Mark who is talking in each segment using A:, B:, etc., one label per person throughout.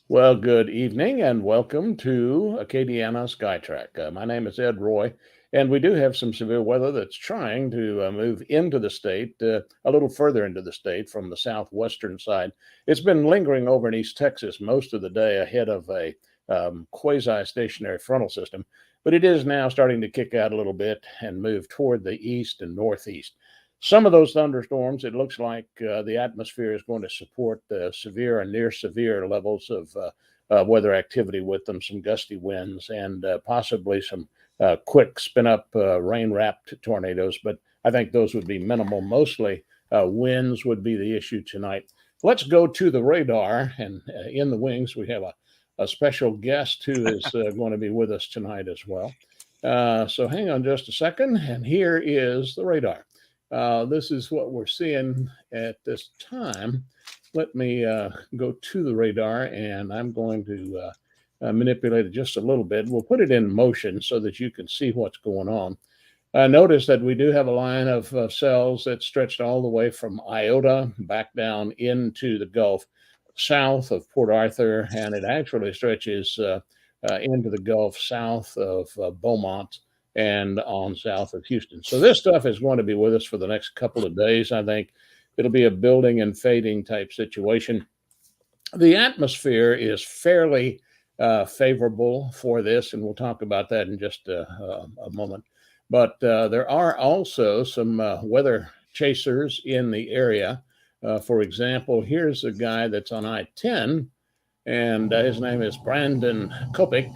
A: Well, good evening and welcome to Acadiana Skytrack. My name is Ed Roy, and we do have some severe weather that's trying to move into the state, a little further into the state from the southwestern side. It's been lingering over in East Texas most of the day ahead of a quasi stationary frontal system, but it is now starting to kick out a little bit and move toward the east and northeast. Some of those thunderstorms, it looks like the atmosphere is going to support severe and near severe levels of weather activity with them, some gusty winds, and possibly some quick spin up rain wrapped tornadoes. But I think those would be minimal. Mostly winds would be the issue tonight. Let's go to the radar. And in the wings, we have a special guest who is going to be with us tonight as well. So hang on just a second. And here is the radar. This is what we're seeing at this time. Let me go to the radar and I'm going to manipulate it just a little bit. We'll put it in motion so that you can see what's going on. Notice that we do have a line of cells that stretched all the way from Iota back down into the Gulf, south of Port Arthur, and it actually stretches into the Gulf south of Beaumont and on south of Houston. So this stuff is going to be with us for the next couple of days. I think it'll be a building and fading type situation. The atmosphere is fairly favorable for this, and we'll talk about that in just a moment. But there are also some weather chasers in the area. For example, here's a guy that's on I-10, and his name is Brandon Kopik.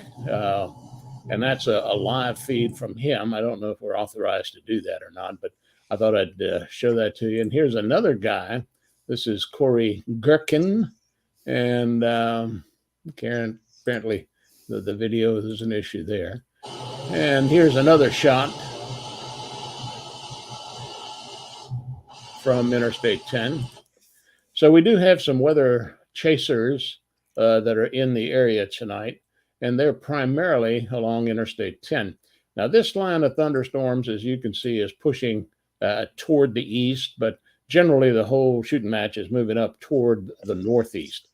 A: And that's a live feed from him. I don't know if we're authorized to do that or not, but I thought I'd show that to you. And here's another guy. This is Corey Gherkin. And Karen, apparently the video is an issue there. And here's another shot from Interstate 10. So we do have some weather chasers that are in the area tonight, and they're primarily along Interstate 10. Now, this line of thunderstorms, as you can see, is pushing toward the east, but generally the whole shooting match is moving up toward the northeast.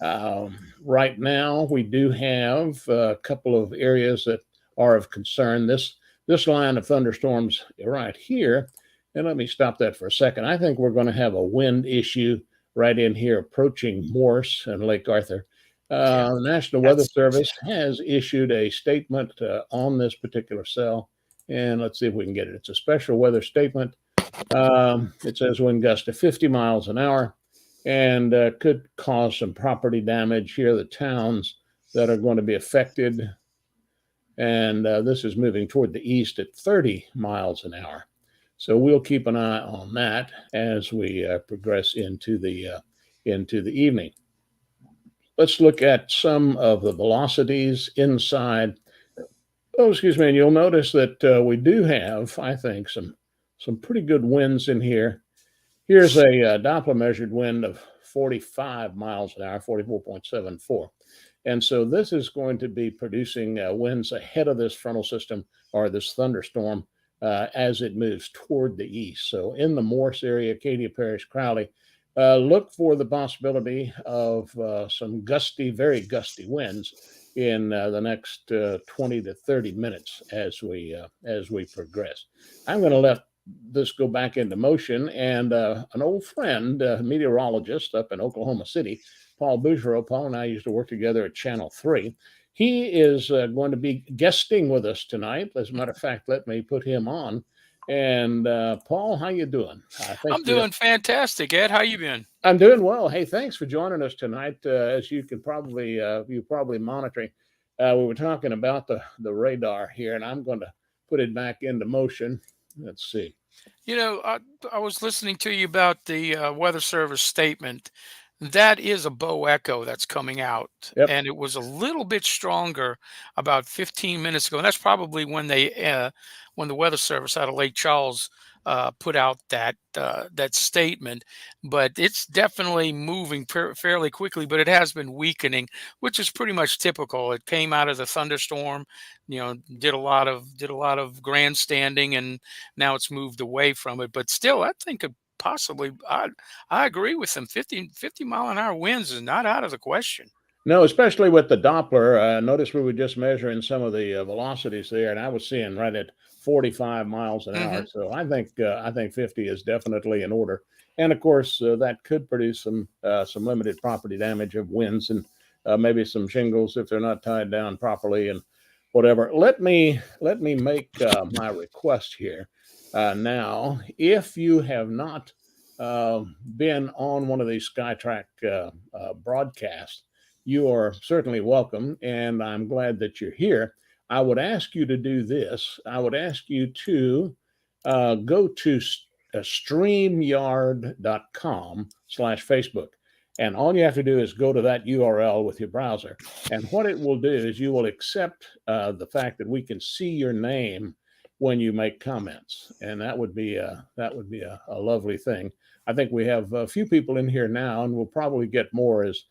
A: Right now, we do have a couple of areas that are of concern. This line of thunderstorms right here, and let me stop that for a second. I think we're going to have a wind issue right in here approaching Morse and Lake Arthur. The National Weather Service has issued a statement on this particular cell, and let's see if we can get it. It's a special weather statement. It says wind gusts to 50 miles an hour and could cause some property damage. Here are the towns that are going to be affected, and this is moving toward the east at 30 miles an hour. So we'll keep an eye on that as we progress into the evening. Let's look at some of the velocities inside. Oh, excuse me. And you'll notice that we do have, I think, some pretty good winds in here. Here's a Doppler measured wind of 45 miles an hour, 44.74. And so this is going to be producing winds ahead of this frontal system or this thunderstorm as it moves toward the east. So in the Morse area, Acadia Parish, Crowley, look for the possibility of some gusty, very gusty winds in the next 20 to 30 minutes as we progress. I'm going to let this go back into motion, and an old friend, meteorologist up in Oklahoma City, Paul Bougero. Paul and I used to work together at Channel 3. He is going to be guesting with us tonight. As a matter of fact, let me put him on. And Paul, how you doing?
B: I'm doing fantastic, Ed. How you been?
A: I'm doing well. Hey, thanks for joining us tonight. As you can probably you're probably monitoring, we were talking about the radar here, and I'm going to put it back into motion. Let's see.
B: You know, I was listening to you about the Weather Service statement. That is a bow echo that's coming out,
A: Yep.
B: and it was a little bit stronger about 15 minutes ago. And that's probably when the Weather Service out of Lake Charles put out that statement. But it's definitely moving fairly quickly. But it has been weakening, which is pretty much typical. It came out of the thunderstorm, did a lot of grandstanding, and now it's moved away from it. But still, I think possibly, I agree with them. 50 mile an hour winds is not out of the question.
A: No, especially with the Doppler. Notice we were just measuring some of the velocities there, and I was seeing right at 45 miles an hour.
B: Hmm.
A: So I think 50 is definitely in order. And of course, that could produce some limited property damage of winds and maybe some shingles if they're not tied down properly and whatever. Let me make my request here now. If you have not been on one of these SkyTrack broadcasts, you are certainly welcome, and I'm glad that you're here. I would ask you to do this. I would ask you to go to streamyard.com/Facebook. And all you have to do is go to that URL with your browser. And what it will do is you will accept the fact that we can see your name when you make comments, and that would be a lovely thing. I think we have a few people in here now, and we'll probably get more as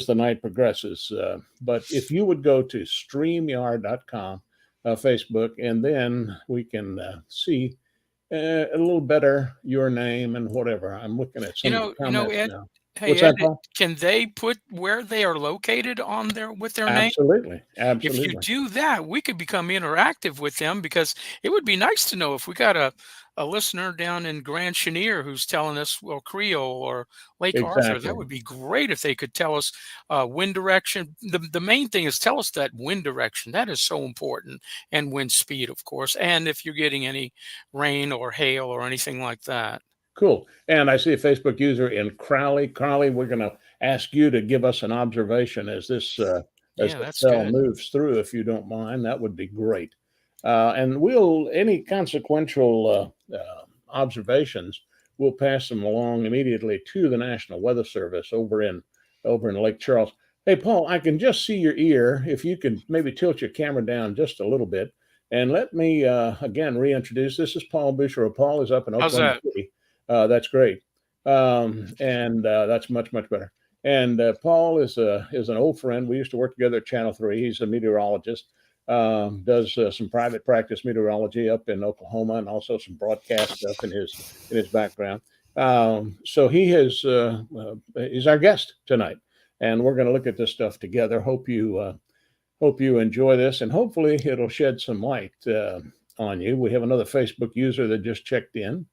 A: the night progresses. But if you would go to streamyard.com, Facebook, and then we can see a little better your name and whatever. I'm looking at some of the comments
B: Ed.
A: now.
B: Hey,
A: What's that,
B: Ed,
A: Paul?
B: can they put where they are located on their with their name?
A: Absolutely.
B: If you
A: Absolutely.
B: do that, we could become interactive with them because it would be nice to know if we got a listener down in Grand Chenier who's telling us, well, Creole or Lake Arthur. That
A: Exactly.
B: would be great if they could tell us wind direction. The main thing is tell us that wind direction. That is so important, and wind speed, of course. And if you're getting any rain or hail or anything like that.
A: Cool. And I see a Facebook user in Crowley. Crowley, we're going to ask you to give us an observation as
B: Yeah,
A: this
B: that's
A: cell
B: good.
A: moves through, if you don't mind. That would be great. And we'll any consequential observations, we'll pass them along immediately to the National Weather Service over in Lake Charles. Hey, Paul, I can just see your ear. If you can maybe tilt your camera down just a little bit, and let me again reintroduce. This is Paul Boucher. Paul is up in
B: How's
A: Oklahoma
B: that?
A: City. That's great, and that's much better. And Paul is an old friend. We used to work together at Channel 3. He's a meteorologist. Does some private practice meteorology up in Oklahoma, and also some broadcast stuff in his background. So he's our guest tonight, and we're going to look at this stuff together. Hope you enjoy this, and hopefully it'll shed some light on you. We have another Facebook user that just checked in,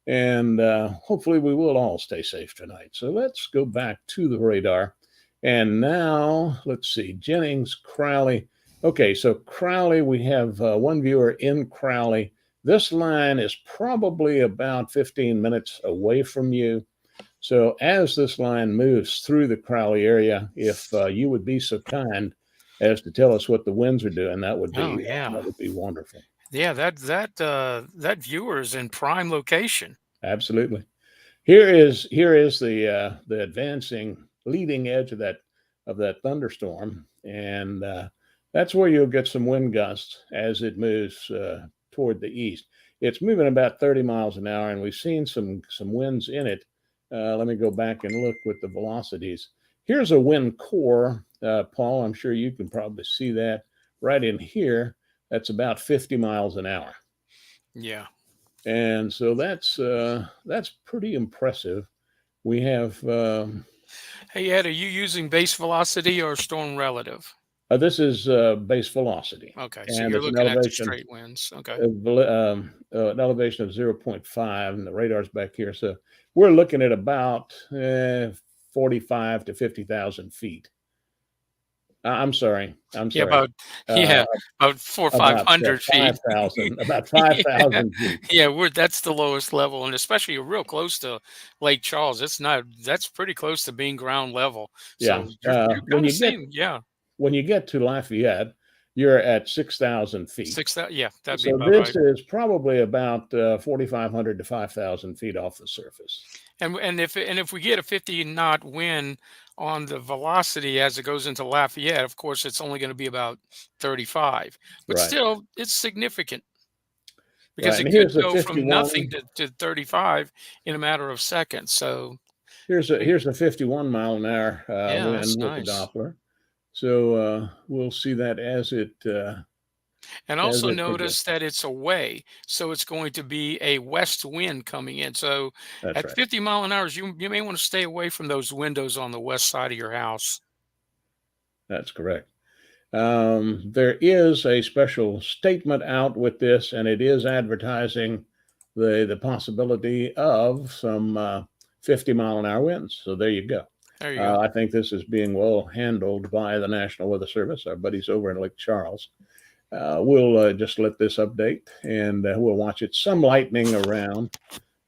A: and hopefully we will all stay safe tonight. So let's go back to the radar. And now let's see, Jennings, Crowley. Okay, so Crowley, we have one viewer in Crowley. This line is probably about 15 minutes away from you. So as this line moves through the Crowley area, if you would be so kind as to tell us what the winds are doing, that would
B: Oh
A: be
B: yeah,
A: that would be wonderful.
B: yeah. That viewer is in prime location.
A: Absolutely. Here is the advancing leading edge of that thunderstorm, and that's where you'll get some wind gusts as it moves toward the east. It's moving about 30 miles an hour, and we've seen some winds in it. Let me go back and look with the velocities. Here's a wind core, Paul. I'm sure you can probably see that right in here. That's about 50 miles an hour.
B: Yeah.
A: And so that's pretty impressive. We have
B: Hey Ed, are you using base velocity or storm relative?
A: this is base velocity,
B: Okay, so
A: and
B: you're
A: it's
B: looking at the straight winds. Okay.
A: an elevation of 0.5, and the radar's back here. So we're looking at about 45 to 50,000 feet. I'm sorry. I'm
B: Yeah,
A: sorry.
B: about
A: Uh,
B: yeah, about four or five
A: about
B: hundred feet.
A: 5,000. About
B: Yeah,
A: 5,000 feet.
B: yeah, that's the lowest level, and especially you're real close to Lake Charles. That's pretty close to being ground level.
A: Yeah.
B: So you're
A: When
B: kind of
A: you get
B: seeing, yeah,
A: when you get to Lafayette, you're at 6,000 feet.
B: 6,000. Yeah, that'd be
A: So
B: about
A: this
B: right.
A: is probably about 4,500 to 5,000 feet off the surface.
B: And if we get a 50 knot wind on the velocity as it goes into Lafayette, of course, it's only going to be about 35, but
A: Right.
B: still, it's significant because
A: Right.
B: it
A: And
B: could
A: here's a
B: go from nothing
A: 51.
B: to 35 in a matter of seconds. So, we,
A: Here's a 51 mile an hour
B: yeah, that's
A: wind with the
B: nice.
A: Doppler. So we'll see that
B: And
A: as
B: also
A: it progresses.
B: notice that it's away, so it's going to be a west wind coming in. So,
A: That's
B: at
A: right.
B: 50 mile an hour, you may want to stay away from those windows on the west side of your house.
A: That's correct. There is a special statement out with this, and it is advertising the possibility of some 50-mile-an-hour winds. So there you go.
B: There you go.
A: I think this is being well handled by the National Weather Service, our buddies over in Lake Charles. We'll just let this update, and we'll watch it. Some lightning around,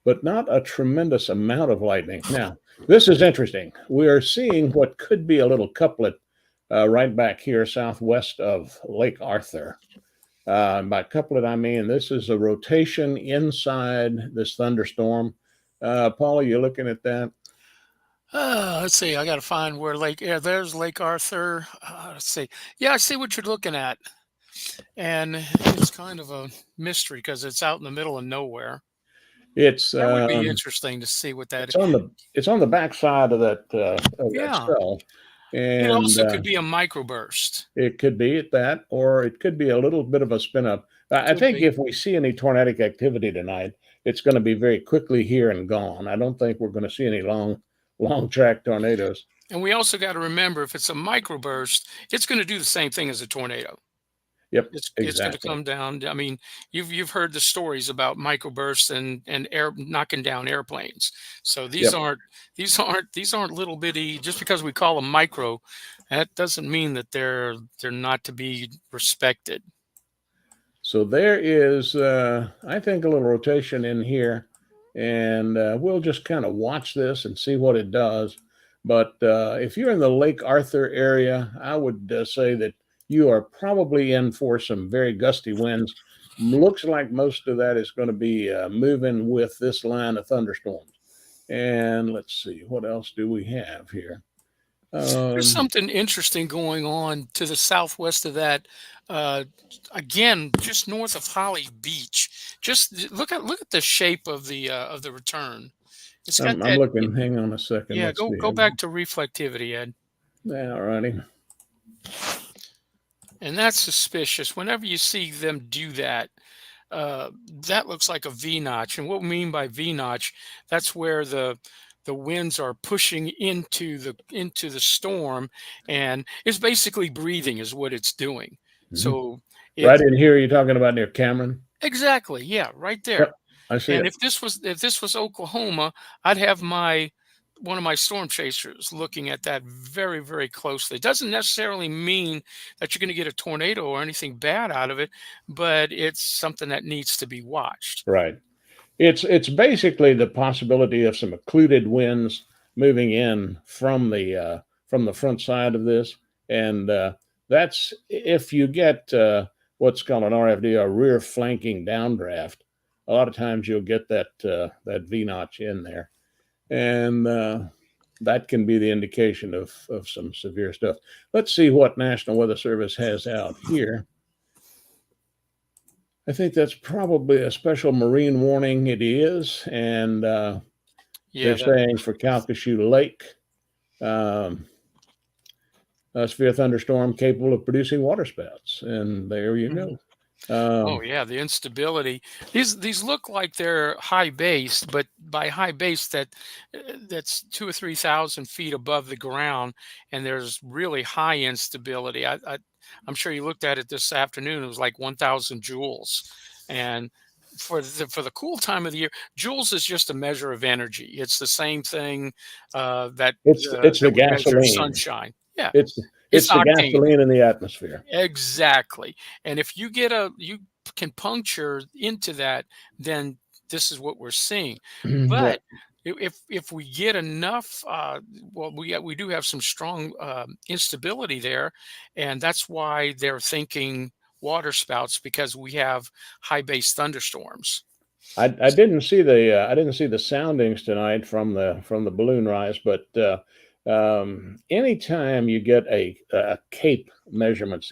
A: but not a tremendous amount of lightning. Now, this is interesting. We are seeing what could be a little couplet right back here southwest of Lake Arthur. By couplet, I mean this is a rotation inside this thunderstorm. Paula, you looking at that?
B: Let's see. I got to find where Lake. Yeah, there's Lake Arthur. Let's see. Yeah, I see what you're looking at, and it's kind of a mystery because it's out in the middle of nowhere.
A: It's
B: That would be
A: um,
B: interesting to see what that.
A: it's on the backside of that
B: Yeah,
A: cell,
B: it
A: and
B: also could be a microburst.
A: it could be at that, or it could be a little bit of a spin up. I
B: Could
A: think
B: be.
A: if we see any tornadic activity tonight, it's going to be very quickly here and gone. I don't think we're going to see any long track tornadoes.
B: And we also got to remember if it's a microburst, it's going to do the same thing as a tornado.
A: Yep,
B: It's going to
A: exactly.
B: come down. I mean, you've heard the stories about microbursts and air knocking down airplanes. So
A: Yep.
B: these aren't little bitty. Just because we call them micro, that doesn't mean that they're not to be respected.
A: So there is, I think, a little rotation in here, and we'll just kind of watch this and see what it does. But if you're in the Lake Arthur area, I would say that you are probably in for some very gusty winds. Looks like most of that is going to be moving with this line of thunderstorms. And let's see, what else do we have here?
B: There's
A: Um,
B: something interesting going on to the southwest of that. Uh, Again, just north of Holly Beach. Just look at the shape of the return. It's got
A: I'm
B: that.
A: looking. Hang on a second.
B: Yeah,
A: Let's see.
B: go back to reflectivity, Ed.
A: All righty.
B: And that's suspicious. Whenever you see them do that, that looks like a V notch. And what we mean by V notch, that's where the winds are pushing into the storm, and it's basically breathing is what it's doing.
A: Mhm.
B: So
A: Right
B: it's
A: in here, you're talking about near Cameron?
B: exactly, yeah, right there.
A: Yep, I see
B: And
A: it.
B: if this was Oklahoma, I'd have my one of my storm chasers looking at that very, very closely. Doesn't necessarily mean that you're going to get a tornado or anything bad out of it, but it's something that needs to be watched.
A: Right. It's basically the possibility of some occluded winds moving in from the front side of this, and that's if you get what's called an RFD, a rear flanking downdraft. A lot of times you'll get that V notch in there, and that can be the indication of some severe stuff. Let's see what National Weather Service has out here. I think that's probably a special marine warning. It is, and
B: Yeah,
A: they're
B: that.
A: saying for Calcasieu Lake, um, a severe thunderstorm capable of producing waterspouts, and there you
B: Mhm.
A: go.
B: Oh
A: Um,
B: yeah, the instability. These look like they're high base, but by high base that's 2 or 3 thousand feet above the ground, and there's really high instability. I'm sure you looked at it this afternoon. It was like 1,000 joules, and for the cool time of the year, joules is just a measure of energy. It's the same thing
A: it's the
B: that we measure
A: gasoline.
B: sunshine. Yeah,
A: It's
B: it's
A: it's the
B: octane.
A: gasoline in the atmosphere.
B: Exactly. And if you can puncture into that, then this is what we're seeing.
A: Yeah,
B: But if we get enough, well, we do have some strong instability there, and that's why they're thinking water spouts because we have high base thunderstorms.
A: I didn't see the soundings tonight from the balloon rise, but anytime you get a CAPE measurement,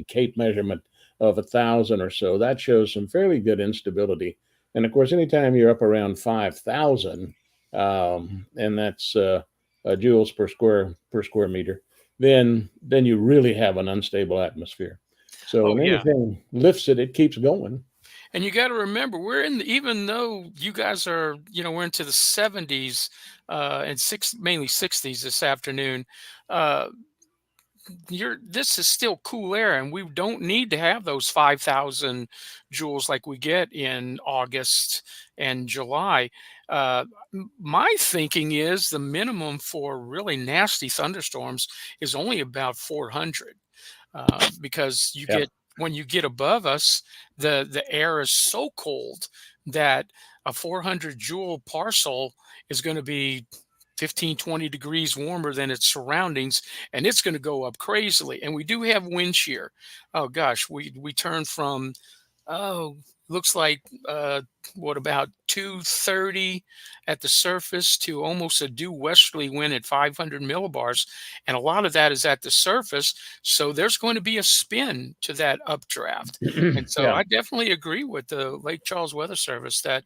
A: CAP measurement of 1,000 or so, that shows some fairly good instability. And of course, anytime you're up around 5,000, and that's joules per square meter, then you really have an unstable atmosphere. So
B: Oh
A: when
B: yeah.
A: anything lifts it, it keeps going.
B: And you got to remember, we're in even though you guys are, we're into the 70s and mainly 60s this afternoon. Uh, this is still cool air, and we don't need to have those 5,000 joules like we get in August and July. My thinking is the minimum for really nasty thunderstorms is only about 400, because
A: Yeah.
B: when you get above us, the air is so cold that a 400 joule parcel is going to be 15, 20 degrees warmer than its surroundings, and it's going to go up crazily. And we do have wind shear. Oh gosh, we turn from, oh, looks like, what, about 230 at the surface to almost a due westerly wind at 500 millibars, and a lot of that is at the surface. So there's going to be a spin to that updraft, and so
A: Yeah.
B: I definitely agree with the Lake Charles Weather Service that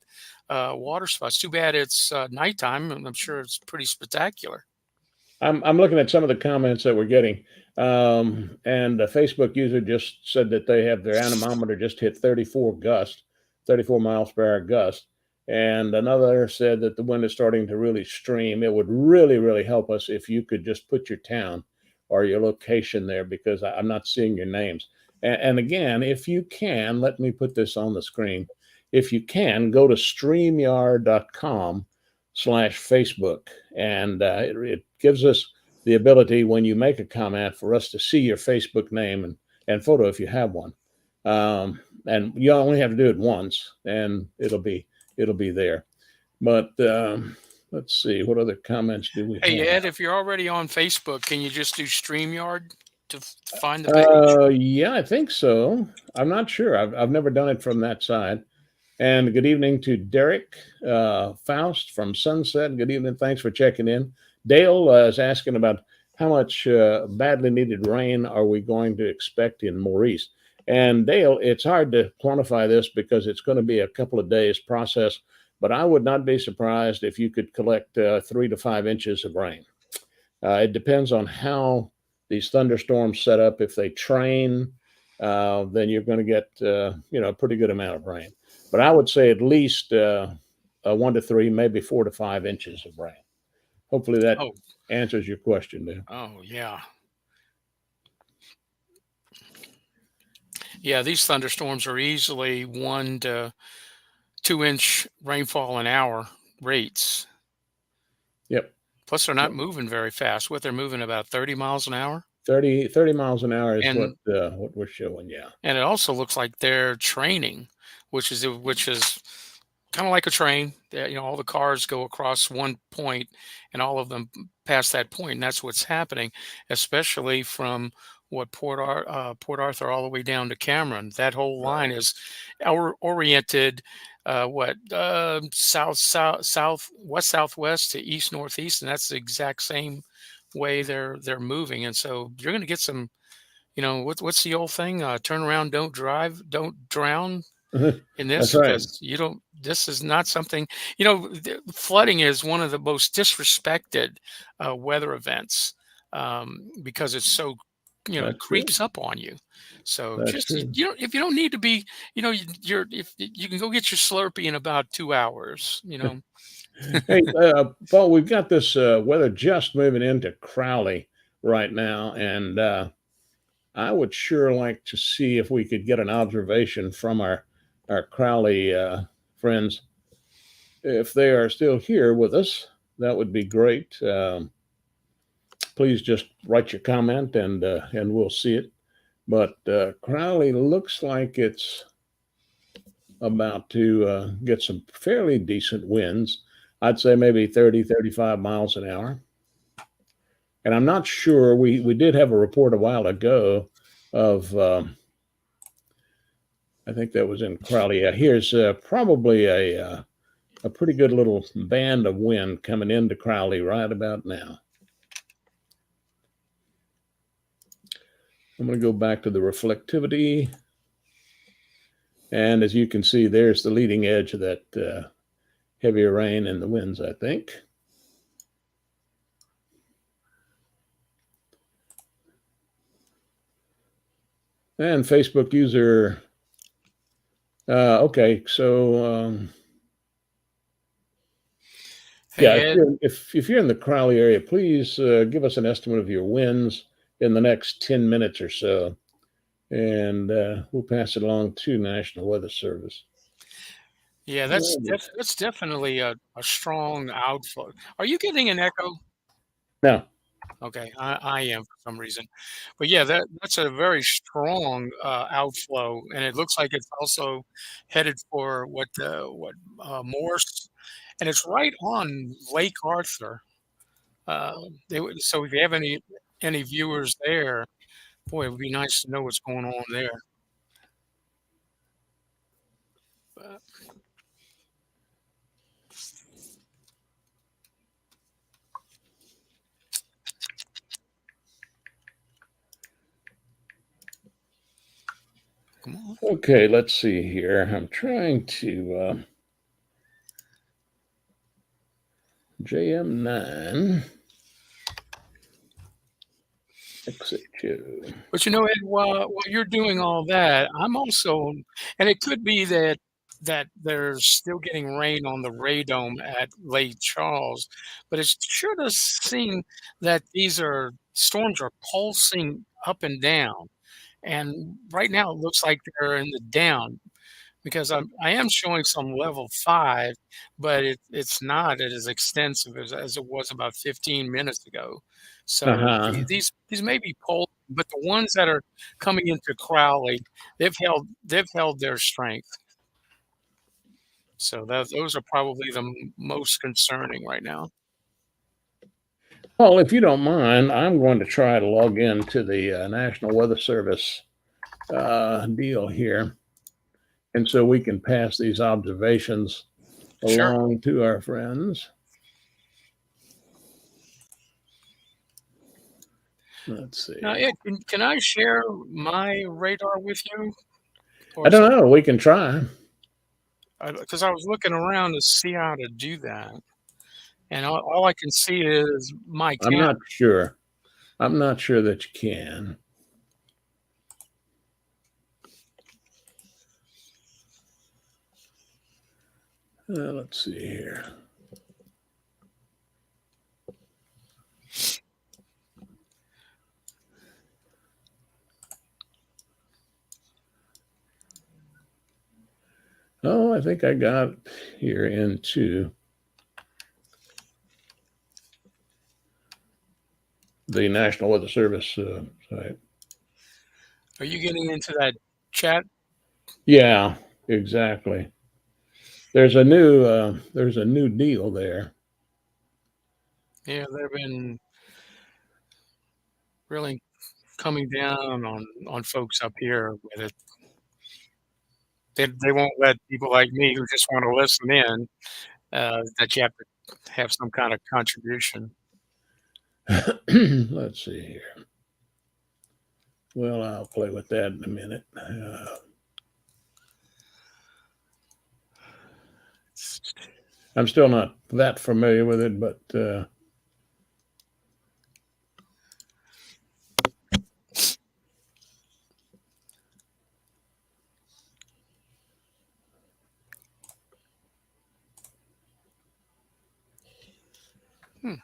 B: water spots. Too bad it's nighttime, and I'm sure it's pretty spectacular.
A: I'm looking at some of the comments that we're getting, and a Facebook user just said that they have their anemometer just hit 34 gust, 34 miles per hour gust, and another said that the wind is starting to really stream. It would really, really help us if you could just put your town or your location there because I'm not seeing your names. And again, if you can, let me put this on the screen. If you can, go to streamyard.com/Facebook, and it gives us the ability when you make a comment for us to see your Facebook name and photo if you have one. And you only have to do it once, and it'll be there. But let's see, what other comments do we
B: Hey
A: have?
B: Ed, if you're already on Facebook, can you just do StreamYard to find the page?
A: Yeah, I think so. I'm not sure. I've never done it from that side. And good evening to Derek Faust from Sunset. Good evening. Thanks for checking in. Dale is asking about how much badly needed rain are we going to expect in Maurice. And Dale, it's hard to quantify this because it's going to be a couple of days process, but I would not be surprised if you could collect 3 to 5 inches of rain. It depends on how these thunderstorms set up. If they train, then you're going to get a pretty good amount of rain. But I would say at least 1 to 3, maybe 4 to 5 inches of rain. Hopefully that
B: Oh,
A: answers your question there.
B: oh yeah. Yeah, these thunderstorms are easily 1 to 2 inch rainfall an hour rates.
A: Yep.
B: Plus, they're not moving very fast. What, they're moving about 30 miles an hour?
A: 30 miles an hour is
B: And
A: what we're showing. Yeah.
B: and it also looks like they're training, which is kind of like a train. All the cars go across one point, and all of them pass that point, and that's what's happening, especially from Port Arthur all the way down to Cameron. That whole line is oriented, south west southwest to east northeast, and that's the exact same way they're moving. And so you're going to get some. What's the old thing? Turn around, don't drive, don't drown in
A: That's
B: this,
A: right.
B: because you don't. This is not something. Flooding is one of the most disrespected weather events, because it's so,
A: That's true.
B: creeps up on you. So
A: That's
B: just,
A: true.
B: if you don't need to be, if you can go get your Slurpee in about 2 hours.
A: Hey, Paul, we've got this weather just moving into Crowley right now, and I would sure like to see if we could get an observation from our Crowley friends. If they are still here with us, that would be great. Please just write your comment and we'll see it. But Crowley looks like it's about to get some fairly decent winds. I'd say maybe 30, 35 miles an hour. And I'm not sure. We did have a report a while ago of I think that was in Crowley. Yeah, here's probably a pretty good little band of wind coming into Crowley right about now. I'm going to go back to the reflectivity. And as you can see, there's the leading edge of that heavier rain and the winds, I think. And Facebook user, okay, so yeah,
B: Hey Ed.
A: if you're in the Crowley area, please give us an estimate of your winds in the next 10 minutes or so. And we'll pass it along to National Weather Service.
B: Yeah, that's definitely a strong outflow. Are you getting an echo?
A: Now,
B: Okay, I am for some reason, but yeah, that's a very strong outflow, and it looks like it's also headed for Morse, and it's right on Lake Arthur. So if you have any viewers there, boy, it would be nice to know what's going on there. Uh, Come on.
A: okay, let's see here. I'm trying to JM9 XHO.
B: But Ed, while you're doing all that, I'm also, and it could be that there's still getting rain on the radome at Lake Charles, but it sure does seem that these storms are pulsing up and down, and right now it looks like they're in the down because I am showing some level 5, but it's not as extensive as it was about 15 minutes ago. So
A: Uh-huh.
B: these may be pulled, but the ones that are coming into Crowley, they've held their strength. So those are probably the most concerning right now.
A: Well, if you don't mind, I'm going to try to log in to the National Weather Service deal here. And so we can pass these observations
B: Sure.
A: along to our friends. Let's see.
B: Now, Ed, can I share my radar with you?
A: I don't know. We can try.
B: Because I was looking around to see how to do that. And all I can see is my
A: I'm
B: camera.
A: not sure. I'm not sure that you can. Let's see here. Oh, I think I got here into the National Weather Service site.
B: Are you getting into that chat?
A: Yeah, exactly. There's a new deal there.
B: Yeah, they've been really coming down on folks up here with it. They won't let people like me who just want to listen in, that you have to have some kind of contribution.
A: Let's see here. Well, I'll play with that in a minute. I'm still not that familiar with it, but
B: Hmm.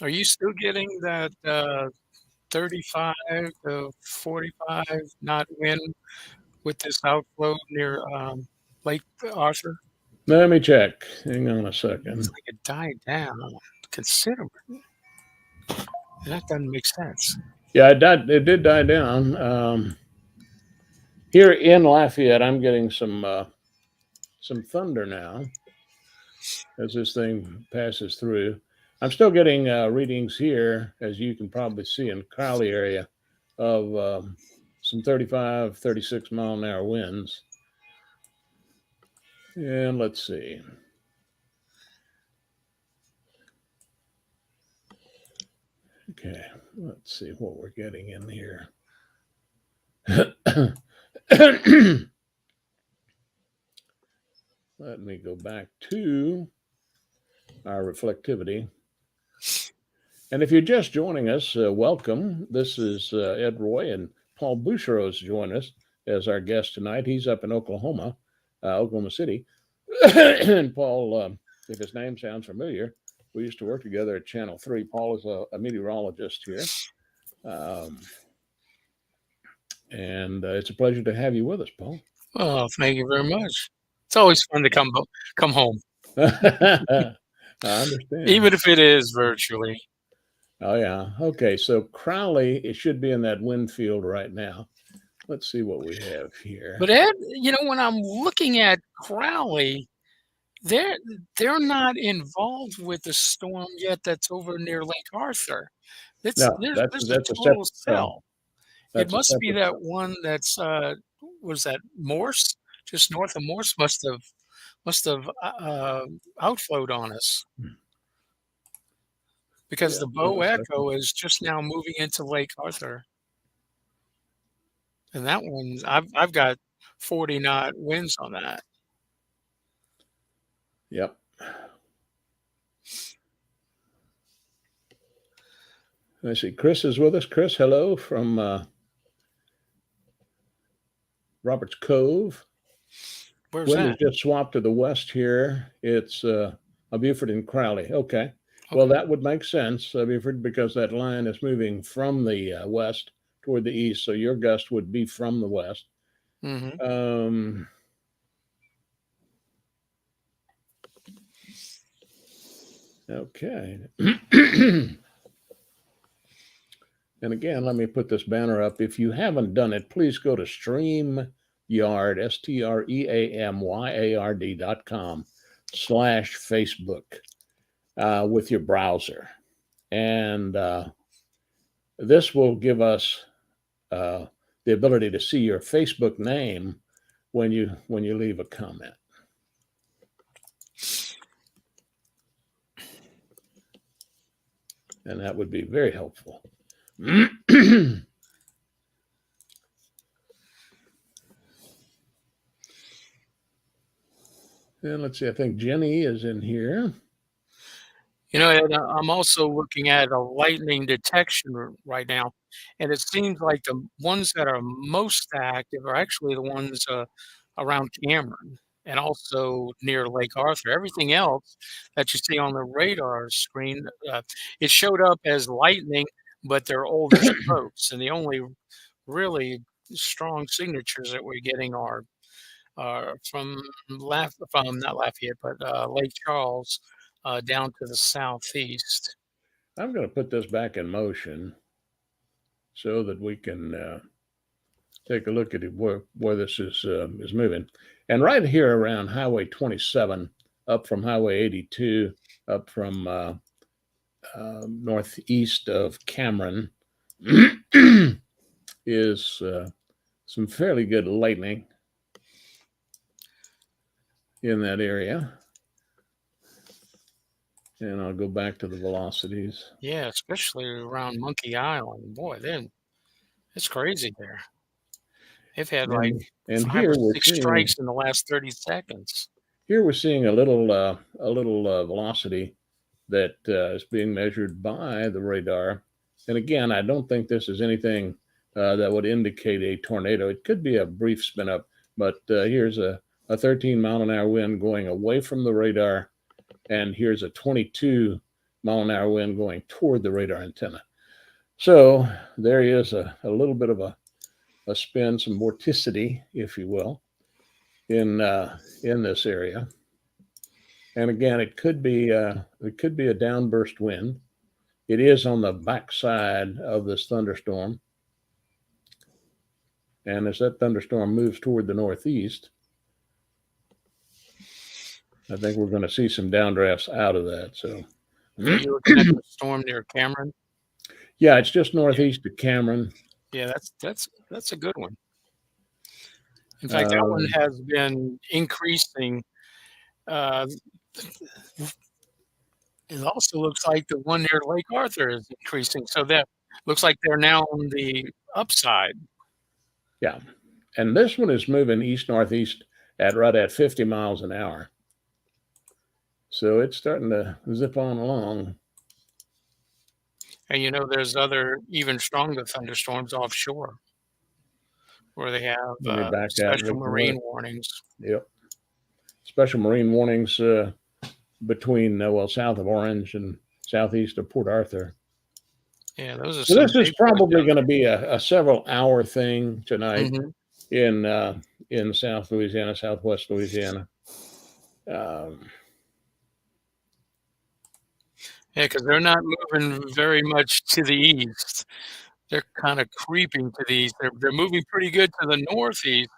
B: Are you still getting that 35 to 45 knot wind with this outflow near Lake Arthur?
A: let me check. Hang on a
B: Looks
A: second.
B: like it died down considerably. And that doesn't make sense.
A: Yeah, it did die down. Here in Lafayette, I'm getting some thunder now as this thing passes through. I'm still getting readings here, as you can probably see in Crowley area, of some 35, 36 mile an hour winds. And let's see. Okay, let's see what we're getting in here. Let me go back to our reflectivity. And if you're just joining us, welcome. This is Ed Roy, and Paul Bouchereau's joined us as our guest tonight. He's up in Oklahoma City. And Paul, if his name sounds familiar, we used to work together at Channel 3. Paul is a meteorologist here. Um, and it's a pleasure to have you with us, Paul.
B: Oh, thank you very much. It's always fun to come home,
A: I understand.
B: even if it is virtually.
A: Oh, yeah. Okay. So Crowley, it should be in that wind field right now. Let's see what we have here.
B: But Ed, when I'm looking at Crowley, they're they're not involved with the storm yet that's over near Lake Arthur. It's
A: No,
B: there's a
A: that's a
B: total
A: separate
B: cell. It
A: that's a
B: must be
A: separate
B: that one that's was that Morse, just north of Morse, must have outflowed on us because
A: yeah.
B: the
A: Just
B: Bow
A: a second.
B: Echo is just now moving into Lake Arthur, and that one I've got 40 knot winds on that.
A: Yep. I see Chris is with us. Chris, hello from Roberts Cove.
B: Where's
A: Wind has
B: that?
A: just swapped to the west here. It's Beaufort and Crowley. Okay. Well,
B: Okay.
A: that would make sense, Beaufort, because that line is moving from the west toward the east. So your gust would be from the west.
B: Hmm.
A: Um, okay. And again, let me put this banner up. If you haven't done it, please go to StreamYard, StreamYard.com/Facebook with your browser. And this will give us uh, the ability to see your Facebook name when you leave a comment. And that would be very helpful. And let's see, I think Jenny is in here.
B: And I'm also looking at a lightning detection right now, and it seems like the ones that are most active are actually the ones around Cameron and also near Lake Arthur. Everything else that you see on the radar screen, it showed up as lightning, but they're older strokes, and the only really strong signatures that we're getting are from not Lafayette, but Lake Charles down to the southeast.
A: I'm going to put this back in motion so that we can take a look at it, where this is moving. And right here around Highway 27, up from Highway 82, up from northeast of Cameron, is some fairly good lightning in that area. And I'll go back to the velocities.
B: Yeah, especially around Monkey Island. Boy, then it's crazy there. They've had like
A: And
B: 5 or 6 strikes in the last 30 seconds.
A: here we're seeing a little velocity that is being measured by the radar. And again, I don't think this is anything that would indicate a tornado. It could be a brief spin up, but here's a 13-mile-an-hour wind going away from the radar, and here's a 22-mile-an-hour wind going toward the radar antenna. So there is a little bit of a spin, some vorticity, if you will, in this area. And again, it could be a downburst wind. It is on the backside of this thunderstorm. And as that thunderstorm moves toward the northeast, I think we're going to see some downdrafts out of that. So,
B: Are you looking at the storm near Cameron?
A: yeah, it's just northeast of Cameron.
B: Yeah, that's a good one. In fact, that one has been increasing. Uh, it also looks like the one near Lake Arthur is increasing. So that looks like they're now on the upside.
A: Yeah. And this one is moving east northeast at right at 50 miles an hour. So it's starting to zip on along.
B: And there's other even stronger thunderstorms offshore where they have
A: Let me back out.
B: special marine warnings.
A: Yep. special marine warnings between, south of Orange and southeast of Port Arthur.
B: Yeah, those are
A: So
B: some
A: this is
B: big boys
A: probably
B: down
A: going to be a several hour thing
B: there.
A: tonight in South Louisiana, Southwest Louisiana.
B: Yeah, because they're not moving very much to the east. They're kind of creeping to the east. They're moving pretty good to the northeast,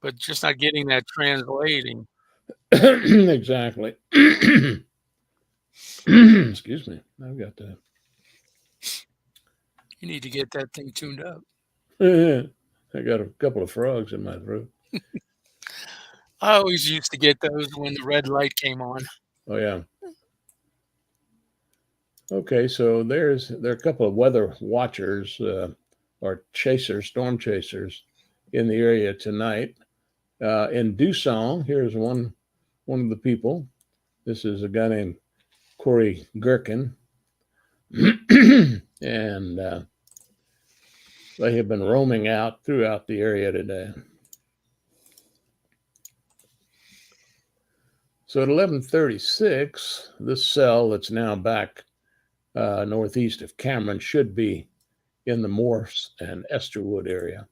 B: but just not getting that translating.
A: Exactly. Excuse me. I've got to.
B: You need to get that thing tuned up.
A: I got a couple of frogs in my throat.
B: I always used to get those when the red light came on.
A: Oh yeah. Okay, so there are a couple of weather watchers or chasers, storm chasers, in the area tonight. In Dusong, here's one of the people. This is a guy named Corey Gherkin, and they have been roaming out throughout the area today. So at 11:36, this cell that's now back northeast of Cameron should be in the Morse and Esterwood area.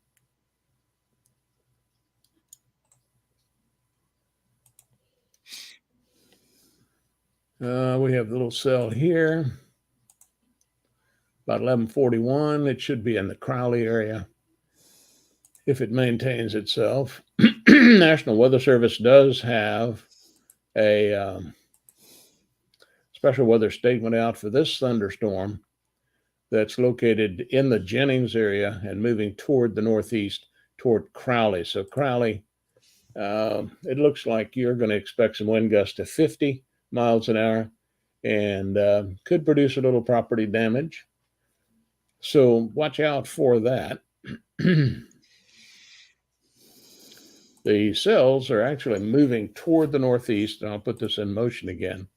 A: We have the little cell here. About 11:41, it should be in the Crowley area if it maintains itself. National Weather Service does have a special weather statement out for this thunderstorm that's located in the Jennings area and moving toward the northeast toward Crowley. So Crowley, it looks like you're going to expect some wind gusts to 50 miles an hour and could produce a little property damage. So watch out for that. The cells are actually moving toward the northeast, and I'll put this in motion again.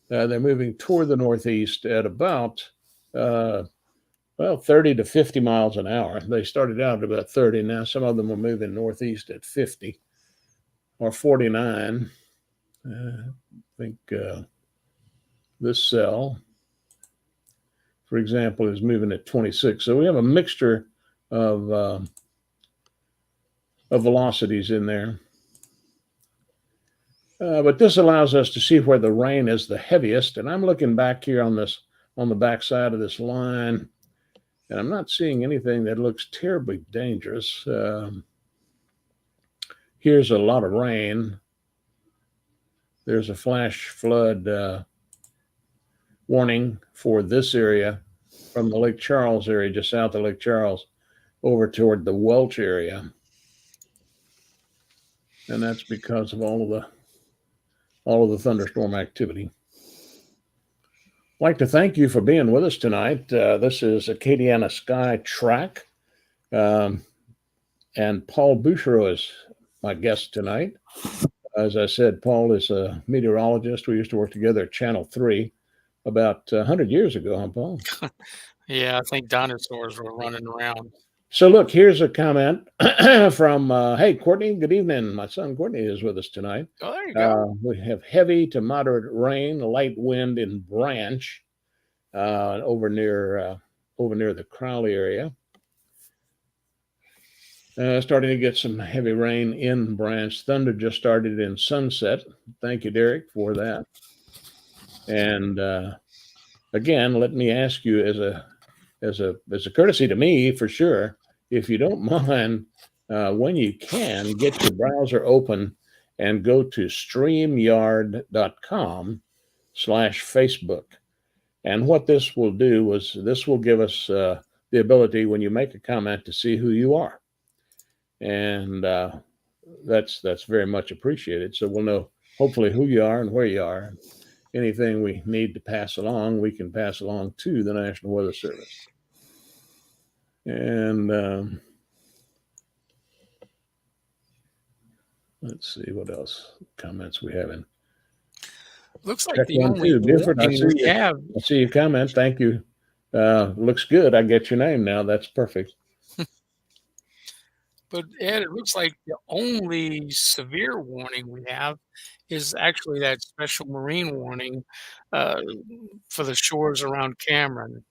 A: They're moving toward the northeast at about 30 to 50 miles an hour. They started out at about 30. Now some of them are moving northeast at 50 or 49. I think this cell, for example, is moving at 26. So we have a mixture of velocities in there. But this allows us to see where the rain is the heaviest. And I'm looking back here on the back side of this line, and I'm not seeing anything that looks terribly dangerous. Here's a lot of rain. There's a flash flood warning for this area from the Lake Charles area, just south of Lake Charles, over toward the Welch area. And that's because of all of the thunderstorm activity. I'd like to thank you for being with us tonight. This is Acadiana Sky Track, and Paul Bouchereau is my guest tonight. As I said, Paul is a meteorologist. We used to work together at Channel 3 about 100 years ago, huh, Paul?
B: Yeah, I think dinosaurs were running around.
A: So look, here's a comment from, hey, Courtney, good evening. My son Courtney is with us tonight.
B: Oh, there you go.
A: We have heavy to moderate rain, light wind in Branch over near the Crowley area. Starting to get some heavy rain in Branch. Thunder just started in Sunset. Thank you, Derek, for that. And again, let me ask you as a courtesy to me, for sure, if you don't mind, when you can, get your browser open and go to StreamYard.com/Facebook. And what this will do is this will give us the ability, when you make a comment, to see who you are. And that's very much appreciated. So we'll know hopefully who you are and where you are. Anything we need to pass along, we can pass along to the National Weather Service. And let's see what else comments we have in.
B: Looks like
A: Check
B: the
A: one,
B: only
A: two. Buford, I
B: warning
A: see
B: we have.
A: I see your comment. Thank you. Looks good. I get your name now. That's perfect.
B: But Ed, it looks like the only severe warning we have is actually that special marine warning uh, for the shores around Cameron.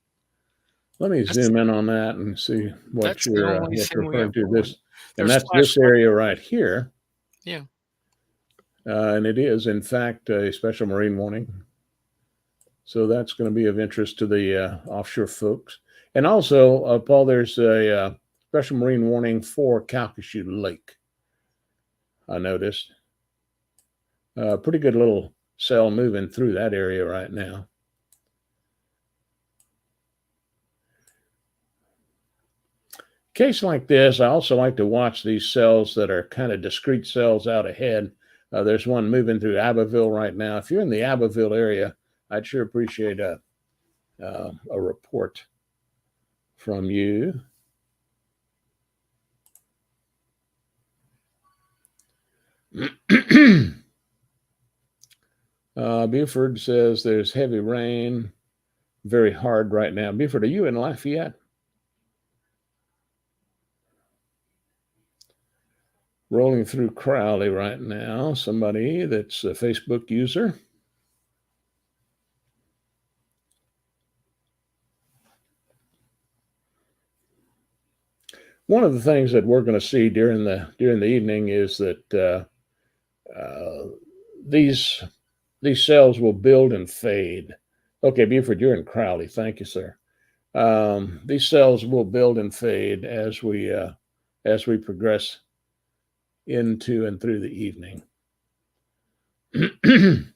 A: Let me
B: That's
A: zoom in on that and see
B: that's the only
A: what you're
B: thing we
A: referring
B: have
A: to.
B: going.
A: And
B: There's
A: that's
B: flash
A: this
B: flood.
A: area right here.
B: Yeah.
A: And it is, in fact, a special marine warning. So that's going to be of interest to the offshore folks. And also, Paul, there's a special marine warning for Calcasieu Lake. I noticed. Pretty good little cell moving through that area right now. Case like this, I also like to watch these cells that are kind of discrete cells out ahead. There's one moving through Abbeville right now. If you're in the Abbeville area, I'd sure appreciate a report from you. Buford says there's heavy rain, very hard right now. Buford, are you in Lafayette? Rolling through Crowley right now. Somebody that's a Facebook user. One of the things that we're going to see during the evening is that these cells will build and fade. Okay, Buford, you're in Crowley. Thank you, sir. These cells will build and fade as we progress into and through the evening. And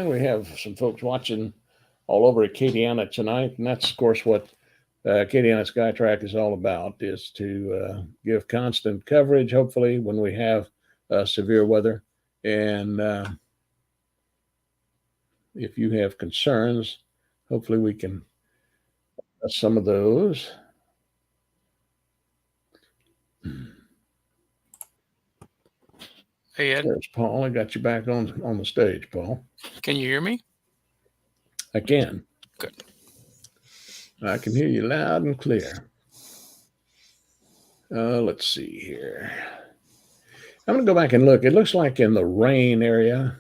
A: we have some folks watching all over Acadiana tonight, and that's of course what Acadiana Skytrack is all about: is to give constant coverage. Hopefully, when we have severe weather, and if you have concerns, hopefully we can address some of those.
B: Hey Ed,
A: There's Paul. I got you back on the stage, Paul.
B: can you hear me?
A: I can.
B: Good.
A: I can hear you loud and clear. Let's see here. I'm going to go back and look. It looks like in the rain area.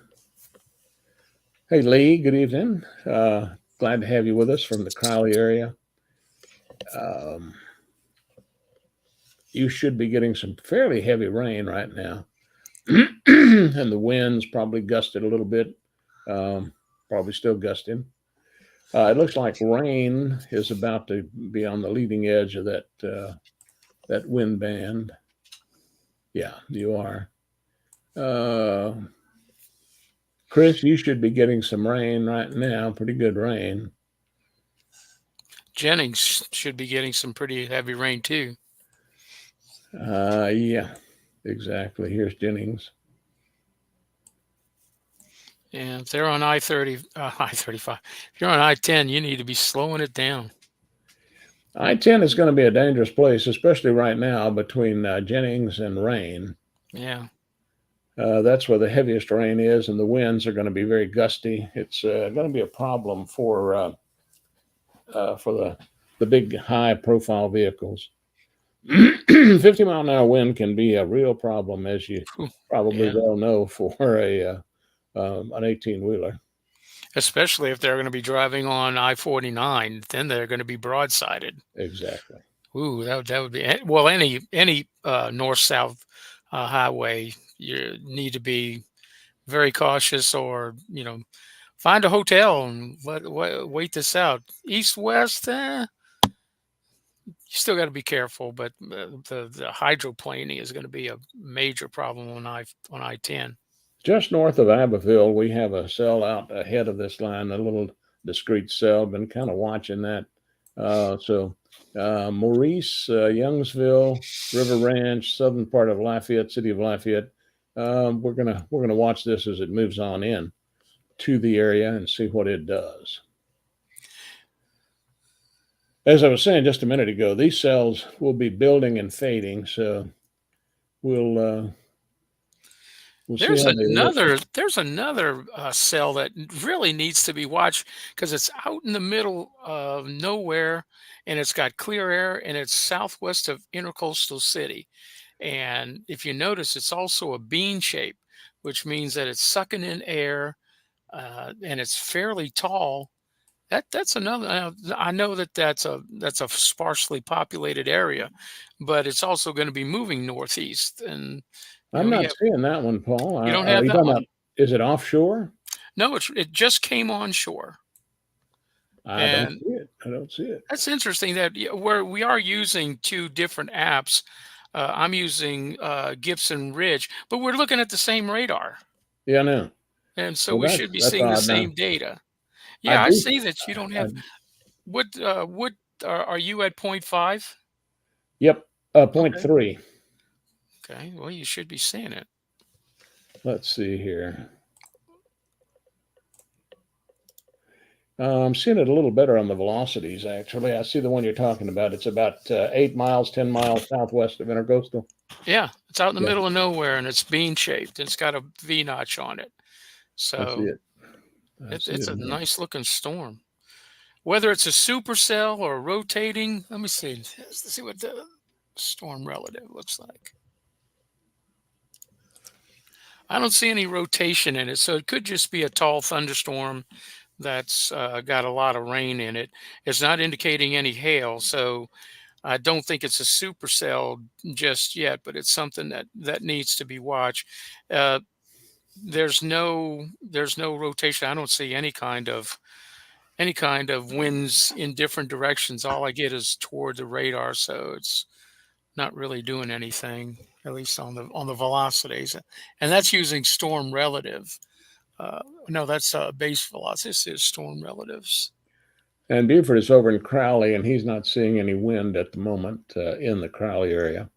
A: Hey, Lee, good evening. Glad to have you with us from the Crowley area. You should be getting some fairly heavy rain right now. And the winds probably gusted a little bit, probably still gusting. It looks like rain is about to be on the leading edge of that wind band. Yeah, you are. Chris, you should be getting some rain right now, pretty good rain.
B: Jennings should be getting some pretty heavy rain too.
A: Yeah, exactly. Here's Jennings.
B: And if they're on I-30, I-35, if you're on I-10, you need to be slowing it down.
A: I-10 is going to be a dangerous place, especially right now between Jennings and Rain.
B: Yeah.
A: That's where the heaviest rain is, and the winds are going to be very gusty. It's going to be a problem for the big high-profile vehicles. 50-mile-an-hour wind can be a real problem, as you probably well know, for an 18-wheeler.
B: Especially if they're going to be driving on I-49, then they're going to be broadsided.
A: Exactly.
B: Ooh, that would be well. Any north-south highway, you need to be very cautious, or find a hotel and wait this out. East west, you still got to be careful, but the hydroplaning is going to be a major problem on I-10.
A: Just north of Abbeville, we have a cell out ahead of this line, a little discrete cell. Been kind of watching that. Maurice, Youngsville, River Ranch, southern part of Lafayette, city of Lafayette. We're gonna watch this as it moves on in to the area and see what it does. As I was saying just a minute ago, these cells will be building and fading, so we'll We'll see how they look.
B: There's another cell that really needs to be watched because it's out in the middle of nowhere, and it's got clear air, and it's southwest of Intercoastal City. And if you notice, it's also a bean shape, which means that it's sucking in air, and it's fairly tall. That's another. I know that that's a sparsely populated area, but it's also going to be moving northeast, and
A: I'm
B: you
A: not
B: have
A: seeing that one, Paul.
B: you don't
A: Are
B: have
A: you
B: that
A: talking
B: one.
A: about, is it offshore?
B: No, it just came onshore,
A: I don't
B: and
A: see it. I don't see it.
B: that's interesting that where we are using two different apps. I'm using Gibson Ridge, but we're looking at the same radar,
A: Yeah, I know.
B: and so
A: Well,
B: we should be
A: that's
B: seeing the
A: odd. Now,
B: same data.
A: I
B: Yeah, I
A: do.
B: see that you don't
A: I,
B: have what are you at point 0.5?
A: yep. Point
B: Okay,
A: three.
B: okay. Well, you should be seeing it.
A: Let's see here. I'm seeing it a little better on the velocities, actually. I see the one you're talking about. It's about 8 miles, 10 miles southwest of Intercoastal.
B: Yeah, it's out in the
A: Yeah,
B: middle of nowhere, and it's bean shaped. It's got a V notch on it,
A: I see
B: so
A: it. I see
B: it's
A: it
B: a
A: now.
B: nice looking storm. Whether it's a supercell or rotating, let me see. Let's see what the storm relative looks like. I don't see any rotation in it, so it could just be a tall thunderstorm that's got a lot of rain in it. It's not indicating any hail, so I don't think it's a supercell just yet, but it's something that needs to be watched. Uh, there's no rotation. I don't see any kind of winds in different directions. All I get is toward the radar, so it's not really doing anything, at least on the velocities. And that's using storm relative. No, that's base velocity. This is storm relatives.
A: And Buford is over in Crowley, and he's not seeing any wind at the moment in the Crowley area.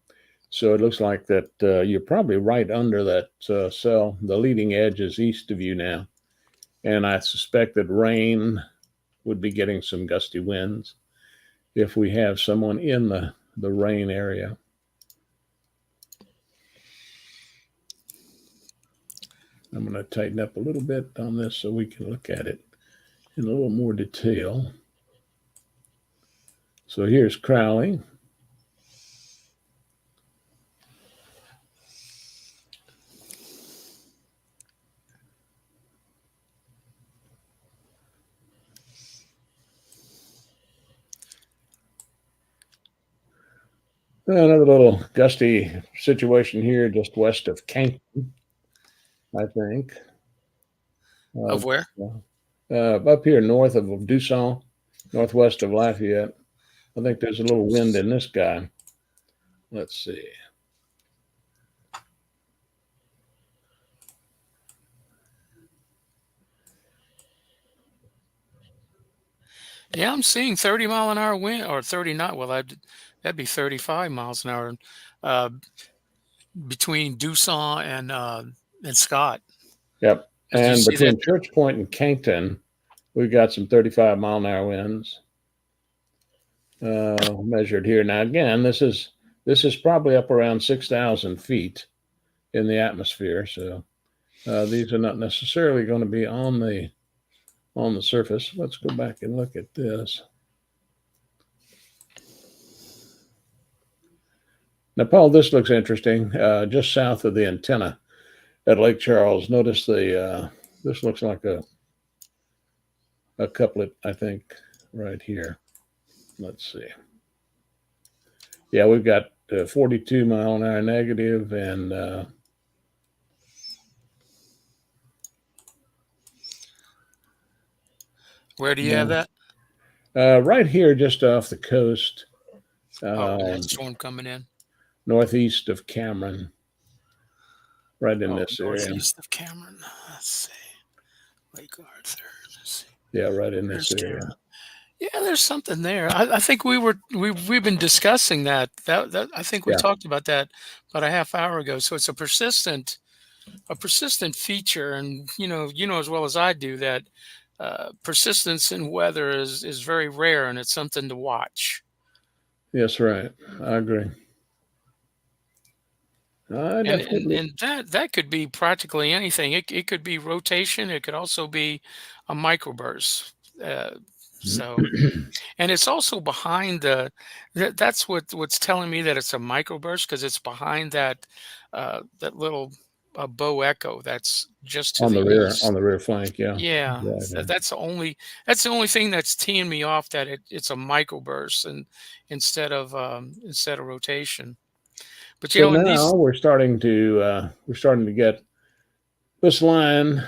A: So it looks like that you're probably right under that cell. The leading edge is east of you now. And I suspect that rain would be getting some gusty winds if we have someone in the rain area. I'm going to tighten up a little bit on this so we can look at it in a little more detail. So here's Crowley. Another little gusty situation here just west of Kankakee, I think.
B: Of where?
A: Up here north of Dusson, northwest of Lafayette. I think there's a little wind in this guy. Let's see.
B: Yeah, I'm seeing 30-mile-an-hour wind or 30 knot. Well, that'd be 35 miles an hour uh, between Doosan and Scott.
A: Yep.
B: Did you
A: And
B: see that?
A: between Church Point and Cankton, we've got some 35-mile-an-hour winds measured here. Now, again, this is probably up around 6,000 feet in the atmosphere. So these are not necessarily going to be on the surface. Let's go back and look at this. Now, Paul, this looks interesting. Just south of the antenna at Lake Charles, notice this looks like a couplet, I think, right here. Let's see. Yeah, we've got 42 mile an hour negative, and
B: Where do you have
A: yeah,
B: that?
A: right here, just off the coast,
B: Oh, and that
A: um,
B: storm coming in.
A: northeast of Cameron, right in
B: Oh,
A: this area.
B: northeast of Cameron. Let's see. Lake Arthur. Let's see.
A: Yeah, right in this
B: There's
A: area.
B: Cameron. Yeah, there's something there. I think we've been discussing that. That I think we
A: Yeah.
B: talked about that about a half hour ago. So it's a persistent feature, and you know as well as I do that persistence in weather is very rare, and it's something to watch.
A: Yes, right. I agree.
B: And
A: Definitely
B: that could be practically anything. It could be rotation. It could also be a microburst. Uh, so, and it's also behind that's what's telling me that it's a microburst because it's behind that little bow echo that's just to the
A: on
B: east.
A: the rear flank. Yeah.
B: Yeah,
A: Right.
B: that's the only thing that's teeing me off that it's a microburst and instead of rotation. But
A: So
B: in
A: now
B: these
A: we're starting to get this line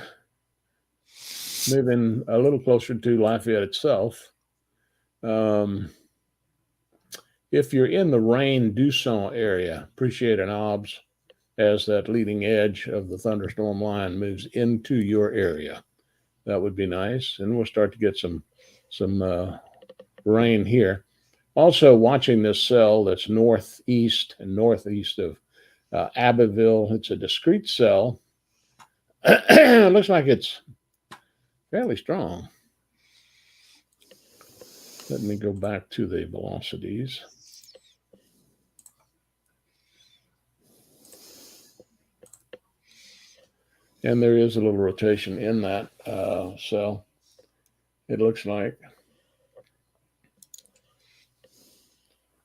A: moving a little closer to Lafayette itself. Um, if you're in the Rain Dusson area, appreciate an obs as that leading edge of the thunderstorm line moves into your area. That would be nice, and we'll start to get some rain here. Also, watching this cell that's northeast and northeast of Abbeville. It's a discrete cell. It looks like it's fairly strong. Let me go back to the velocities. And there is a little rotation in that cell, it looks like.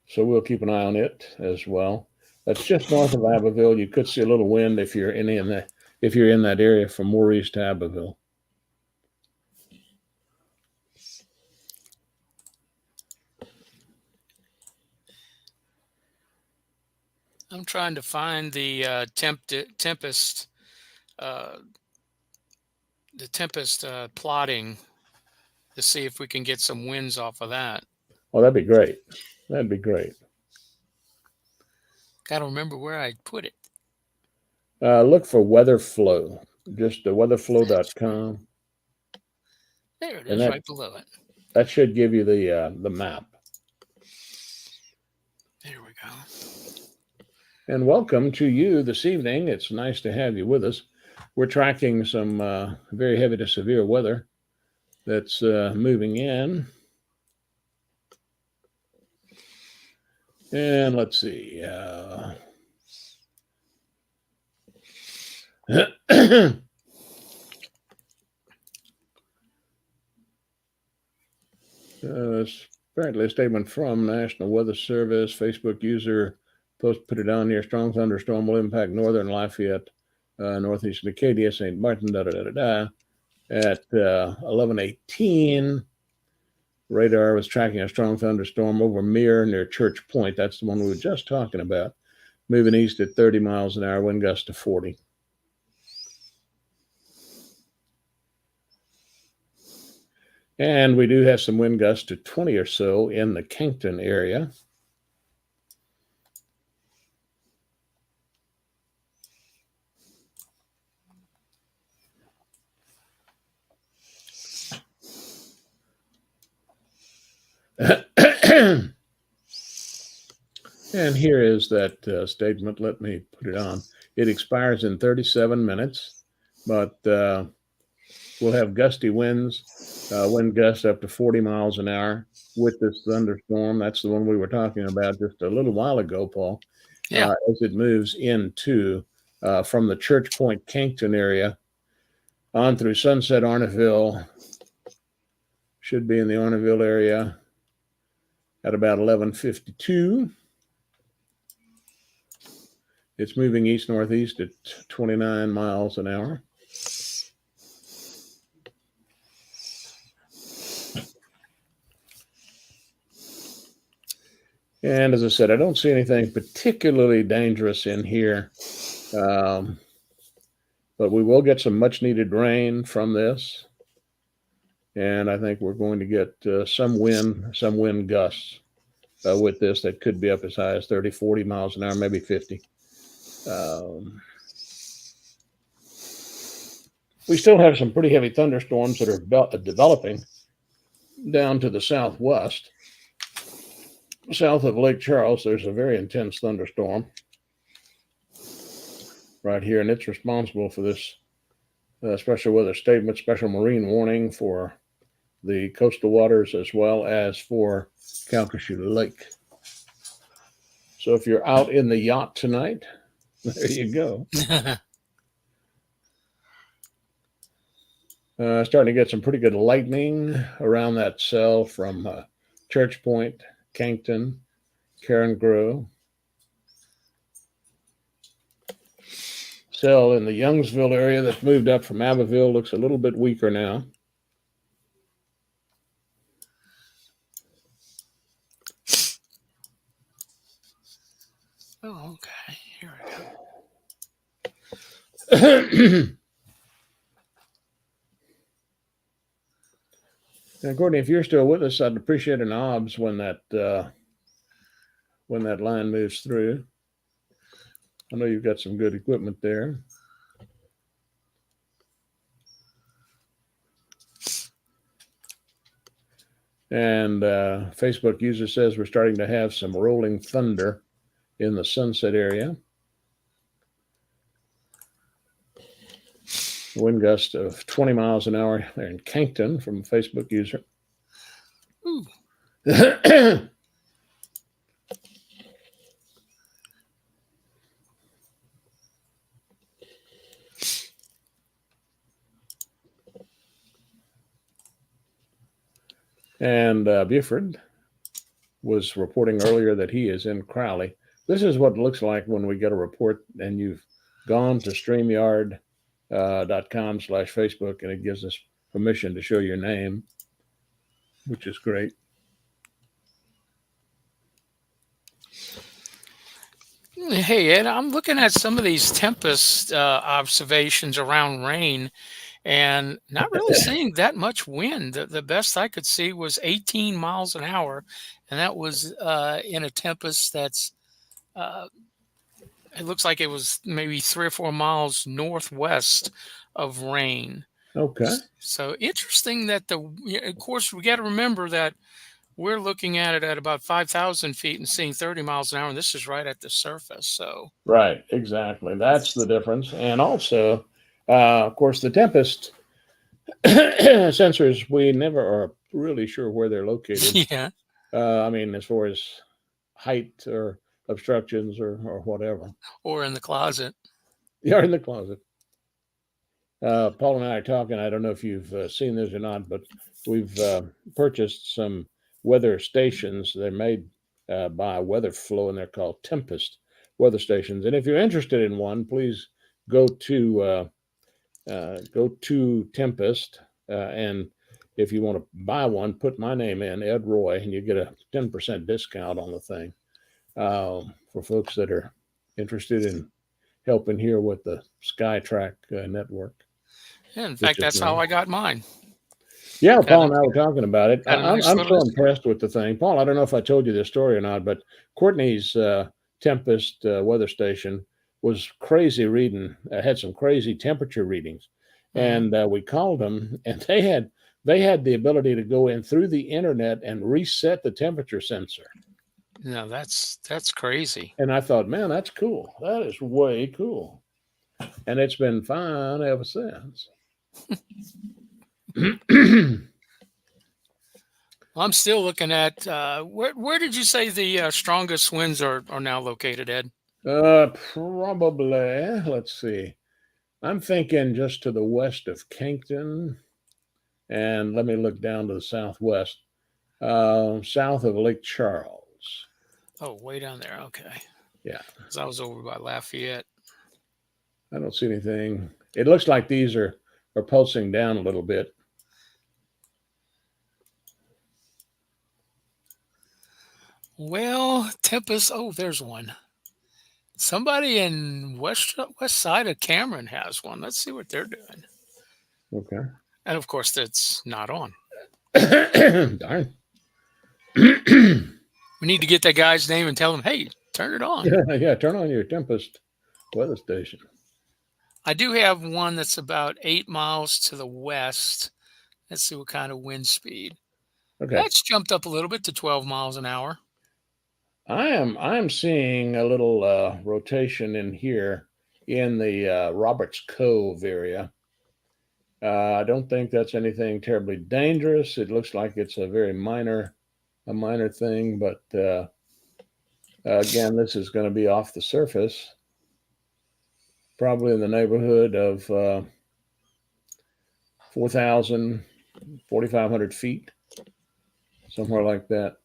A: So we'll keep an eye on it as well. That's just north of Abbeville. You could see a little wind if you're if you're in that area from Maurice to Abbeville.
B: I'm trying to find uh, the tempest plotting to see if we can get some wins off of that.
A: Oh, that'd be great. That'd be great.
B: Got to remember where I put it.
A: Look for weather flow, just weatherflow.com,
B: There it
A: and
B: is, right below it.
A: that should give you the map.
B: There we go.
A: And welcome to you this evening. It's nice to have you with us. We're tracking some very heavy to severe weather that's moving in. And let's see. Apparently a statement from National Weather Service. Facebook user put it on here. Strong thunderstorm will impact northern Lafayette, northeastern Acadia, St. Martin, at 11:18. Radar was tracking a strong thunderstorm over Mere near Church Point. That's the one we were just talking about. Moving east at 30 miles an hour, wind gust to 40. And we do have some wind gusts to 20 or so in the Kington area. And here is that statement. Let me put it on. It expires in 37 minutes, but we'll have gusty winds, wind gusts up to 40 miles an hour with this thunderstorm. That's the one we were talking about just a little while ago, Paul.
B: Yeah.
A: As it moves into from the Church Point, Kington area on through Sunset, Arneville. Should be in the Arneville area at about 11:52. It's moving east-northeast at 29 miles an hour. And as I said, I don't see anything particularly dangerous in here. But we will get some much needed rain from this. And I think we're going to get some wind gusts with this that could be up as high as 30, 40 miles an hour, maybe 50. We still have some pretty heavy thunderstorms that are developing down to the southwest. South of Lake Charles, there's a very intense thunderstorm right here, and it's responsible for this special weather statement, special marine warning for the coastal waters as well as for Calcasieu Lake. So if you're out in the yacht tonight, There you go. Starting to get some pretty good lightning around that cell from Church Point, Kankton, Karen Grove. Cell in the Youngsville area that's moved up from Abbeville looks a little bit weaker now.
B: Oh, okay. Here we go.
A: Now, Courtney, if you're still with us, I'd appreciate an obs when that line moves through. I know you've got some good equipment there. And Facebook user says we're starting to have some rolling thunder in the Sunset area. Wind gust of 20 miles an hour there in Kankton from a Facebook user. And Buford was reporting earlier that he is in Crowley. This is what it looks like when we get a report and you've gone to StreamYard.com/Facebook and it gives us permission to show your name, which is great.
B: Hey, Ed, I'm looking at some of these tempest observations around rain and not really seeing that much wind. The best I could see was 18 miles an hour, and that was in a tempest that's, uh, it looks like it was maybe 3 or 4 miles northwest of rain.
A: Okay.
B: So interesting that of course, we got to remember that we're looking at it at about 5,000 feet and seeing 30 miles an hour, and this is right at the surface. So,
A: Right, exactly. That's the difference. And also, of course, the tempest sensors, we never are really sure where they're located.
B: yeah,
A: I mean, as far as height or obstructions or whatever.
B: or in the closet.
A: You're in the closet. Paul and I are talking. I don't know if you've seen this or not, but we've purchased some weather stations. They're made by WeatherFlow, and they're called Tempest weather stations. And if you're interested in one, please go to Tempest, and if you want to buy one, put my name in, Ed Roy, and you get a 10% discount on the thing for folks that are interested in helping here with the SkyTrack network.
B: Yeah, in
A: Which
B: fact,
A: is
B: that's how
A: nice.
B: I got mine.
A: Yeah,
B: Got
A: Paul
B: a,
A: and I were talking about it.
B: got a nice
A: I'm
B: little
A: so
B: discount.
A: impressed with the thing. Paul, I don't know if I told you this story or not, but Courtney's Tempest weather station was crazy reading, had some crazy temperature readings.
B: Mhm.
A: And we called them, and they had the ability to go in through the internet and reset the temperature sensor.
B: No, that's crazy.
A: And I thought, man, that's cool. That is way cool. And it's been fine ever since.
B: I'm still looking at where did you say the strongest winds are now located, Ed?
A: Probably, let's see. I'm thinking just to the west of Kankton, and let me look down to the southwest, south of Lake Charles.
B: Oh, way down there. Okay,
A: Yeah,
B: because I was over by Lafayette.
A: I don't see anything. It looks like these are pulsing down a little bit.
B: Well, Tempest. Oh, there's one. Somebody in west side of Cameron has one. Let's see what they're doing.
A: Okay.
B: And of course, that's not on.
A: Darn.
B: We need to get that guy's name and tell him, hey, turn it on.
A: Yeah, turn on your Tempest weather station.
B: I do have one that's about 8 miles to the west. Let's see what kind of wind speed.
A: Okay.
B: That's jumped up a little bit to 12 miles an hour.
A: I'm seeing a little rotation in here in the Roberts Cove area. I don't think that's anything terribly dangerous. It looks like it's a minor thing, but again, this is going to be off the surface. probably in the neighborhood of 4,000, 4,500 feet, somewhere like that.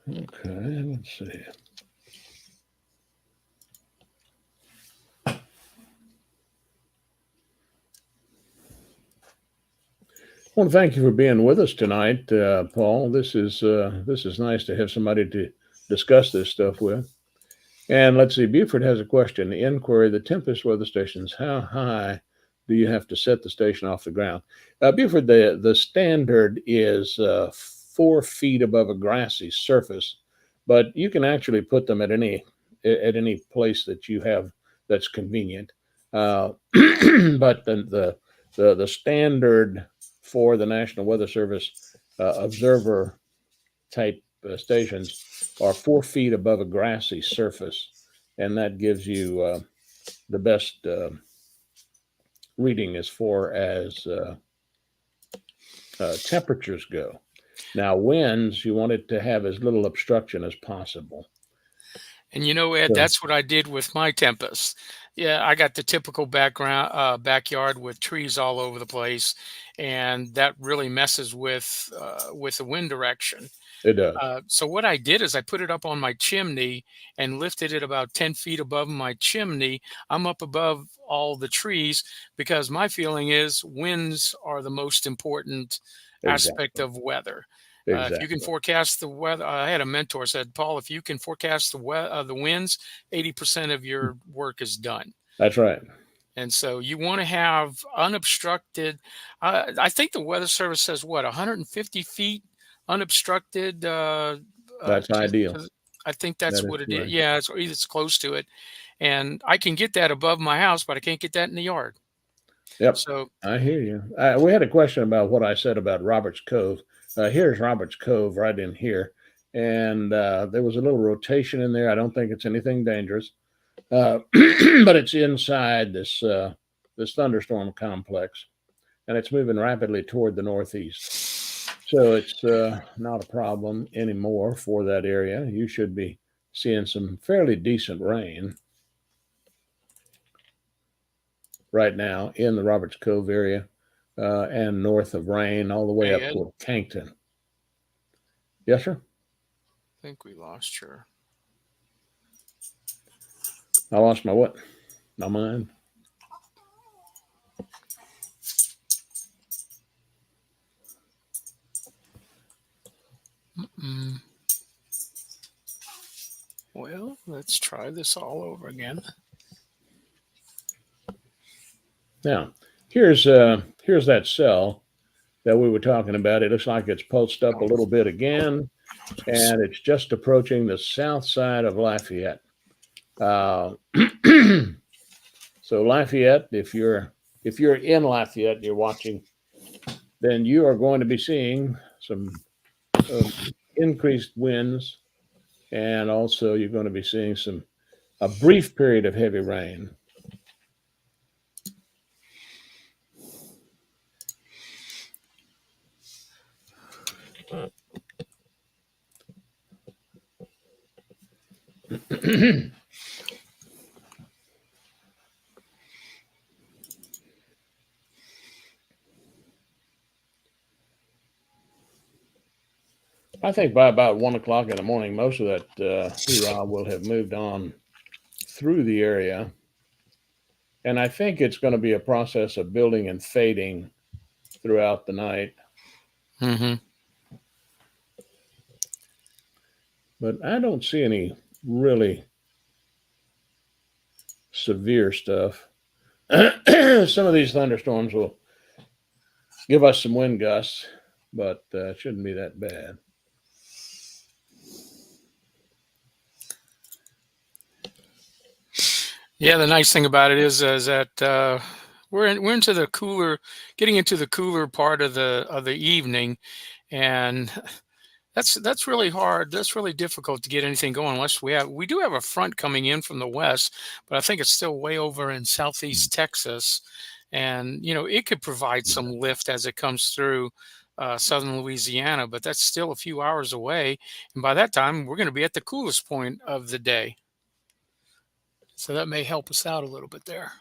A: Okay, let's see. Well, thank you for being with us tonight, Paul. This is nice to have somebody to discuss this stuff with. And let's see, Buford has a question. The inquiry: the Tempest weather stations. How high do you have to set the station off the ground? Buford, the standard is 4 feet above a grassy surface, but you can actually put them at any place that you have that's convenient. Uh, but the standard for the National Weather Service observer type stations are 4 feet above a grassy surface, and that gives you the best reading as far as temperatures go. Now, winds, you want it to have as little obstruction as possible.
B: And Ed,
A: So
B: that's what I did with my Tempest. Yeah, I got the typical backyard with trees all over the place, and that really messes with the wind direction.
A: it does.
B: So what I did is I put it up on my chimney and lifted it about 10 feet above my chimney. I'm up above all the trees because my feeling is winds are the most important aspect
A: Exactly.
B: of weather. If you can
A: Exactly.
B: forecast the weather, I had a mentor said, Paul, if you can forecast the winds, 80% of your work is done.
A: That's right.
B: And so you want to have unobstructed. I think the Weather Service says what 150 feet unobstructed.
A: That's ideal.
B: I think
A: That
B: that's
A: is
B: what it is.
A: correct.
B: Yeah, it's close to it, and I can get that above my house, but I can't get that in the yard.
A: Yep.
B: So
A: I hear you. We had a question about what I said about Roberts Cove. Here's Roberts Cove right in here. And there was a little rotation in there. I don't think it's anything dangerous. But it's inside this thunderstorm complex, and it's moving rapidly toward the northeast. So it's not a problem anymore for that area. You should be seeing some fairly decent rain right now in the Roberts Cove area and north of Rain, all the way
B: hey
A: up
B: Ed,
A: toward Cankton. Yes, sir.
B: I think we lost your.
A: I lost my what? My mind.
B: Mm, well, let's try this all over again.
A: Now, here's that cell that we were talking about. It looks like it's pulsed up a little bit again, and it's just approaching the south side of Lafayette. Uh, so Lafayette, if you're in Lafayette, you're watching, then you are going to be seeing some uh, increased winds, and also you're going to be seeing a brief period of heavy rain. I think by about 1 o'clock in the morning, most of that hoorah will have moved on through the area. And I think it's going to be a process of building and fading throughout the night.
B: Mm-hmm.
A: But I don't see any really severe stuff. Some of these thunderstorms will give us some wind gusts, but it shouldn't be that bad.
B: Yeah, the nice thing about it is that we're into the cooler, getting into the cooler part of the evening, and that's really hard. That's really difficult to get anything going unless we do have a front coming in from the west, but I think it's still way over in southeast Texas, and it could provide some lift as it comes through southern Louisiana, but that's still a few hours away, and by that time we're going to be at the coolest point of the day. So that may help us out a little bit there.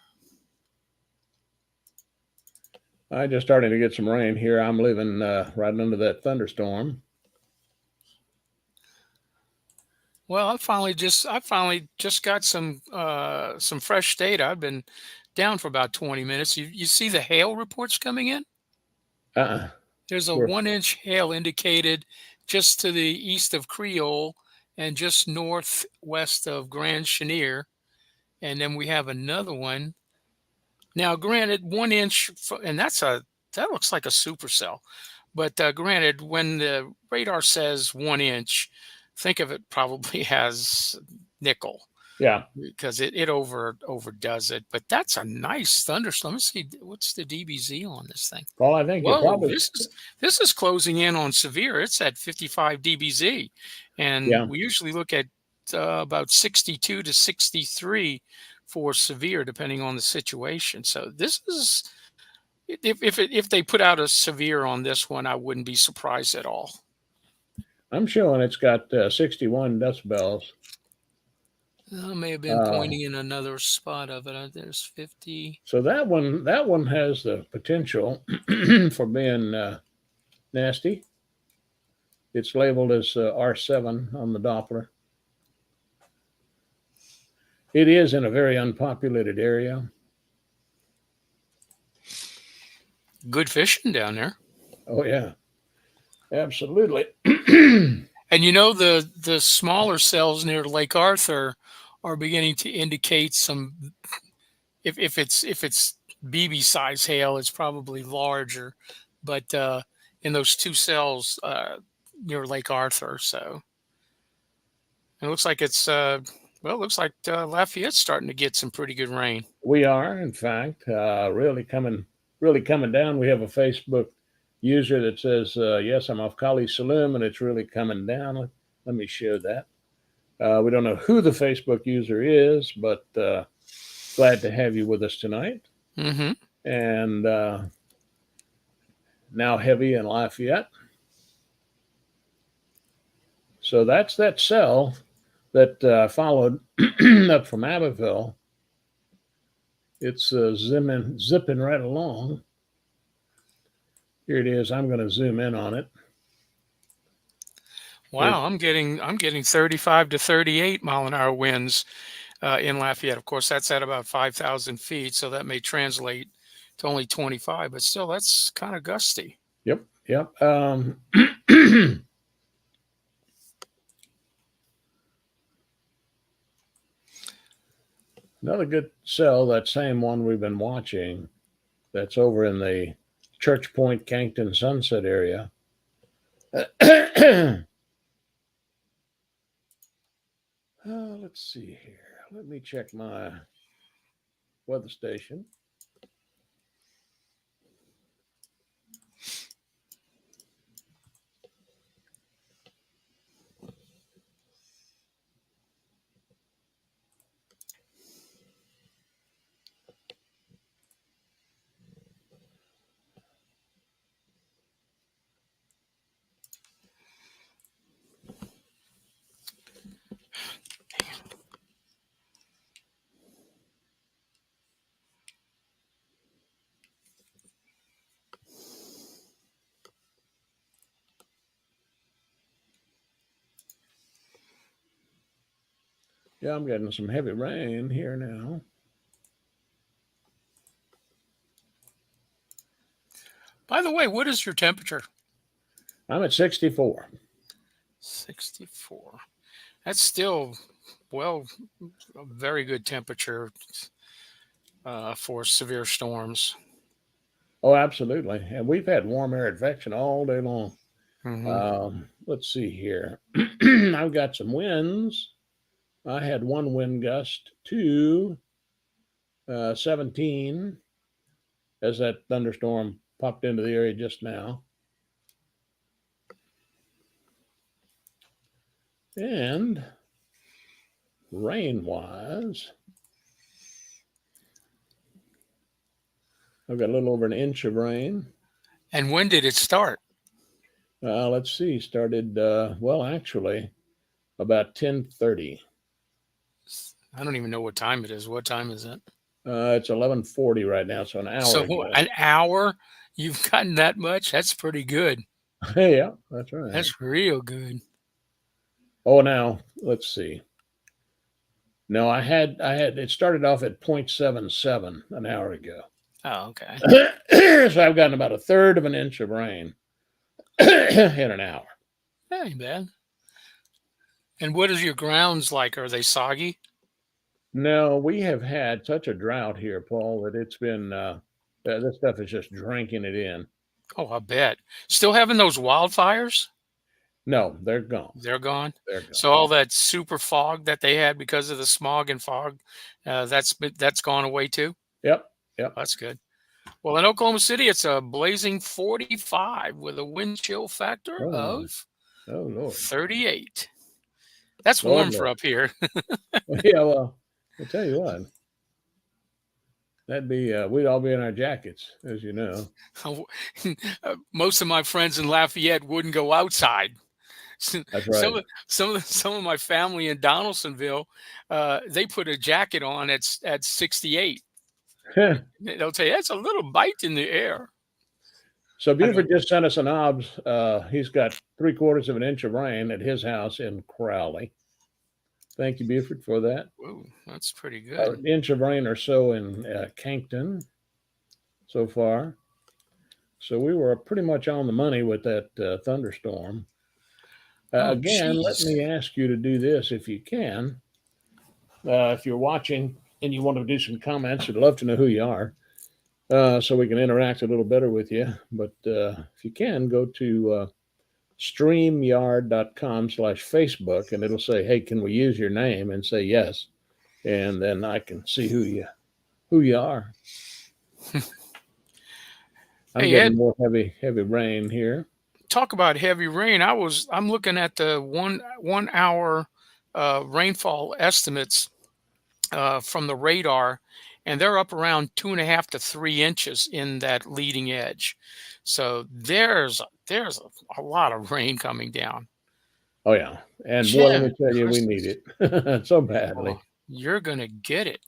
A: I just starting to get some rain here. I'm living right under that thunderstorm.
B: Well, I finally just got some fresh data. I've been down for about 20 minutes. You see the hail reports coming in?
A: Uh-uh.
B: There's a
A: We're,
B: 1 inch hail indicated just to the east of Creole and just northwest of Grand Chenier. And then we have another one. Now, granted, 1 inch, and that looks like a supercell. But granted, when the radar says 1 inch, think of it probably as nickel
A: yeah.
B: because it overdoes it. But that's a nice thunderstorm. Let's see what's the DBZ on this thing.
A: Well, I think you're
B: Whoa,
A: probably,
B: this is closing in on severe. It's at 55 dBz, and
A: yeah.
B: we usually look at about 62 to 63 for severe, depending on the situation. So this is if they put out a severe on this one, I wouldn't be surprised at all.
A: I'm showing it's got 61 decibels.
B: I may have been
A: Uh,
B: pointing in another spot of it. There's 50.
A: so that one has the potential for being nasty. It's labeled as R7 on the Doppler. It is in a very unpopulated area.
B: Good fishing down there.
A: Oh yeah, absolutely.
B: And the smaller cells near Lake Arthur are beginning to indicate some. If it's BB size hail, it's probably larger, but in those two cells near Lake Arthur, so it looks like it looks like Lafayette's starting to get some pretty good rain.
A: We are, in fact, really coming down. We have a Facebook user that says, "Yes, I'm off Kali Saloom, and it's really coming down." Let me share that. We don't know who the Facebook user is, but glad to have you with us tonight.
B: Mm-hmm.
A: And now heavy in Lafayette. So that's that cell that followed up from Abbeville. It's zipping right along. Here it is. I'm going to zoom in on it.
B: Wow, I'm getting 35 to 38 mile an hour winds in Lafayette. Of course, that's at about 5,000 feet, so that may translate to only 25, but still, that's kind of gusty.
A: Yep, yep. Another good cell, that same one we've been watching, that's over in the Church Point, Cankton, Sunset area. Let's see here. Let me check my weather station. Yeah, I'm getting some heavy rain here now.
B: By the way, what is your temperature?
A: I'm at 64.
B: 64. That's still, well, a very good temperature for severe storms.
A: Oh, absolutely. And we've had warm air advection all day long.
B: Hmm.
A: Let's see here. I've got some winds. I had one wind gust to 17 as that thunderstorm popped into the area just now. And rain wise, I've got a little over an inch of rain.
B: And when did it start?
A: Let's see, started, well, actually, about 10:30.
B: I don't even know what time it is. What time is it?
A: It's 11:40 right now, so an hour
B: So
A: ago.
B: an hour, you've gotten that much? That's pretty good.
A: Yeah, that's right.
B: That's real good.
A: Oh, now let's see. No, it started off at 0.77 an hour ago.
B: Oh, okay.
A: So I've gotten about a third of an inch of rain in an hour.
B: That ain't bad. And what is your grounds like? Are they soggy?
A: No, we have had such a drought here, Paul, that it's been this stuff is just drinking it in.
B: Oh, I bet. Still having those wildfires?
A: No, they're gone.
B: They're gone.
A: They're gone.
B: So all that super fog that they had because of the smog and fog, that's gone away too.
A: Yep, yep.
B: That's good. Well, in Oklahoma City, it's a blazing 45 with a wind chill factor
A: Oh my.
B: of
A: Oh Lord.
B: 38. That's
A: Lord,
B: warm for
A: Lord.
B: up here.
A: Yeah, well, I'll tell you what. That'd be we'd all be in our jackets, as you know.
B: Most of my friends in Lafayette wouldn't go outside.
A: That's right.
B: Some of my family in Donaldsonville, they put a jacket on at 68. They'll tell you that's a little bite in the air.
A: So
B: I don't.
A: Buford just sent us an obs. He's got 3/4 of an inch of rain at his house in Crowley. Thank you, Buford, for that.
B: Ooh, that's pretty good.
A: An inch of rain or so in Cankton so far. So we were pretty much on the money with that thunderstorm.
B: Oh,
A: Again, let
B: geez.
A: me ask you to do this if you can. If you're watching and you want to do some comments, I'd love to know who you are so we can interact a little better with you. But if you can, go to streamyard.com/Facebook and it'll say, hey, can we use your name? And say yes. And then I can see who you are. I'm
B: Hey
A: getting
B: Ed,
A: more heavy rain here.
B: talk about heavy rain. I'm looking at the 1 hour rainfall estimates from the radar, and they're up around 2.5 to 3 inches in that leading edge. So there's a lot of rain coming down.
A: Oh yeah, and boy, let
B: Jim
A: me tell you, we need
B: Christmas.
A: it so
B: Oh,
A: badly.
B: you're gonna get it.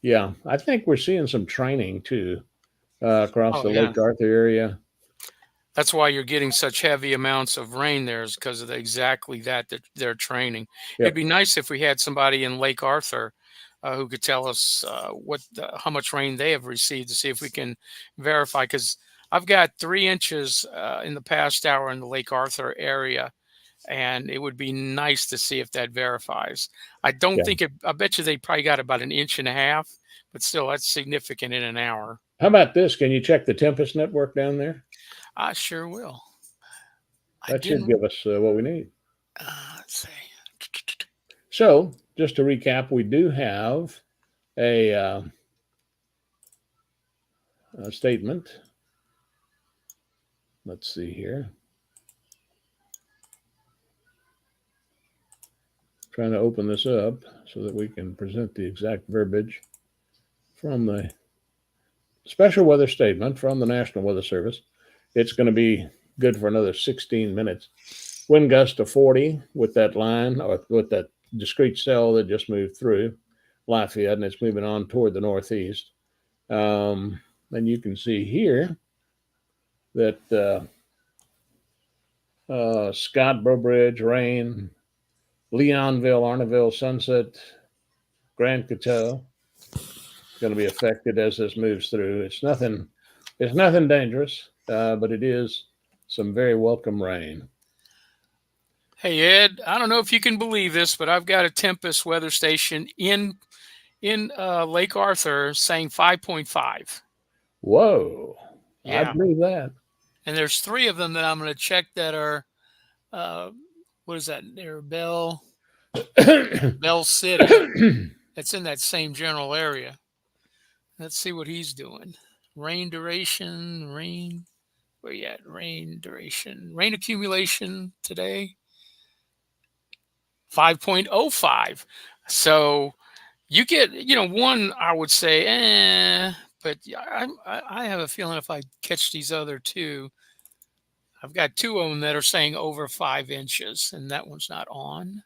A: Yeah, I think we're seeing some training too across
B: Oh
A: the
B: yeah.
A: Lake Arthur area.
B: That's why you're getting such heavy amounts of rain there is because of exactly that they're training. It'd
A: Yep.
B: be nice if we had somebody in Lake Arthur who could tell us how much rain they have received to see if we can verify. Because I've got 3 inches in the past hour in the Lake Arthur area, and it would be nice to see if that verifies. I don't
A: Yeah.
B: think it. I bet you they probably got about an inch and a half, but still, that's significant in an hour.
A: How about this? Can you check the Tempest network down there?
B: I sure will. I
A: That should
B: didn't.
A: give us what we need.
B: Let's see.
A: So, just to recap, we do have a statement. Let's see here. Trying to open this up so that we can present the exact verbiage from the special weather statement from the National Weather Service. It's going to be good for another 16 minutes. Wind gust of 40 with that line or with that discrete cell that just moved through Lafayette and it's moving on toward the northeast. And you can see here that Scottsboro Bridge, Rain, Leonville, Arnaville, Sunset, Grand Coteau is going to be affected as this moves through. It's nothing dangerous, but it is some very welcome rain.
B: Hey Ed, I don't know if you can believe this, but I've got a Tempest weather station in Lake Arthur saying 5.5.
A: Whoa, I
B: Yeah,
A: believe that.
B: and there's three of them that I'm going to check that are uh, what is that? They're Bell City. That's in that same general area. Let's see what he's doing. Rain duration, rain. Where you at? Rain duration, rain accumulation today 5.05. So you get, one, I would say, but yeah, I have a feeling if I catch these other two, I've got two of them that are saying over 5 inches, and that one's not on.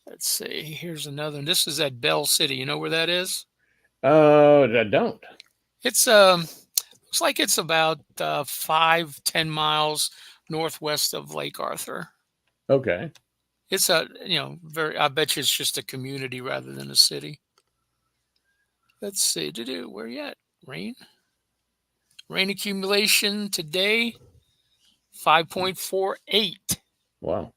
B: Let's see. Here's another one. This is at Bell City. You know where that is?
A: I don't.
B: It's looks like it's about 5-10 miles northwest of Lake Arthur.
A: Okay.
B: It's a very. I bet you it's just a community rather than a city. Let's see. Where you at? Rain. Rain accumulation today 5.48.
A: Wow.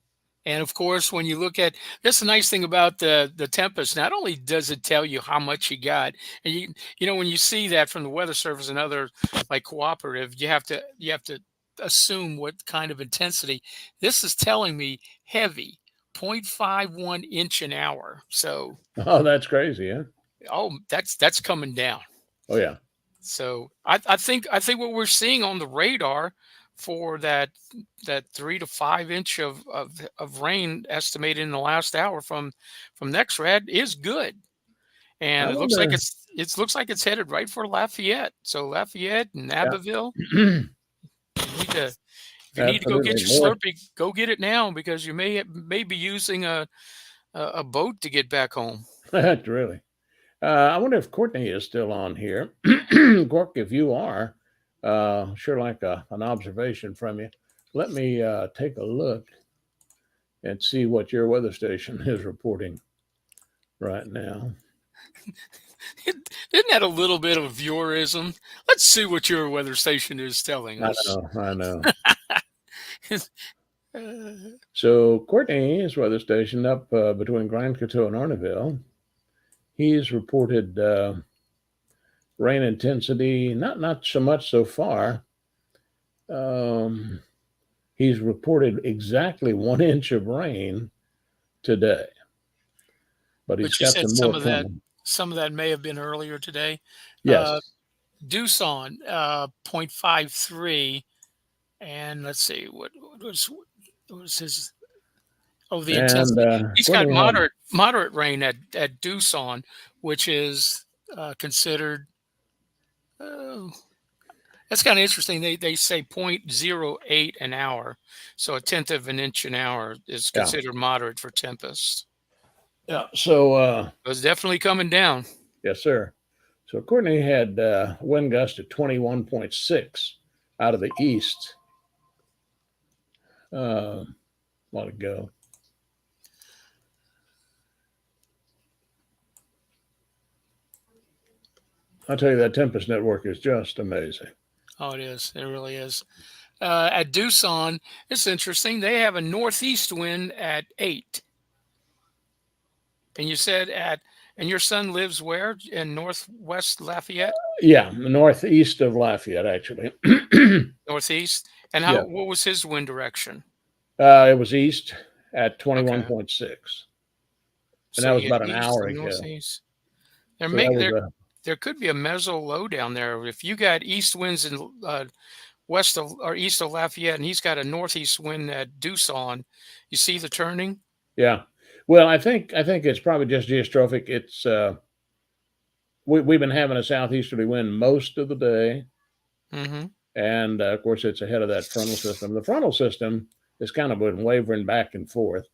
B: And of course, when you look at that's the nice thing about the tempest. Not only does it tell you how much you got, and when you see that from the Weather Service and other like cooperative, you have to assume what kind of intensity. This is telling me heavy, 0.51 inch an hour. So
A: Oh, that's crazy, huh?
B: that's coming down.
A: Oh, yeah.
B: So I think what we're seeing on the radar for that 3 to 5 inch of rain estimated in the last hour from NextRad is good,
A: I
B: and
A: wonder.
B: it looks like it's headed right for Lafayette. So Lafayette and Abbeville,
A: Yeah.
B: you need to if you need to go
A: Absolutely.
B: get your
A: More.
B: Slurpee, go get it now because you may be using a boat to get back home.
A: Really. I wonder if Courtney is still on here. Cork, if you are, sure like an observation from you. Let me take a look and see what your weather station is reporting right now.
B: Isn't that a little bit of viewerism? Let's see what your weather station is telling
A: I
B: us.
A: know, I know.
B: Uh,
A: So Courtney's weather station up between Grand Coteau and Arneville. He's reported rain intensity, not so much so far. Um, he's reported exactly 1 inch of rain today, but he's
B: but you
A: got
B: said
A: some
B: some
A: more
B: of that
A: coming.
B: some of that may have been earlier today. Uh,
A: Yes,
B: Doosan, 0.53, and let's see what was his. Oh, the
A: and
B: intensity. He's got
A: Courtney had,
B: moderate rain at Doosan, which is considered. Uh, that's kind of interesting. They say 0.08 an hour, so a tenth of an inch an hour is
A: yeah,
B: considered moderate for tempest.
A: yeah. So
B: So it's definitely coming down.
A: yes, sir. So Courtney had wind gust at 21.6 out of the east a while ago. I tell you, that Tempest network is just amazing.
B: Oh, it is. It really is. At Doosan, it's interesting. They have a northeast wind at 8. And you said and your son lives where? In northwest Lafayette?
A: Yeah, northeast of Lafayette, actually.
B: Northeast? And
A: Yeah,
B: what was his wind direction?
A: it was east at
B: Okay.
A: 21.6, and
B: So
A: that was
B: you get
A: about an
B: east
A: hour
B: and
A: ago.
B: northeast. There
A: So that
B: may
A: was
B: there
A: a
B: there could be a meso low down there. If you got east winds in west of or east of Lafayette and he's got a northeast wind at Doosan, you see the turning?
A: yeah. Well, I think it's probably just geostrophic. It's we've been having a southeasterly wind most of the day,
B: Mm-hmm.
A: and of course it's ahead of that frontal system. The frontal system has kind of been wavering back and forth,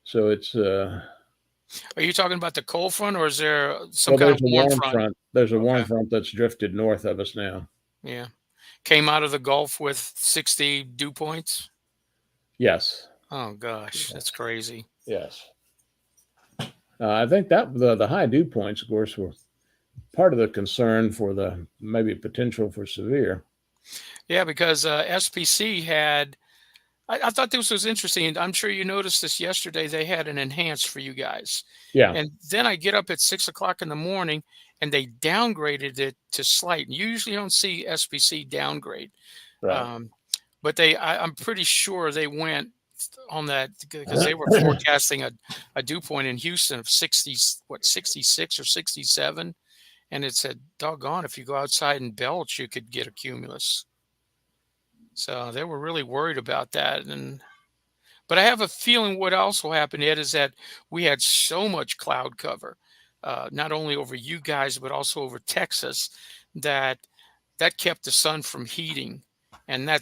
A: so it's
B: Are you talking about the cold front or is there some
A: well,
B: kind of
A: there's a
B: warm
A: warm
B: front?
A: front. There's a warm
B: Okay.
A: front that's drifted north of us now.
B: Yeah. Came out of the Gulf with 60 dew points.
A: Yes,
B: Oh gosh, that's
A: yes,
B: crazy.
A: yes. I think that the high dew points, of course, were part of the concern for the maybe potential for severe.
B: Yeah, because SPC had. I thought this was interesting, and I'm sure you noticed this yesterday. They had an enhanced for you guys,
A: Yeah,
B: and then I get up at 6 o'clock in the morning, and they downgraded it to slight. You usually don't see SPC downgrade,
A: right.
B: um, but I'm pretty sure they went on that because they were forecasting a dew point in Houston of 60, 66 or 67, and it said, "Doggone, if you go outside and belch, you could get a cumulus." So they were really worried about that, but I have a feeling what else will happen, Ed, is that we had so much cloud cover. not only over you guys but also over Texas, that kept the sun from heating. And I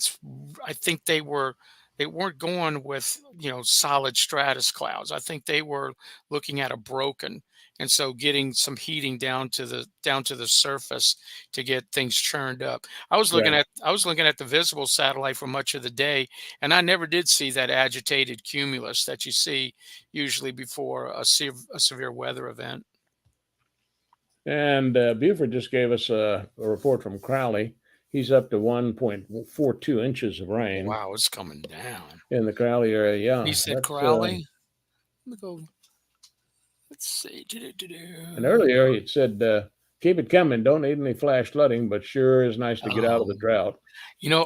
B: think they weren't going with, solid stratus clouds. I think they were looking at a broken, and so getting some heating down to the surface to get things churned up.
A: Right.
B: I was looking at the visible satellite for much of the day, and I never did see that agitated cumulus that you see usually before a severe weather event.
A: And Buford just gave us a report from Crowley. He's up to 1.42 inches of rain
B: Wow, it's coming down.
A: in the Crowley area.
B: He
A: Yeah,
B: said
A: that's
B: Crowley. Let me go. Let's see.
A: and earlier he said, "Keep it coming. Don't need any flash flooding, but sure is nice to get out of the
B: Oh,
A: drought."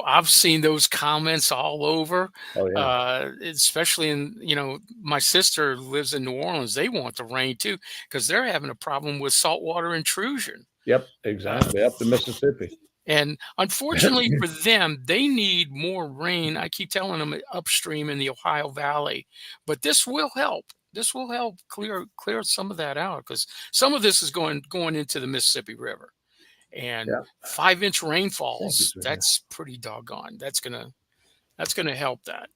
B: I've seen those comments all over,
A: Oh yeah.
B: especially my sister lives in New Orleans. They want the rain too because they're having a problem with saltwater intrusion.
A: Yep,
B: Uh,
A: exactly. Up the Mississippi.
B: and unfortunately for them, they need more rain. I keep telling them upstream in the Ohio Valley, but this will help. This will help clear some of that out because some of this is going into the Mississippi River. And
A: Yeah.
B: 5-inch
A: Thank you,
B: rainfalls,
A: sir.
B: that's pretty doggone. That's gonna help that.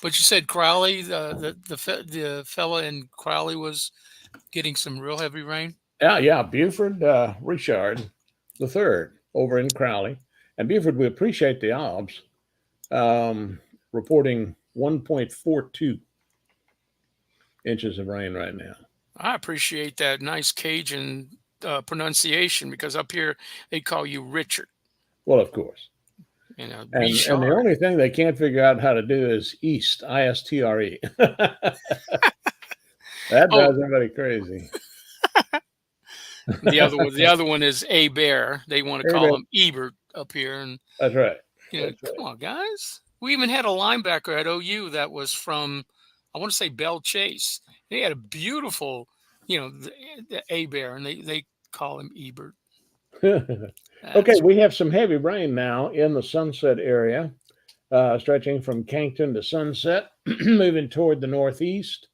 B: But you said Crowley, the fella in Crowley was getting some real heavy rain.
A: Yeah, yeah. Buford Richard the third over in Crowley, and Buford. We appreciate the obs. Reporting 1.42 inches of rain right now.
B: I appreciate that nice Cajun pronunciation because up here they call you Richard.
A: Well, of course. And the
B: Richard.
A: only thing they can't figure out how to do is East, ISTRE. That
B: Oh,
A: drives everybody crazy.
B: the other one is A Bear. They want to call
A: Everybody,
B: him Ebert up here, and
A: that's right. That's
B: come
A: right.
B: on, guys. We even had a linebacker at OU that was from, I want to say Bell Chase. He had a beautiful, the A Bear, and they call him Ebert.
A: Okay,
B: That's
A: we have some heavy rain now in the Sunset area, stretching from Cankton to Sunset, moving toward the northeast.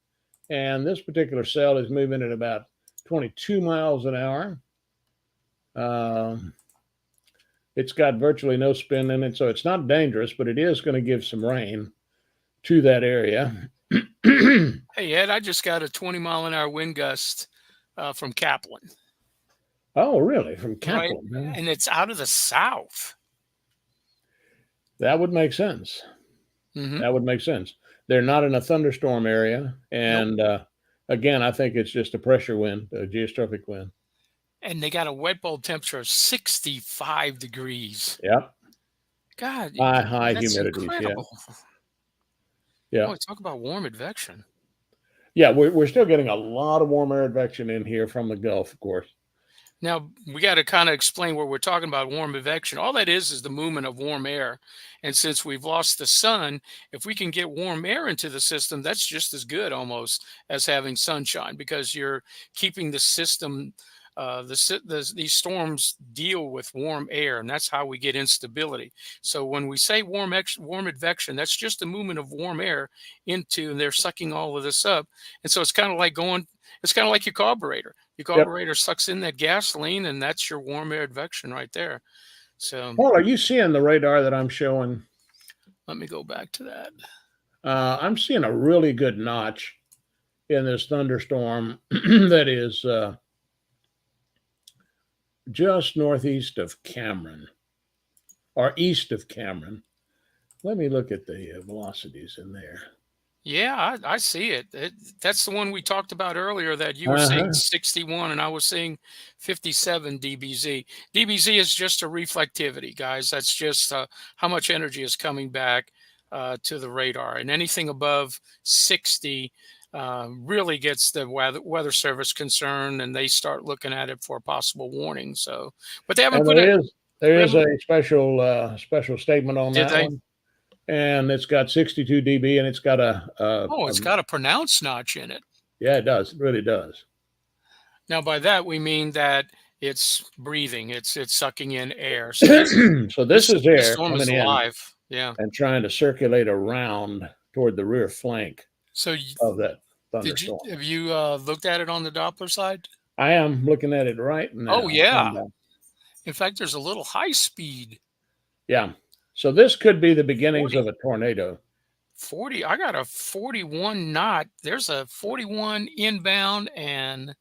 A: And this particular cell is moving at about 22 miles an hour. Um, it's got virtually no spin in it, so it's not dangerous, but it is going to give some rain to that area.
B: Hey Ed, I just got a 20-mile-an-hour wind gust from Kaplan,
A: Oh, really? From
B: right?
A: Kaplan? Huh?
B: And it's out of the south.
A: That would make sense.
B: Hmm.
A: That would make sense. They're not in a thunderstorm area,
B: Nope.
A: and again, I think it's just a pressure wind, a geostrophic wind.
B: And they got a wet bulb temperature of 65 degrees.
A: Yep.
B: God,
A: High
B: that's
A: humidities. Yeah.
B: incredible.
A: Yeah.
B: Oh, talk about warm advection.
A: Yeah. We're still getting a lot of warm air advection in here from the Gulf, of course.
B: Now we got to kind of explain what we're talking about. Warm advection. All that is the movement of warm air. And since we've lost the sun, if we can get warm air into the system, that's just as good almost as having sunshine because you're keeping the system. These storms deal with warm air, and that's how we get instability. So when we say warm advection, that's just the movement of warm air into, and they're sucking all of this up. And so it's kind of like going. It's kind of like your carburetor. Your
A: Yep.
B: carburetor sucks in that gasoline, and that's your warm air advection right there. So
A: Paul, are you seeing the radar that I'm showing?
B: let me go back to that.
A: I'm seeing a really good notch in this thunderstorm that is just northeast of Cameron or east of Cameron. Let me look at the velocities in there.
B: Yeah, I see it. That's the one we talked about earlier that you were seeing
A: Uh-huh.
B: 61 and I was seeing 57 dBz. dBz is just a reflectivity, guys. That's just how much energy is coming back to the radar. And anything above 60 really gets the weather service concerned and they start looking at it for a possible warning. So, but they haven't
A: And
B: put it,
A: there
B: we
A: is
B: haven't,
A: a special statement on
B: did
A: that
B: they?
A: one, and it's got 62 dB, and it's got
B: Oh, it's got a pronounced notch in it.
A: yeah, it does, it really does.
B: Now, by that we mean that it's breathing, it's sucking in air. So this
A: So this
B: this
A: is
B: this
A: air
B: storm is
A: coming in
B: alive. Yeah.
A: and trying to circulate around toward the rear flank
B: So
A: of that. thunderstorm.
B: Have you looked at it on the Doppler side?
A: I am looking at it right
B: Oh
A: now.
B: yeah.
A: And
B: In fact, there's a little high speed
A: yeah, so this could be the beginnings of
B: 40.
A: a tornado.
B: 40. I got a 41 knot. There's a 41 inbound, and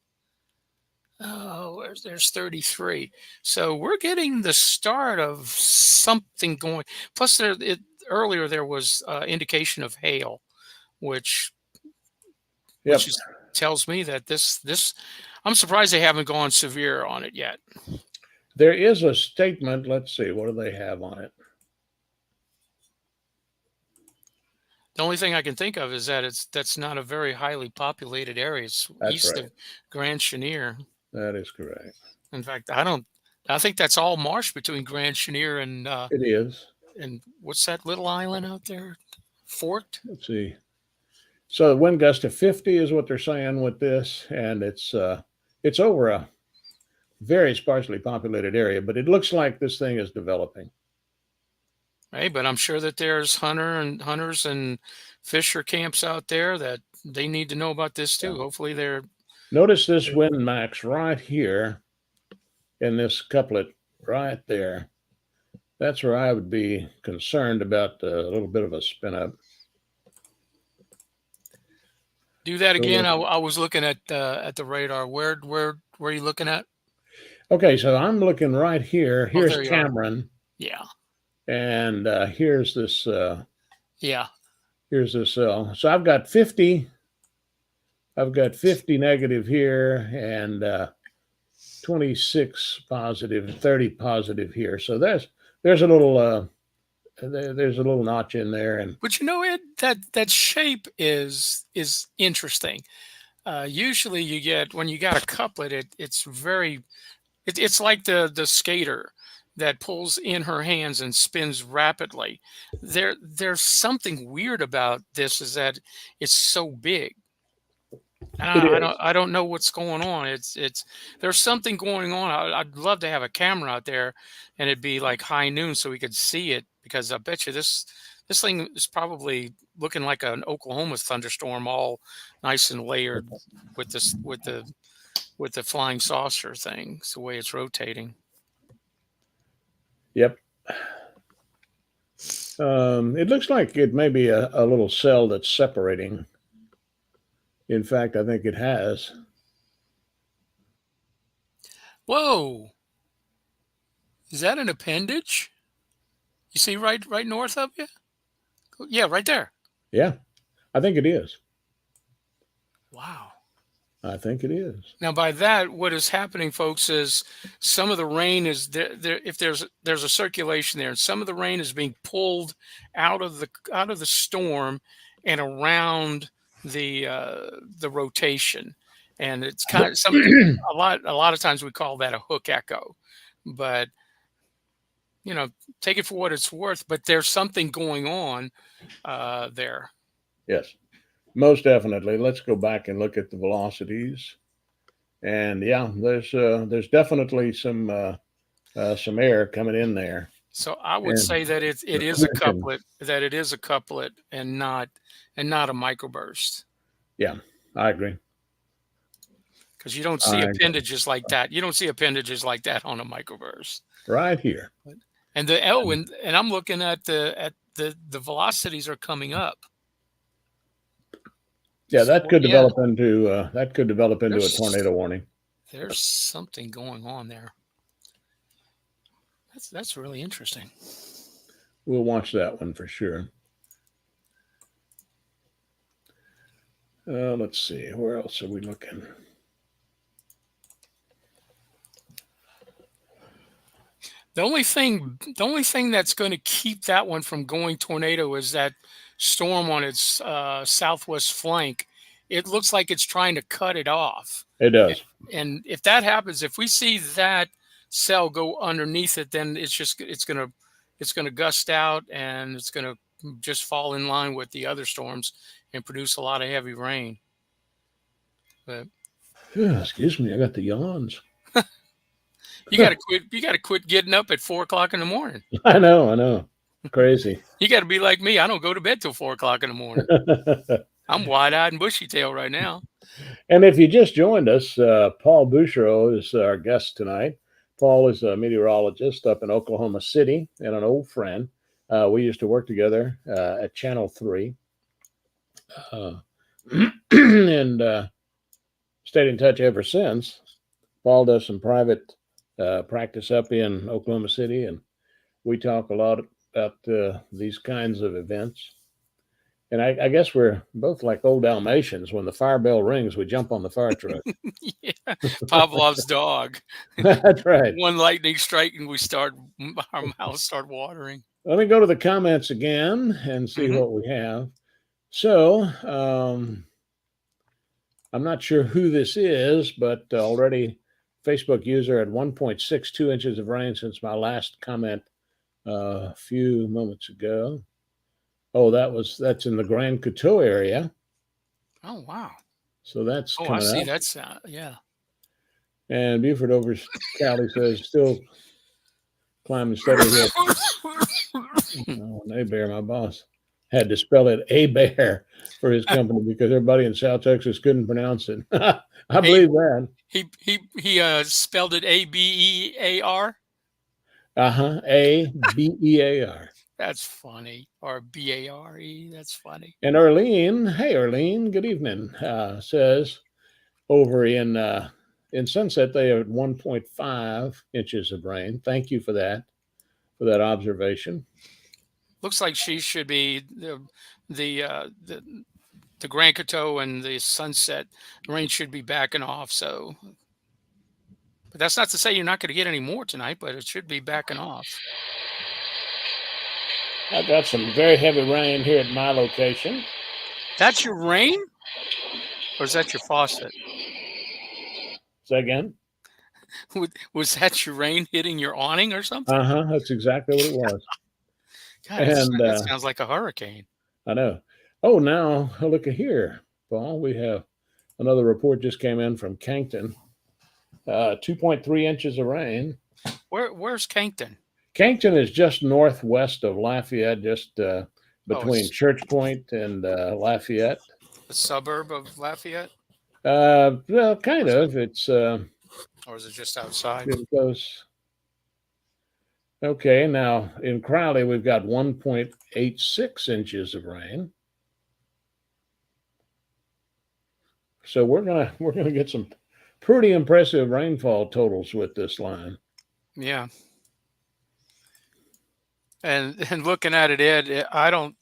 B: there's 33. So we're getting the start of something going. Plus, earlier there was indication of hail, which
A: Yep.
B: is tells me that this. I'm surprised they haven't gone severe on it yet.
A: There is a statement. Let's see. What do they have on it?
B: The only thing I can think of is that that's not a very highly populated area. It's
A: That's
B: east
A: right.
B: of Grand Chenier.
A: That is correct.
B: In fact, I don't. I think that's all marsh between Grand Chenier
A: It is.
B: and what's that little island out there? Forked.
A: Let's see. So the wind gust of 50 is what they're saying with this, and it's over a very sparsely populated area, but it looks like this thing is developing.
B: Hey, but I'm sure that there's hunters and fisher camps out there that they need to know about this too.
A: Yeah.
B: Hopefully they're
A: Notice this wind max right here in this couplet right there. That's where I would be concerned about a little bit of a spin up.
B: do that again. I was looking at the radar. Where are you looking at?
A: Okay, so I'm looking right here. Here's
B: there you are.
A: Cameron,
B: Yeah.
A: and here's this.
B: Yeah.
A: Here's this cell. So I've got 50. I've got 50 negative here, and 26 positive, 30 positive here. So there's a little there's a little notch in there, and
B: But you know, Ed, that shape is interesting. Usually, you get when you got a couplet, it's very, it's like the skater that pulls in her hands and spins rapidly. There's something weird about this, is that it's so big. And
A: it is.
B: I don't know what's going on. It's there's something going on. I'd love to have a camera out there, and it'd be like high noon so we could see it, because I bet you this thing is probably looking like an Oklahoma thunderstorm, all nice and layered with the flying saucer thing. It's the way it's rotating.
A: Yep. It looks like it may be a little cell that's separating. In fact, I think it has.
B: Whoa! Is that an appendage? You see right north of you? Yeah, right there.
A: Yeah, I think it is.
B: Wow.
A: I think it is.
B: Now, by that, what is happening, folks, is some of the rain is there. If there's a circulation there, and some of the rain is being pulled out of the storm and around the rotation, and it's kind of something. A lot of times we call that a hook echo, but take it for what it's worth. But there's something going on there.
A: Yes. Most definitely. Let's go back and look at the velocities. And yeah, there's definitely some air coming in there.
B: So I would say that it is a couplet, and not a microburst.
A: Yeah, I agree.
B: Because you don't see appendages like that. You don't see appendages like that on a microburst.
A: Right here.
B: And and I'm looking at the velocities are coming up.
A: Yeah, that could develop into a tornado warning.
B: There's something going on there. That's really interesting.
A: We'll watch that one for sure. Let's see, where else are we looking?
B: The only thing that's going to keep that one from going tornado is that storm on its southwest flank. It looks like it's trying to cut it off.
A: It does.
B: And if that happens, if we see that cell go underneath it, then it's gonna gust out, and it's gonna just fall in line with the other storms and produce a lot of heavy rain. But
A: excuse me, I got the yawns.
B: You gotta quit getting up at 4 o'clock in the morning.
A: I know. Crazy.
B: You gotta be like me. I don't go to bed till 4 o'clock in the morning. I'm wide-eyed and bushy-tailed right now.
A: And if you just joined us, Paul Bouchereau is our guest tonight. Paul is a meteorologist up in Oklahoma City and an old friend. We used to work together at Channel 3 uh, and stayed in touch ever since. Paul does some private practice up in Oklahoma City, and we talk a lot about these kinds of events. And I guess we're both like old Dalmatians. When the fire bell rings, we jump on the fire truck.
B: Yeah, Pavlov's dog.
A: That's right.
B: One lightning strike and our mouths start watering.
A: Let me go to the comments again and see
B: Mhm.
A: what we have. So, I'm not sure who this is, but already Facebook user at 1.62 inches of rain since my last comment a few moments ago. Oh, that's in the Grand Coteau area.
B: Oh, wow.
A: So that's
B: Oh, I
A: coming
B: see.
A: up.
B: That's, yeah.
A: And Buford over Cali says still climbing steadily here. Oh, an A Bear, my boss had to spell it A Bear for his company because everybody in South Texas couldn't pronounce it. I
B: A
A: believe that.
B: he spelled it ABEAR.
A: ABEAR.
B: That's funny. Or BARE. That's funny.
A: And Arlene, hey Arlene, good evening. Says over in Sunset they have 1.5 inches of rain. Thank you for that observation.
B: Looks like she should be the uh, the the Grand Coteau and the Sunset. The rain should be backing off. So, but that's not to say you're not going to get any more tonight. But it should be backing off.
A: I've got some very heavy rain here at my location.
B: That's your rain, or is that your faucet?
A: Say again.
B: Was that your rain hitting your awning or something?
A: That's exactly what it was.
B: God,
A: And
B: that sounds like a hurricane.
A: I know. Oh, now look at here, Paul. We have another report just came in from Cankton. 2.3 inches of rain.
B: Where's Cankton?
A: Cankton is just northwest of Lafayette, just
B: Oh,
A: between
B: it's
A: Church Point and Lafayette.
B: a suburb of Lafayette,
A: Well, kind
B: or is it,
A: of. It's
B: or is it just outside?
A: it goes. Okay, now in Crowley we've got 1.86 inches of rain. So we're gonna get some pretty impressive rainfall totals with this line.
B: Yeah, and looking at it, Ed, I don't.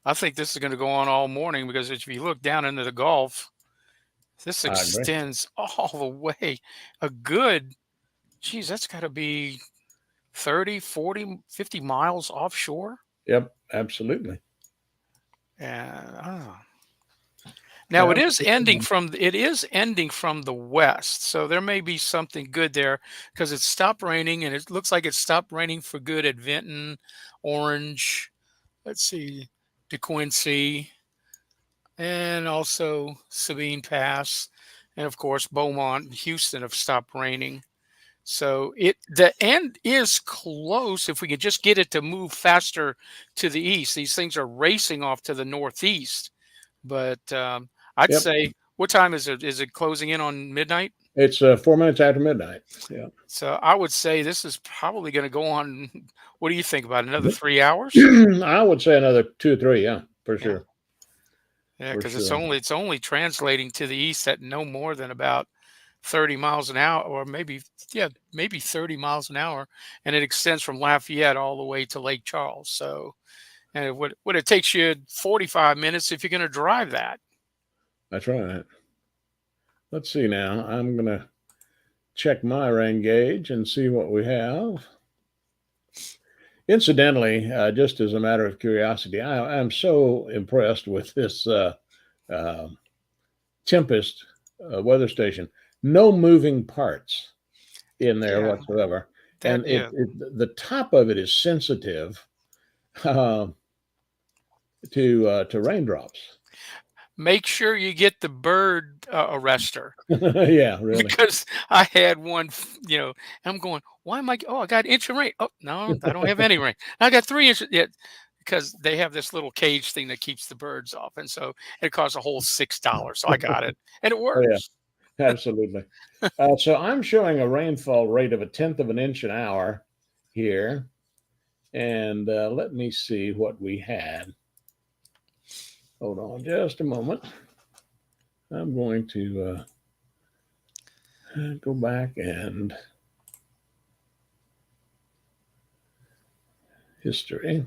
B: I think this is going to go on all morning because if you look down into the Gulf, this
A: I agree.
B: extends all the way a good, geez, that's got to be 30, 40, 50 miles offshore.
A: Yep, absolutely.
B: And now
A: Absolutely.
B: it is ending from the west. So there may be something good there because it stopped raining and it looks like it stopped raining for good at Vinton, Orange, let's see, DeQuincy, and also Sabine Pass, and of course Beaumont and Houston have stopped raining. So the end is close if we could just get it to move faster to the east. These things are racing off to the northeast, but I'd
A: Yep.
B: say what time is it? Is it closing in on midnight?
A: It's 4 minutes after midnight. Yeah.
B: So I would say this is probably going to go on. What do you think about another 3 hours?
A: I would say another two or three. Yeah, for
B: Yeah,
A: sure.
B: yeah,
A: For
B: because
A: sure.
B: it's only translating to the east at no more than about 30 miles an hour, or maybe, yeah, maybe 30 miles an hour, and it extends from Lafayette all the way to Lake Charles. So, and it takes you 45 minutes if you're going to drive that.
A: That's right. Let's see now. I'm going to check my rain gauge and see what we have. Incidentally, just as a matter of curiosity, I'm so impressed with this uh, Tempest weather station. No moving parts in there
B: Yeah,
A: whatsoever,
B: that
A: and
B: yeah.
A: the top of it is sensitive uh, to raindrops.
B: Make sure you get the bird arrestor
A: Yeah, really.
B: because I had one. I'm going. Why am I? Oh, I got an inch of rain. Oh no, I don't have any rain. I got 3 inches. Yeah, because they have this little cage thing that keeps the birds off, and so it costs a whole $6. So I got it, and it
A: Oh, yeah,
B: works.
A: absolutely. So I'm showing a rainfall rate of a tenth of an inch an hour here. And let me see what we had. Hold on just a moment. I'm going to go back and history.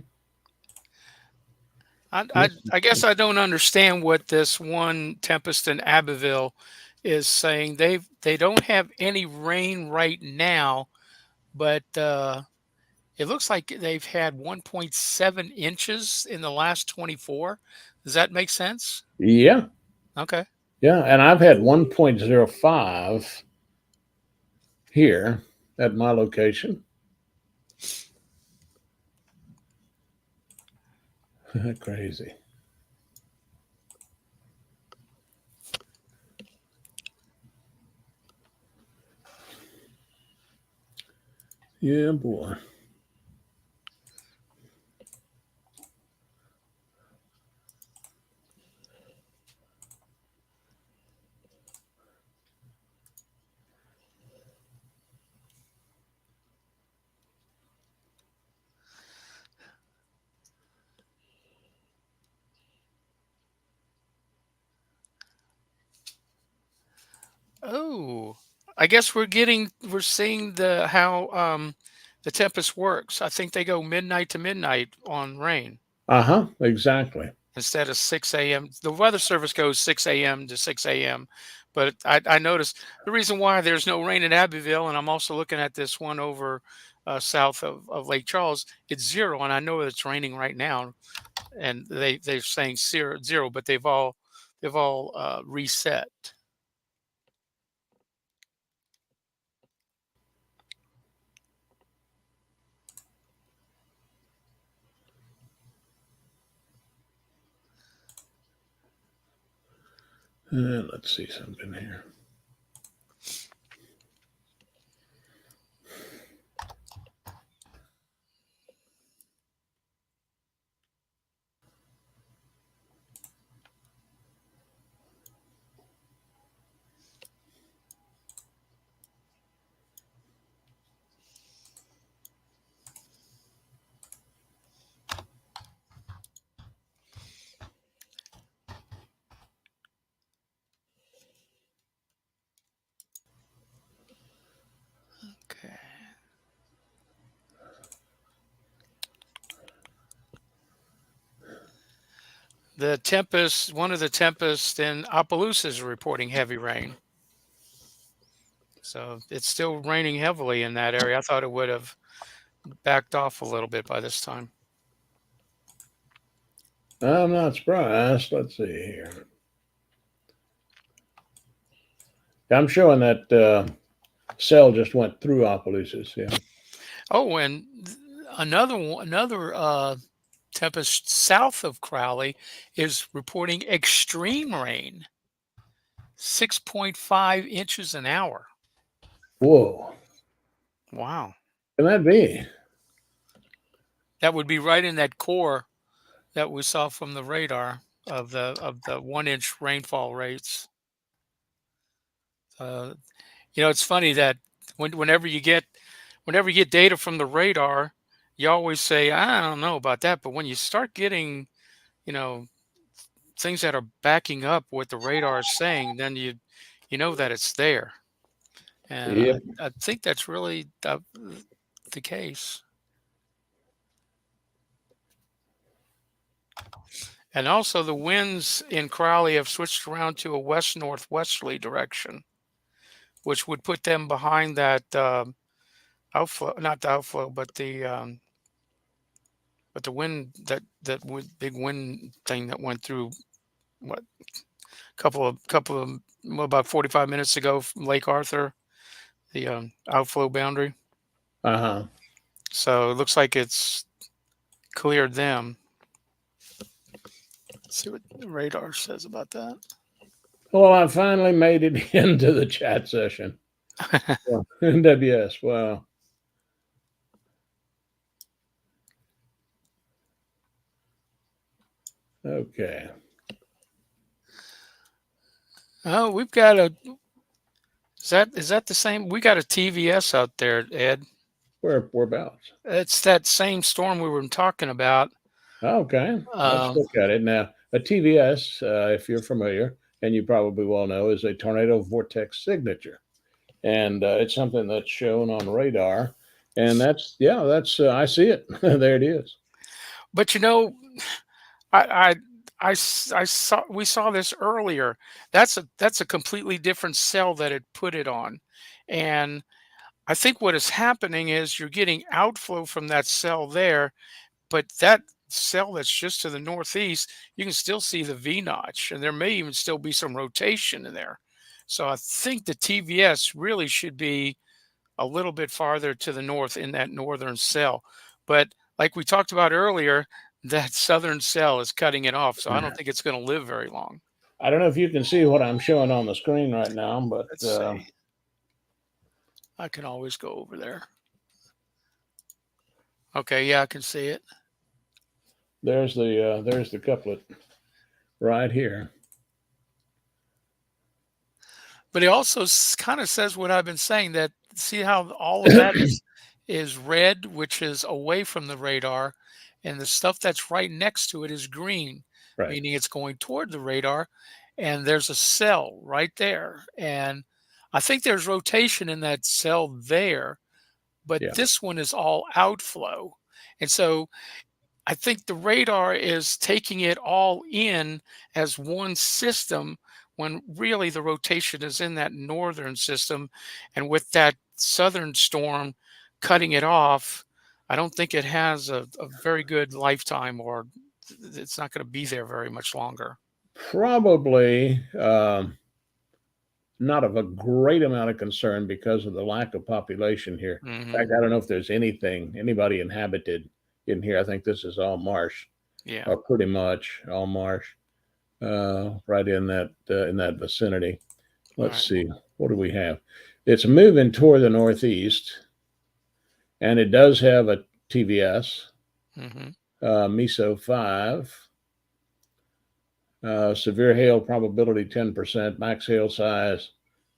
B: I guess I don't understand what this one tempest in Abbeville is saying. They don't have any rain right now, but it looks like they've had 1.7 inches in the last 24. Does that make sense?
A: Yeah,
B: Okay.
A: yeah. And I've had 1.05 here at my location. Crazy. Yeah, boy.
B: Oh, I guess we're seeing the how the tempest works. I think they go midnight to midnight on rain
A: Uh huh. Exactly.
B: instead of 6 a.m. The weather service goes 6 a.m. to 6 a.m. But I noticed the reason why there's no rain in Abbeville, and I'm also looking at this one over south of Lake Charles. It's zero, and I know it's raining right now, and they're saying zero, but they've all reset.
A: Let's see something here.
B: Okay. One of the tempests in Opelousas is reporting heavy rain. So it's still raining heavily in that area. I thought it would have backed off a little bit by this time.
A: I'm not surprised. Let's see here. I'm showing that cell just went through Opelousas. Yeah.
B: Oh, and another tempest south of Crowley is reporting extreme rain, 6.5 inches an hour.
A: Whoa.
B: Wow.
A: Can that be?
B: That would be right in that core that we saw from the radar of the 1 inch rainfall rates. Uh, it's funny that whenever you get data from the radar, you always say, I don't know about that. But when you start getting, you know, things that are backing up what the radar is saying, then you know that it's there. And
A: Yep.
B: I think that's really the case. And also the winds in Crowley have switched around to a west northwesterly direction, which would put them behind that outflow, not the outflow, but the wind big wind thing that went through what couple of well, about 45 minutes ago from Lake Arthur, the outflow boundary.
A: Uh huh.
B: So it looks like it's cleared them. Let's see what the radar says about that.
A: Well, I finally made it into the chat session. Well, NWS. Wow. Okay.
B: Oh, we've got a is that the same? We got a TVS out there, Ed.
A: Whereabouts?
B: It's that same storm we were talking about.
A: Okay. Let's
B: Um,
A: look at it now. A TVS, if you're familiar, and you probably well know, is a tornado vortex signature, and it's something that's shown on radar. And that's yeah, that's I see it. There it is.
B: but I, I saw we saw this earlier. That's a completely different cell that it put it on, and I think what is happening is you're getting outflow from that cell there, but that cell that's just to the northeast, you can still see the V notch, and there may even still be some rotation in there. So I think the TVS really should be a little bit farther to the north in that northern cell. But like we talked about earlier, that southern cell is cutting it off. So I don't think it's going to live very long.
A: I don't know if you can see what I'm showing on the screen right now, but
B: Let's see. I can always go over there. Okay, yeah, I can see it.
A: there's the couplet right here.
B: But it also kind of says what I've been saying, that see how all of that is red, which is away from the radar, and the stuff that's right next to it is green,
A: Right.
B: meaning it's going toward the radar, and there's a cell right there. And I think there's rotation in that cell there, but
A: Yeah.
B: this one is all outflow. And so I think the radar is taking it all in as one system when really the rotation is in that northern system. And with that southern storm cutting it off, I don't think it has a very good lifetime, or it's not going to be there very much longer.
A: Probably not of a great amount of concern because of the lack of population here. In
B: Hmm.
A: fact, I don't know if there's anybody inhabited in here. I think this is all marsh,
B: Yeah.
A: or pretty much all marsh, right in that vicinity.
B: All
A: Let's
B: right.
A: see, what do we have? It's moving toward the northeast, and it does have a TVS,
B: Hmm.
A: MESO 5, severe hail probability 10%, max hail size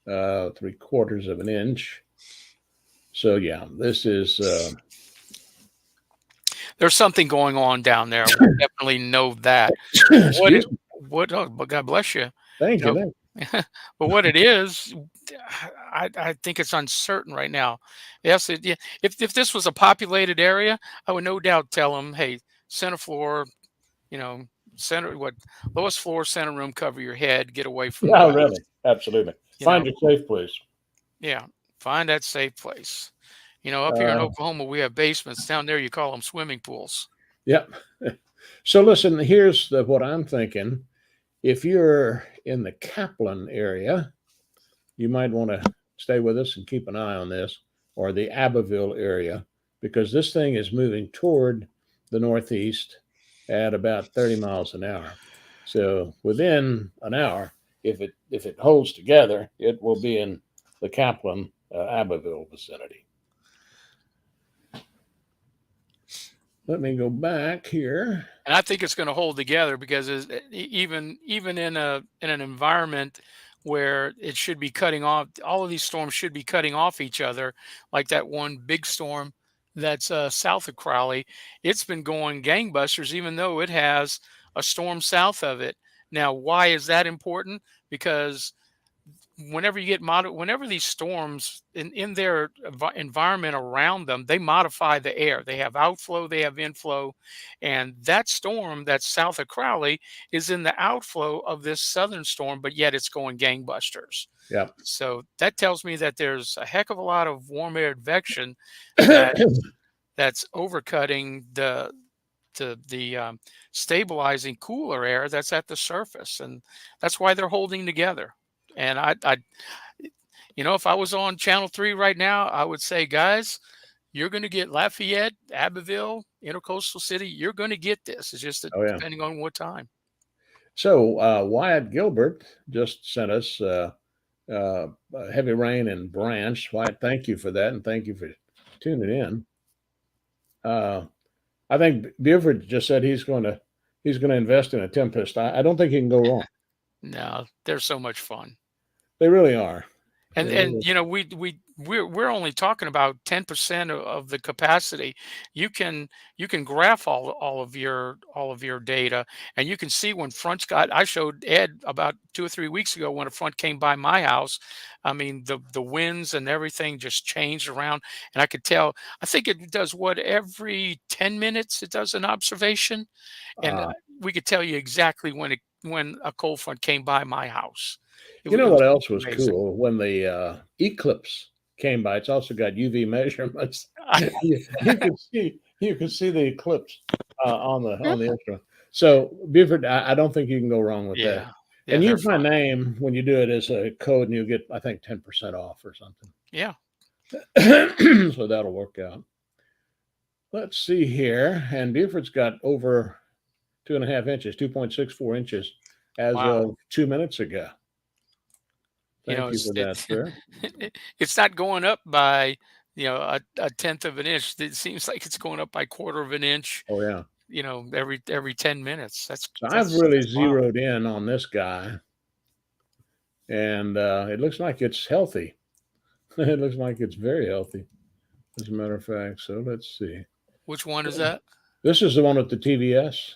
A: 3/4 of an inch. So yeah, this is
B: There's something going on down there. We definitely know that. What it,
A: excuse me.
B: oh, but God bless you.
A: Thank
B: You
A: you.
B: know,
A: Thank
B: but what it is, I think it's uncertain right now. Yes, yeah, if this was a populated area, I would no doubt tell them, hey, center floor, you know, center what lowest floor, center room, cover your head, get away from
A: you.
B: the
A: Yeah,
B: gusts.
A: really, absolutely.
B: You
A: Find
B: know,
A: your safe place.
B: yeah, find that safe place. Up here in
A: Uh,
B: Oklahoma, we have basements. Down there, you call them swimming pools.
A: yeah. So listen, here's what I'm thinking. If you're in the Kaplan area, you might want to stay with us and keep an eye on this, or the Abbeville area, because this thing is moving toward the northeast at about 30 miles an hour. So within an hour, if it holds together, it will be in the Kaplan Abbeville vicinity. Let me go back here.
B: And I think it's going to hold together because even in an environment where it should be cutting off, all of these storms should be cutting off each other, like that one big storm that's south of Crowley. It's been going gangbusters, even though it has a storm south of it. Now, why is that important? Because whenever these storms in their environment around them, they modify the air. They have outflow, they have inflow, and that storm that's south of Crowley is in the outflow of this southern storm, but yet it's going gangbusters.
A: Yeah.
B: So that tells me that there's a heck of a lot of warm air advection that that's overcutting the stabilizing cooler air that's at the surface, and that's why they're holding together. And if I was on Channel 3 right now, I would say, guys, you're going to get Lafayette, Abbeville, Intercoastal City. You're going to get this. It's just that
A: Oh yeah.
B: depending on what time.
A: So Wyatt Gilbert just sent us uh, heavy rain in Branch. Wyatt, thank you for that, and thank you for tuning in. I think Buford just said he's going to he's going to invest in a Tempest. I don't think he can go wrong.
B: No, they're so much fun.
A: They really are. They
B: And
A: really.
B: you know, we're only talking about 10% of the capacity. You can graph all of your data, and you can see when fronts got. I showed Ed about 2 or 3 weeks ago when a front came by my house. I mean, the winds and everything just changed around, and I could tell. I think it does what every 10 minutes it does an observation, and
A: Uh,
B: we could tell you exactly when a cold front came by my house.
A: you
B: It
A: know
B: was
A: what else was
B: amazing.
A: cool when the eclipse came by? It's also got UV measurements. You could see the eclipse on the instrument. So Buford, I don't think you can go wrong with that.
B: Yeah. Yeah,
A: And
B: they're
A: use my
B: fun.
A: name when you do it as a code, and you get, I think, 10% off or something.
B: Yeah.
A: So that'll work out. Let's see here. And Buford's got over 2.5 inches, 2.64 inches as
B: Wow.
A: of 2 minutes ago.
B: You know,
A: Thank you for that, sir.
B: it's not going up by, a tenth of an inch. It seems like it's going up by quarter of an inch,
A: Oh, yeah.
B: every 10 minutes. That's
A: So I've
B: that's
A: really
B: that's wild.
A: zeroed in on this guy, and it looks like it's healthy. It looks like it's very healthy, as a matter of fact. So let's see.
B: Which one is that?
A: This is the one with the TVS.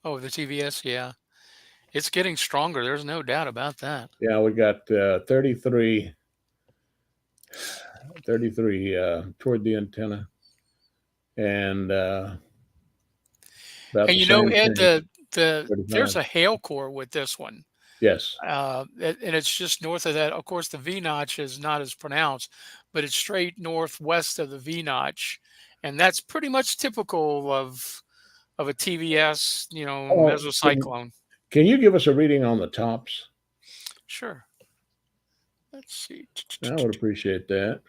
B: Oh, the TVS, yeah. It's getting stronger. There's no doubt about that.
A: Yeah, we got 33 toward the antenna, and about
B: And
A: the same
B: Ed,
A: thing,
B: there's
A: 35.
B: a hail core with this one.
A: Yes,
B: And it's just north of that. Of course, the V notch is not as pronounced, but it's straight northwest of the V notch, and that's pretty much typical of a TVS,
A: oh, can,
B: mesocyclone.
A: can you give us a reading on the tops?
B: Sure. Let's see.
A: I would appreciate that.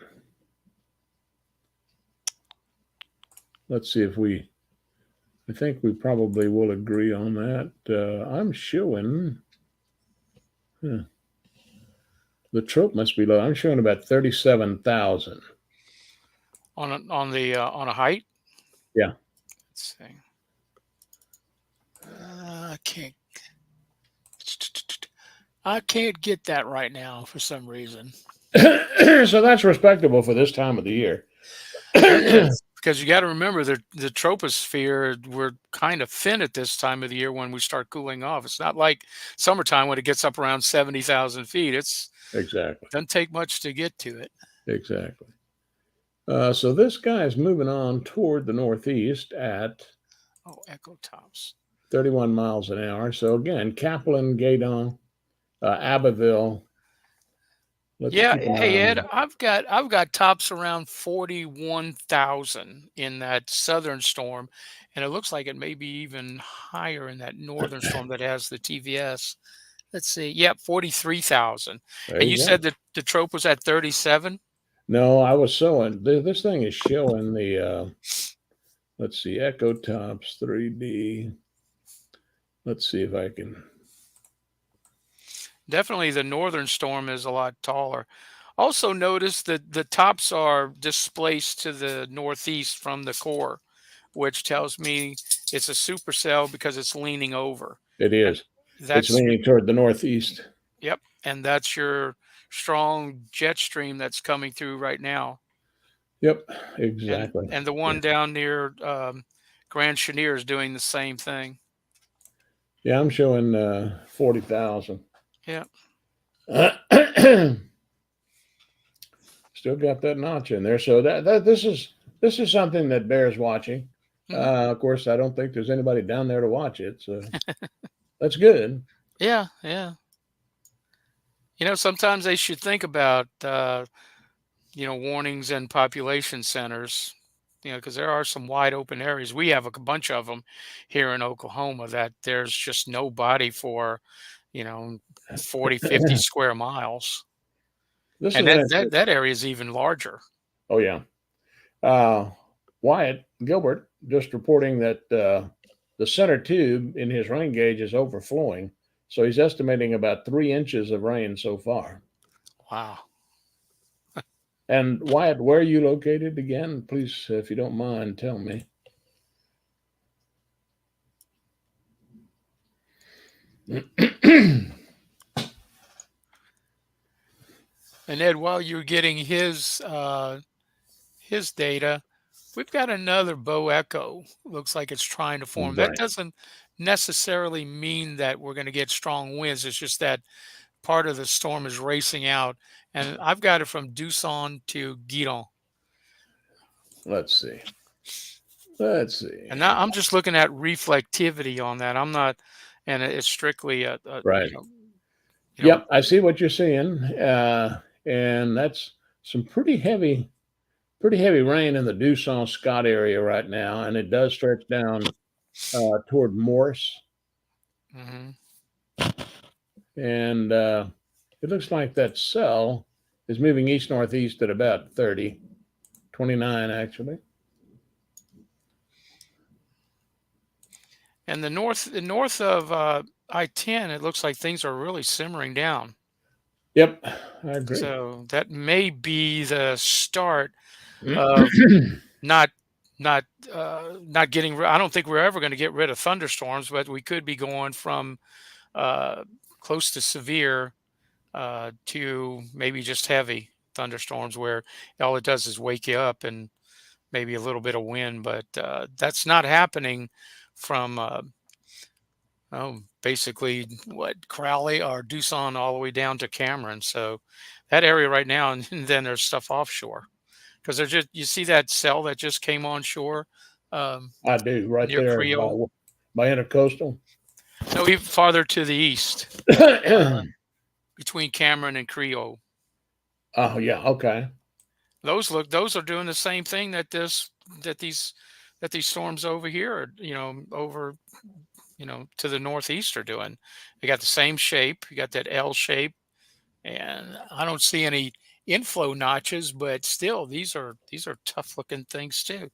A: Let's see if we. I think we probably will agree on that. I'm showing. Huh, the trope must be low. I'm showing about 37,000.
B: On a height.
A: Yeah.
B: Let's see. I can't. I can't get that right now for some reason.
A: So that's respectable for this time of the year.
B: That is because you got to remember the troposphere. We're kind of thin at this time of the year when we start cooling off. It's not like summertime when it gets up around 70,000 feet. It's
A: Exactly.
B: doesn't take much to get to it.
A: Exactly. So this guy is moving on toward the northeast at
B: Oh, echo tops.
A: 31 miles an hour. So again, Kaplan, Gaydon, Abbeville. Let's
B: Yeah,
A: keep an eye
B: hey Ed,
A: on.
B: I've got tops around 41,000 in that southern storm, and it looks like it may be even higher in that northern storm that has the TVS. Let's see. Yep, 43,000.
A: There
B: And
A: you
B: you
A: go.
B: said that the trope was at 37?
A: No, I was showing. This thing is showing the. Let's see, Echo Tops 3D. Let's see if I can.
B: Definitely the northern storm is a lot taller. Also notice that the tops are displaced to the northeast from the core, which tells me it's a supercell because it's leaning over.
A: It
B: And
A: is. It's
B: that's your
A: leaning toward the northeast.
B: yep, and that's your strong jet stream that's coming through right now.
A: Yep,
B: And
A: exactly.
B: the
A: Yeah,
B: one down near Grand Chenier is doing the same thing.
A: yeah, I'm showing 40,000.
B: Yeah.
A: Still got that notch in there. So that this is something that bears watching.
B: Mhm.
A: Of course, I don't think there's anybody down there to watch it, so that's good.
B: Yeah, yeah. Sometimes they should think about warnings in population centers, because there are some wide open areas. We have a bunch of them here in Oklahoma that there's just nobody for, you know, 40, 50 square miles.
A: This
B: And
A: is an
B: that area is even larger.
A: oh yeah. Uh, Wyatt Gilbert just reporting that the center tube in his rain gauge is overflowing, so he's estimating about 3 inches of rain so far.
B: Wow.
A: And Wyatt, where are you located again? Please, if you don't mind, tell me.
B: And Ed, while you're getting his data, we've got another bow echo. Looks like it's trying to form. That
A: Right.
B: doesn't necessarily mean that we're going to get strong winds. It's just that part of the storm is racing out. And I've got it from Doosan to Guidon.
A: Let's see. Let's see.
B: And now I'm just looking at reflectivity on that. I'm not, and it's strictly a
A: Right.
B: you know,
A: Yep, I see what you're seeing, and that's some pretty heavy rain in the Doosan Scott area right now, and it does stretch down toward Morse,
B: mhm.
A: and it looks like that cell is moving east northeast at about 30, 29 actually.
B: And the north of I-10, it looks like things are really simmering down.
A: Yep, I agree.
B: So that may be the start of not not not getting. I don't think we're ever going to get rid of thunderstorms, but we could be going from uh, close to severe to maybe just heavy thunderstorms, where all it does is wake you up and maybe a little bit of wind. But that's not happening from basically what Crowley or Doosan all the way down to Cameron. So that area right now, and then there's stuff offshore because there's just you see that cell that just came on shore um,
A: I do right
B: near
A: there
B: Creole.
A: by intercoastal.
B: No, even farther to the east between Cameron and Creole.
A: Oh yeah, okay.
B: Those are doing the same thing that that these that these storms over here are, over to the northeast are doing. They got the same shape. You got that L shape, and I don't see any inflow notches, but still these are tough looking things too.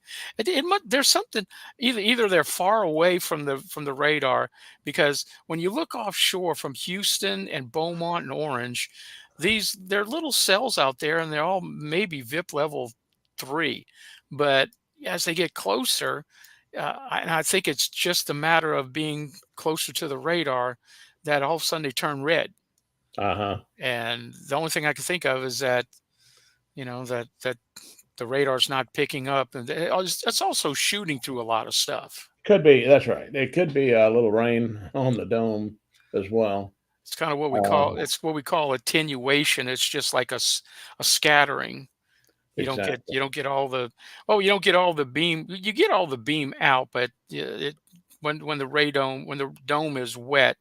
B: There's something, either they're far away from the radar, because when you look offshore from Houston and Beaumont and Orange, they're little cells out there, and they're all maybe VIP level 3, but as they get closer, and I think it's just a matter of being closer to the radar that all of a sudden they turn red.
A: Uh-huh.
B: And the only thing I can think of is that, that the radar's not picking up, and it's also shooting through a lot of stuff.
A: Could be. That's right. It could be a little rain on the dome as well.
B: It's kind of
A: Uh,
B: what we call attenuation. It's just like a scattering.
A: exactly.
B: You don't get all the you don't get all the beam. You get all the beam out, but when the when the dome is wet,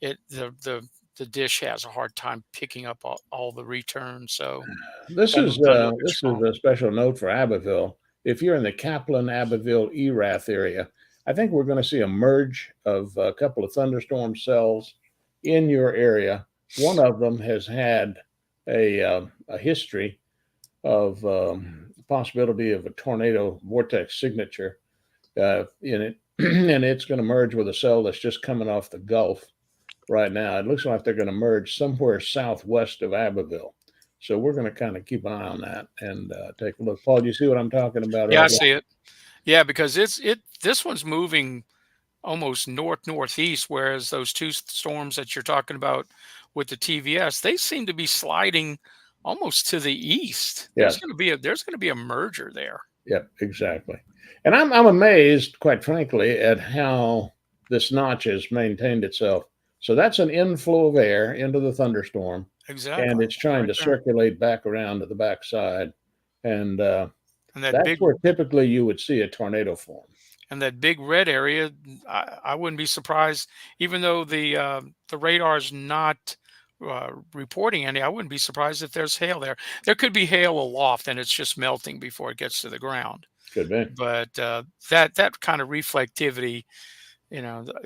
B: it the dish has a hard time picking up all the return. So that'll look
A: This is
B: strong.
A: a special note for Abbeville. If you're in the Kaplan, Abbeville, Erath area, I think we're going to see a merge of a couple of thunderstorm cells in your area. One of them has had a history of possibility of a tornado vortex signature in it, and it's going to merge with a cell that's just coming off the Gulf right now. It looks like they're going to merge somewhere southwest of Abbeville. So we're going to kind of keep an eye on that and take a look. Paul, do you see what I'm talking about
B: Yeah, I
A: right
B: see it. Yeah, because this one's moving almost northeast, whereas those two storms that you're talking about with the TVS, they seem to be sliding almost to the east.
A: now? Yes.
B: There's going to be a merger there.
A: Yep, exactly. And I'm amazed, quite frankly, at how this notch has maintained itself. So that's an inflow of air into the thunderstorm, and
B: Exactly.
A: it's trying
B: Right
A: to
B: there.
A: circulate back around to the backside. And
B: And that
A: that's
B: big
A: where typically you would see a tornado form.
B: and that big red area, I wouldn't be surprised, even though the radar is not reporting any. I wouldn't be surprised if there's hail there. There could be hail aloft, and it's just melting before it gets to the ground.
A: Could be.
B: But that kind of reflectivity,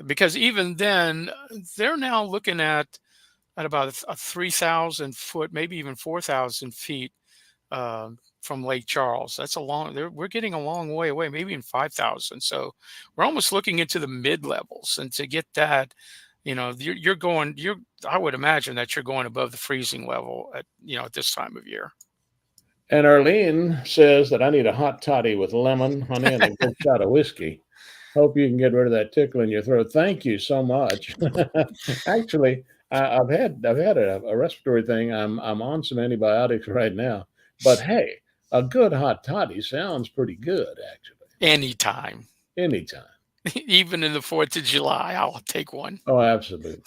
B: because even then, they're now looking at about a 3,000 foot, maybe even 4,000 feet from Lake Charles. That's a long. We're getting a long way away, maybe in 5,000. So we're almost looking into the mid levels, and to get that, you're going. I would imagine that you're going above the freezing level at this time of year.
A: And Arlene says that I need a hot toddy with lemon, honey, and a good shot of whiskey. Hope you can get rid of that tickle in your throat. Thank you so much. Actually, I've had a respiratory thing. I'm on some antibiotics right now, but hey, a good hot toddy sounds pretty good actually.
B: Anytime,
A: Anytime.
B: even in the 4th of July, I'll take one.
A: Oh, absolutely,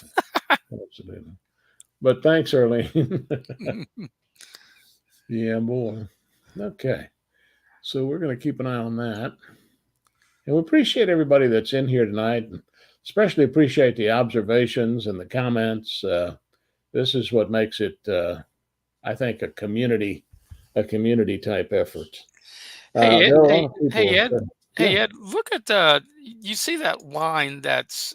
A: absolutely. But thanks, Arlene. Yeah, boy. Okay, so we're going to keep an eye on that, and we appreciate everybody that's in here tonight, and especially appreciate the observations and the comments. This is what makes it, I think, a community type effort.
B: Hey Ed,
A: There are a lot
B: hey
A: of
B: hey
A: people.
B: Ed,
A: Yeah,
B: hey Ed, look at you see that line that's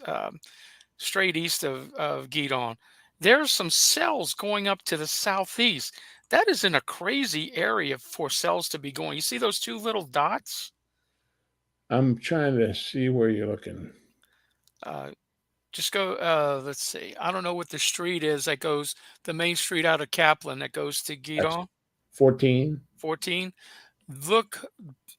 B: straight east of Guidon. There's some cells going up to the southeast. That is in a crazy area for cells to be going. You see those two little dots?
A: I'm trying to see where you're looking.
B: Uh, just go. Let's see. I don't know what the street is that goes the main street out of Kaplan that goes to
A: That's
B: Guidon
A: 14.
B: 14. Look,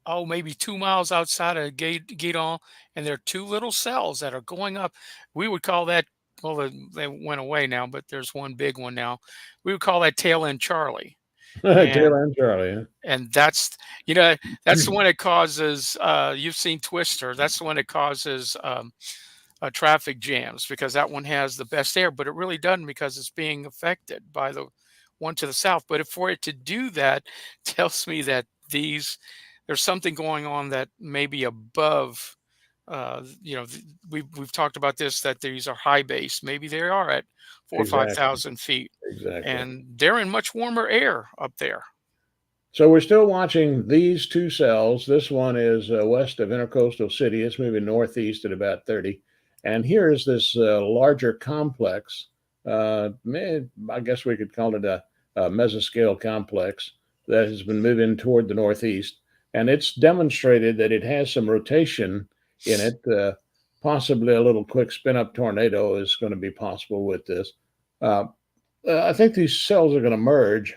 B: oh, maybe 2 miles outside of Guidon, and there are two little cells that are going up. We would call that, well, they went away now, but there's one big one now. We would call that tail end Charlie.
A: Tail
B: And
A: end Charlie.
B: that's, that's the one that causes, you've seen Twister. That's the one that causes traffic jams because that one has the best air, but it really doesn't because it's being affected by the one to the south. But if for it to do that, tells me that there's something going on that may be above. We've talked about this that these are high base. Maybe they are at 4 or 5 thousand feet,
A: Exactly.
B: and they're in much warmer air up there.
A: So we're still watching these two cells. This one is west of Intercoastal City. It's moving northeast at about 30. And here is this larger complex. I guess we could call it a mesoscale complex that has been moving toward the northeast. And it's demonstrated that it has some rotation in it. Possibly a little quick spin up tornado is going to be possible with this. Uh, I think these cells are going to merge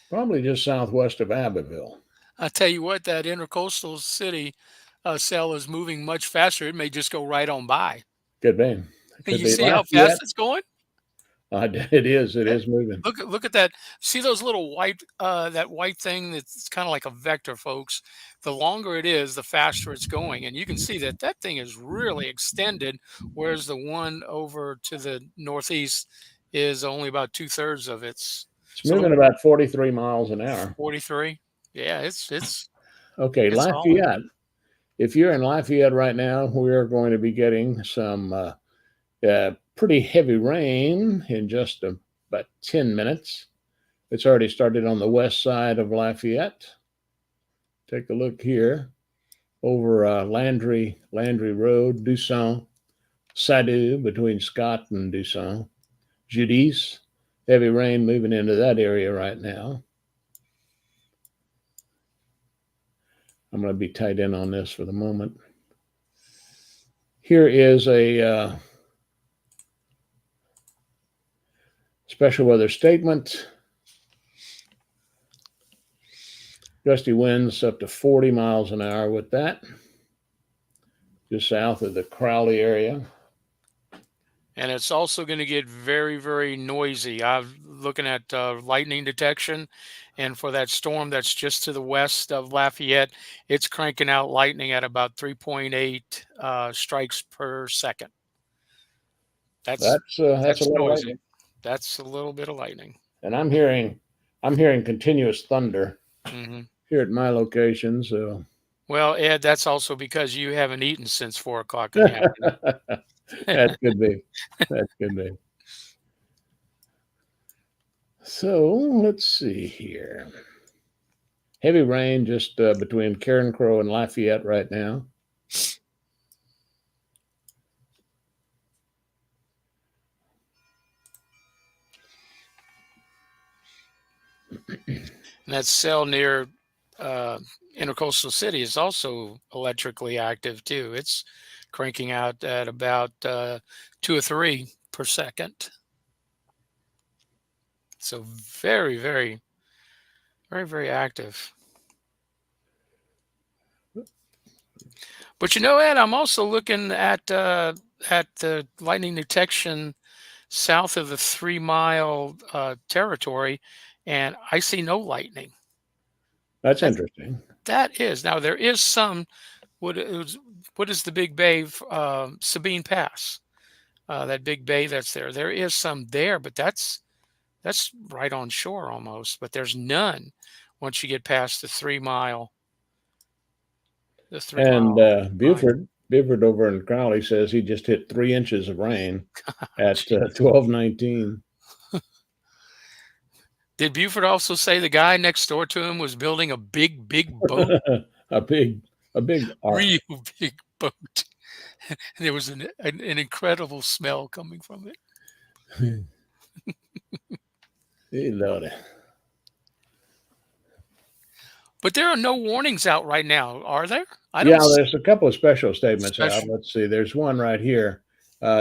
A: probably just southwest of Abbeville.
B: I tell you what, that intercoastal city cell is moving much faster. It may just go right on by.
A: Could be. Could
B: You
A: be
B: see how fast
A: Lafayette.
B: it's going?
A: It is. It
B: Eh,
A: is moving.
B: look at that. See those little white that white thing that's kind of like a vector, folks. The longer it is, the faster it's going, and you can see that that thing is really extended, whereas the one over to the northeast is only about 2/3 of its.
A: It's
B: So
A: moving about 43 miles an hour.
B: 43. Yeah, it's
A: Okay,
B: it's hauling.
A: Lafayette. If you're in Lafayette right now, we're going to be getting some pretty heavy rain in just about 10 minutes. It's already started on the west side of Lafayette. Take a look here over Landry Road, Dusson, Sadu between Scott and Dusson, Judice. Heavy rain moving into that area right now. I'm going to be tight in on this for the moment. Here is a special weather statement. Gusty winds up to 40 miles an hour with that, just south of the Crowley area.
B: And it's also going to get very, very noisy. I'm looking at lightning detection, and for that storm that's just to the west of Lafayette, it's cranking out lightning at about 3.8 strikes per second. That's
A: That's a
B: that's
A: lot of
B: noisy.
A: lightning,
B: That's a little bit of lightning.
A: and I'm hearing continuous thunder
B: Hmm.
A: here at my location. So
B: Well, Ed, that's also because you haven't eaten since 4 o'clock in the afternoon.
A: that could be. That could be. So let's see here. Heavy rain just between Karen Crow and Lafayette right now.
B: And that cell near uh, Intercoastal City is also electrically active too. It's cranking out at about 2 or 3 per second. So very, very, very, very active. But you know, Ed, I'm also looking at the lightning detection south of the 3 mile territory, and I see no lightning.
A: That's
B: That's
A: interesting.
B: that is now there is some. What is the big bay? Sabine Pass. That big bay that's there. There is some there, but that's right on shore almost. But there's none once you get past the three
A: And
B: mile line.
A: Buford over in Crowley says he just hit 3 inches of rain at
B: Gee.
A: 12:19.
B: Did Buford also say the guy next door to him was building a big boat?
A: a big a big ark.
B: Real big boat. And there was an incredible smell coming from it.
A: Hey, Lordy.
B: But there are no warnings out right now, are there? I don't
A: Yeah,
B: s
A: there's a couple of special statements out.
B: special
A: Let's see. There's one right here,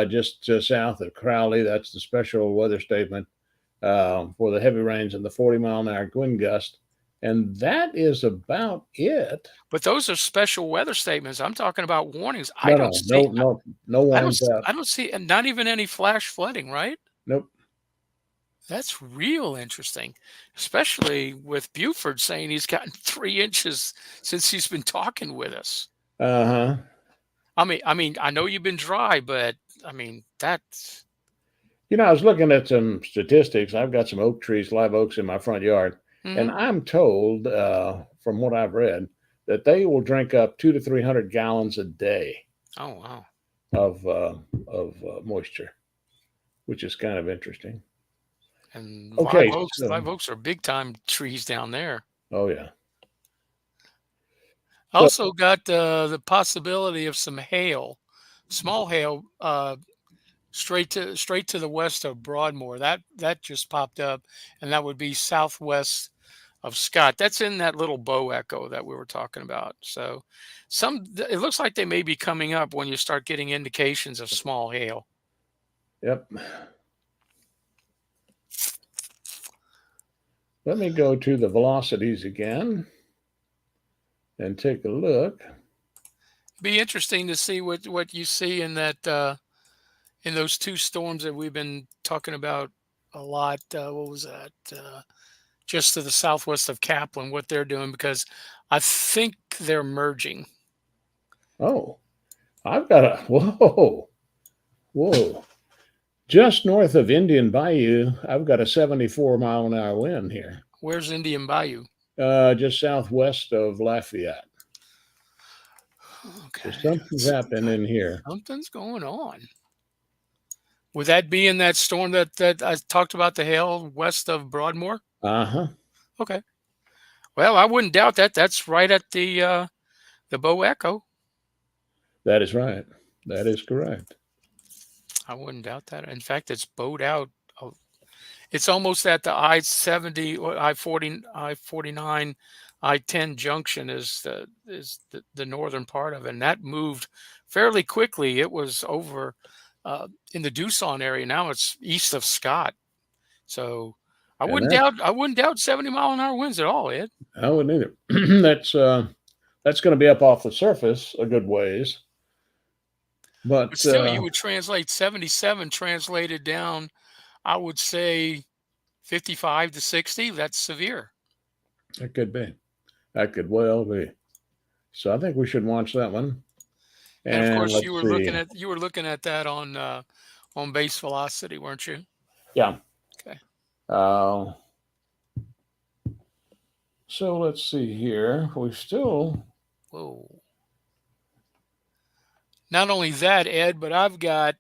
A: just south of Crowley. That's the special weather statement for the heavy rains and the 40-mile-an-hour wind gust, and that is about it.
B: but those are special weather statements. I'm talking about warnings. I
A: No,
B: don't
A: no,
B: see
A: no, no, no warnings out.
B: I don't see and not even any flash flooding, right?
A: Nope.
B: That's real interesting, especially with Buford saying he's gotten 3 inches since he's been talking with us.
A: Uh huh.
B: I know you've been dry, but I mean, that's
A: I was looking at some statistics. I've got some oak trees, live oaks in my front yard, and
B: mhm.
A: I'm told from what I've read that they will drink up 200 to 300 gallons a day
B: Oh, wow.
A: of uh, moisture, which is kind of interesting.
B: And
A: Okay, so
B: live oaks are big time trees down there.
A: oh yeah, so
B: Also got the possibility of some hail, small hail, straight to the west of Broadmoor. That just popped up, and that would be southwest of Scott. That's in that little bow echo that we were talking about. So, it looks like they may be coming up when you start getting indications of small hail.
A: yep. Let me go to the velocities again and take a look.
B: Be interesting to see what you see in that in those two storms that we've been talking about a lot. What was that? Just to the southwest of Kaplan, what they're doing because I think they're merging.
A: Oh, I've got a whoa. Just north of Indian Bayou, I've got a 74-mile-an-hour wind here.
B: Where's Indian Bayou?
A: Just southwest of Lafayette. So
B: Okay,
A: something's happening in here.
B: something's going on. Would that be in that storm that I talked about, the hail west of Broadmoor?
A: Uh huh.
B: Okay. Well, I wouldn't doubt that. That's right at the Bow Echo.
A: That is right. That is correct.
B: I wouldn't doubt that. In fact, it's bowed out. It's almost at the I-70 or I-49, I-10 junction is the northern part of it. And that moved fairly quickly. It was over in the Doosan area. Now it's east of Scott. So
A: And
B: I wouldn't doubt 70-mile-an-hour winds at all, Ed.
A: I wouldn't either. That's going to be up off the surface a good ways.
B: But
A: But
B: still, you would translate 77 translated down, I would say 55 to 60. That's severe.
A: it could be. That could well be. So I think we should watch that one.
B: And of
A: And
B: course,
A: let's see.
B: you were looking at that on base velocity, weren't you?
A: Yeah.
B: Okay.
A: Uh, so let's see here. We still.
B: Whoa. Not only that, Ed, but I've got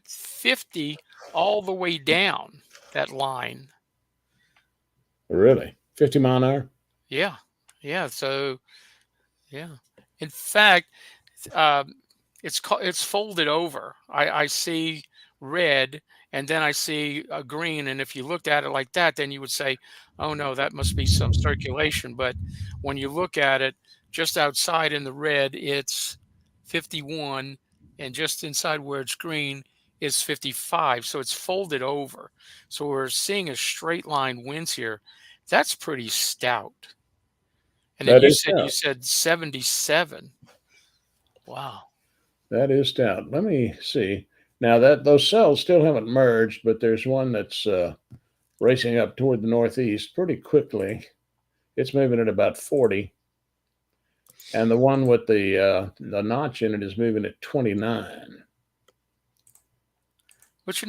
B: 50 all the way down that line.
A: Really? 50 mile an hour?
B: Yeah. Yeah. So yeah. In fact, um, it's folded over. I see red, and then I see a green. And if you looked at it like that, then you would say, "Oh no, that must be some circulation." But when you look at it, just outside in the red, it's 51, and just inside where it's green is 55. So it's folded over. So we're seeing a straight line winds here. That's pretty stout. And then
A: That is
B: you
A: now.
B: said 77. Wow.
A: That is stout. Let me see. Now that those cells still haven't merged, but there's one that's racing up toward the northeast pretty quickly. It's moving at about 40, and the one with the notch in it is moving at 29.
B: But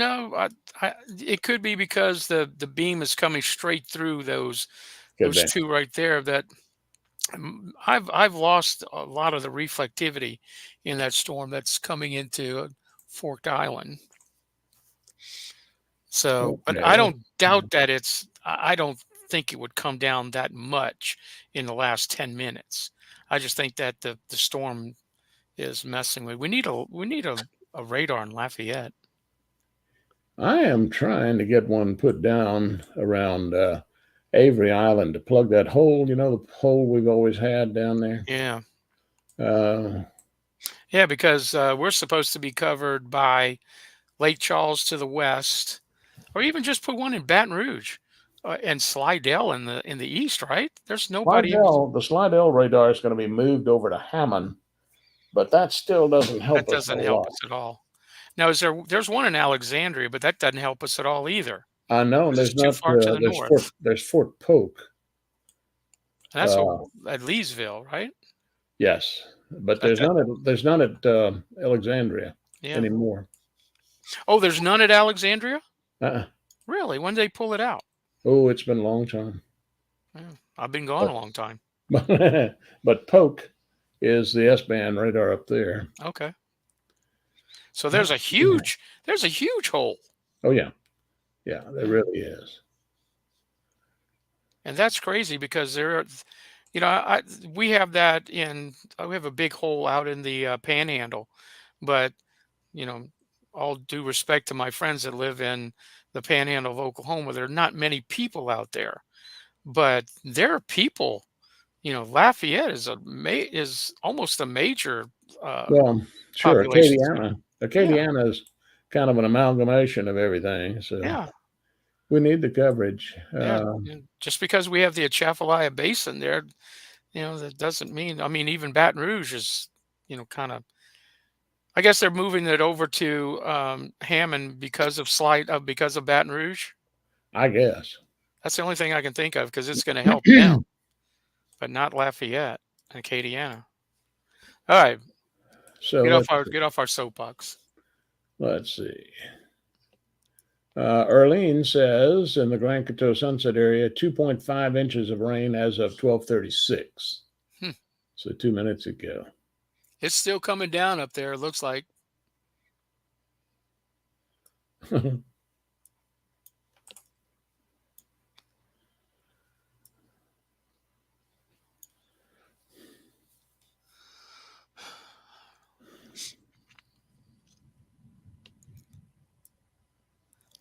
B: it could be because the beam is coming straight through
A: Could
B: those
A: be.
B: two right there. That I've lost a lot of the reflectivity in that storm that's coming into Forked Island. So, but
A: Okay.
B: I don't doubt that I don't think it would come down that much in the last 10 minutes. I just think that the storm is messing with. We need a radar in Lafayette.
A: I am trying to get one put down around Avery Island to plug that hole. You know, the hole we've always had down there.
B: Yeah.
A: Uh,
B: Yeah, because we're supposed to be covered by Lake Charles to the west, or even just put one in Baton Rouge and Slidell in the east, right? There's nobody.
A: The Slidell radar is going to be moved over to Hammond, but that still doesn't
B: That
A: help us a
B: doesn't help
A: lot.
B: us at all. Now, there's one in Alexandria, but that doesn't help us at all either
A: I know
B: because
A: there's
B: it's too
A: not.
B: far to the north.
A: There's Fort Polk.
B: And that's
A: Uh,
B: at Leesville, right?
A: yes, but
B: That, that,
A: there's none at Alexandria
B: yeah.
A: anymore.
B: Oh, there's none at Alexandria?
A: Uh-uh.
B: Really? When did they pull it out?
A: Oh, it's been a long time.
B: Yeah, I've been gone
A: But
B: a long time.
A: but Polk is the S-band radar up there.
B: Okay. So
A: Uh, yeah.
B: there's a huge hole.
A: Oh yeah, yeah, there
B: Yeah.
A: really is.
B: And that's crazy because we have that we have a big hole out in the panhandle, but you know, all due respect to my friends that live in the panhandle of Oklahoma, there are not many people out there, but there are people. Lafayette is almost a major uh,
A: Well, sure,
B: population center. Yeah,
A: Acadiana is kind of an amalgamation of everything, so
B: yeah,
A: we need the coverage.
B: yeah. And just because we have the Atchafalaya Basin there, that doesn't mean. I mean, even Baton Rouge is, kind of. I guess they're moving it over to Hammond because of Baton Rouge.
A: I guess.
B: That's the only thing I can think of because it's going to help them, but not Lafayette and Acadiana. All right,
A: So
B: get off our soapbox.
A: let's see. Erlene says in the Grand Coteau Sunset area, 2.5 inches of rain as of 12:36.
B: Hmm.
A: So 2 minutes ago.
B: It's still coming down up there. It looks like.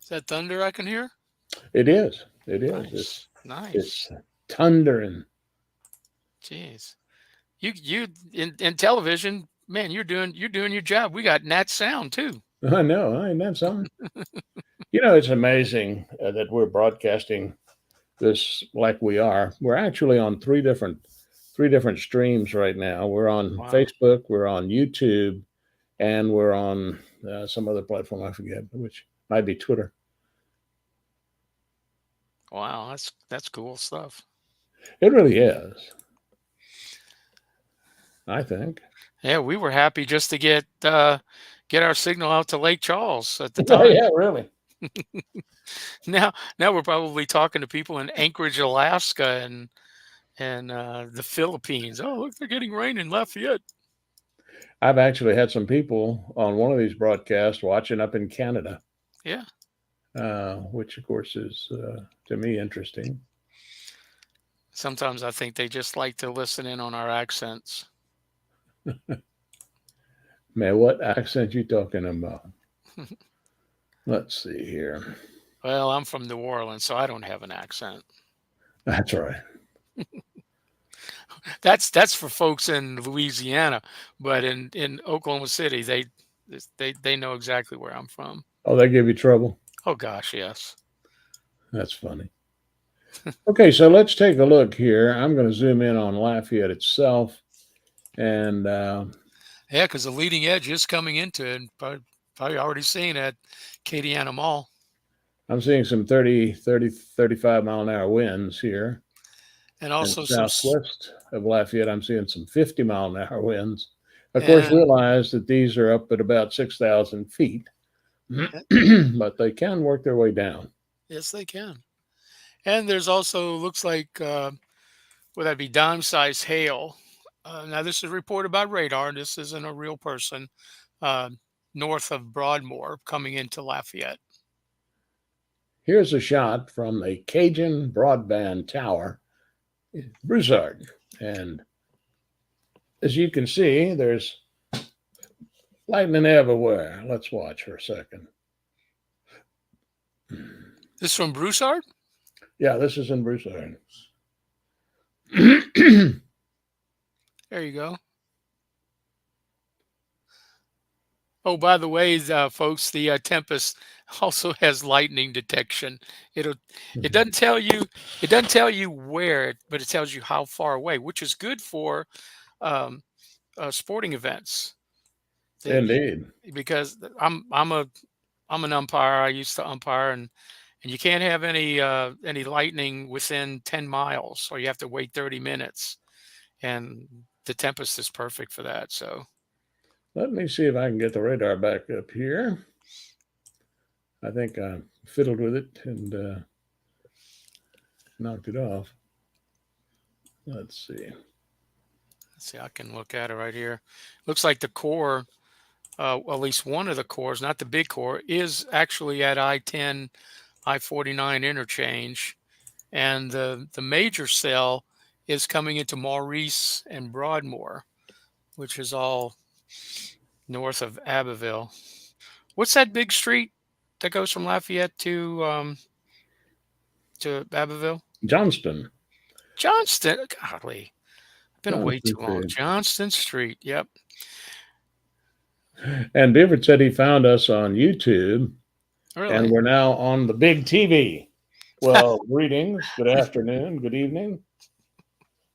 B: Is that thunder I can hear?
A: It is. It is.
B: Nice, nice.
A: It's thundering.
B: Jeez, you in television, man. You're doing your job. We got Nat sound too.
A: I know. Ain't that something? You know, it's amazing that we're broadcasting this like we are. We're actually on three different streams right now. We're on
B: Wow,
A: Facebook, we're on YouTube, and we're on some other platform. I forget which might be Twitter.
B: wow. That's cool stuff.
A: It really is. I think.
B: Yeah, we were happy just to get our signal out to Lake Charles at the
A: Yeah,
B: time.
A: yeah, really.
B: Now we're probably talking to people in Anchorage, Alaska, and the Philippines. Oh, look, they're getting rain in Lafayette.
A: I've actually had some people on one of these broadcasts watching up in Canada,
B: Yeah.
A: which of course is to me interesting.
B: Sometimes I think they just like to listen in on our accents.
A: Man, what accent you talking about? Let's see here.
B: Well, I'm from New Orleans, so I don't have an accent.
A: That's right.
B: That's for folks in Louisiana, but in Oklahoma City, they know exactly where I'm from.
A: Oh, they give you trouble.
B: Oh gosh, yes.
A: That's funny. Okay, so let's take a look here. I'm going to zoom in on Lafayette itself, and
B: Yeah, because the leading edge is coming into it, and probably already seen at Acadiana Mall.
A: I'm seeing some 35 mile an hour winds here.
B: And
A: And
B: also
A: southwest of Lafayette, I'm seeing some 50 mile an hour winds. Of course,
B: and
A: realize that these are up at about 6,000 feet,
B: uh,
A: but they can work their way down.
B: yes, they can. And there's also looks like would that be dime-sized hail? Now this is reported by radar. This isn't a real person. Uh, North of Broadmoor, coming into Lafayette.
A: Here's a shot from the Cajun Broadband Tower, Broussard. And as you can see, there's lightning everywhere. Let's watch for a second.
B: This from Broussard.
A: Yeah, this is in Broussard.
B: There you go. Oh, by the way, folks, the Tempest also has lightning detection. It'll it doesn't tell you it doesn't tell you where, but it tells you how far away, which is good for um, sporting events. The,
A: Indeed.
B: because I'm an umpire. I used to umpire, and you can't have any lightning within 10 miles, or you have to wait 30 minutes. And the Tempest is perfect for that. So
A: Let me see if I can get the radar back up here. I think I fiddled with it and knocked it off. Let's see.
B: I can look at it right here. Looks like the core, well, at least one of the cores, not the big core, is actually at I-10, I-49 interchange, and the major cell is coming into Maurice and Broadmoor, which is all north of Abbeville. What's that big street that goes from Lafayette to Abbeville?
A: Johnston.
B: Johnston. Golly, I've been away
A: Johnston
B: too long.
A: Street.
B: Johnston Street. Yep.
A: And Beaver said he found us on YouTube, and
B: Really?
A: we're now on the big TV. Well, greetings, good afternoon, good evening.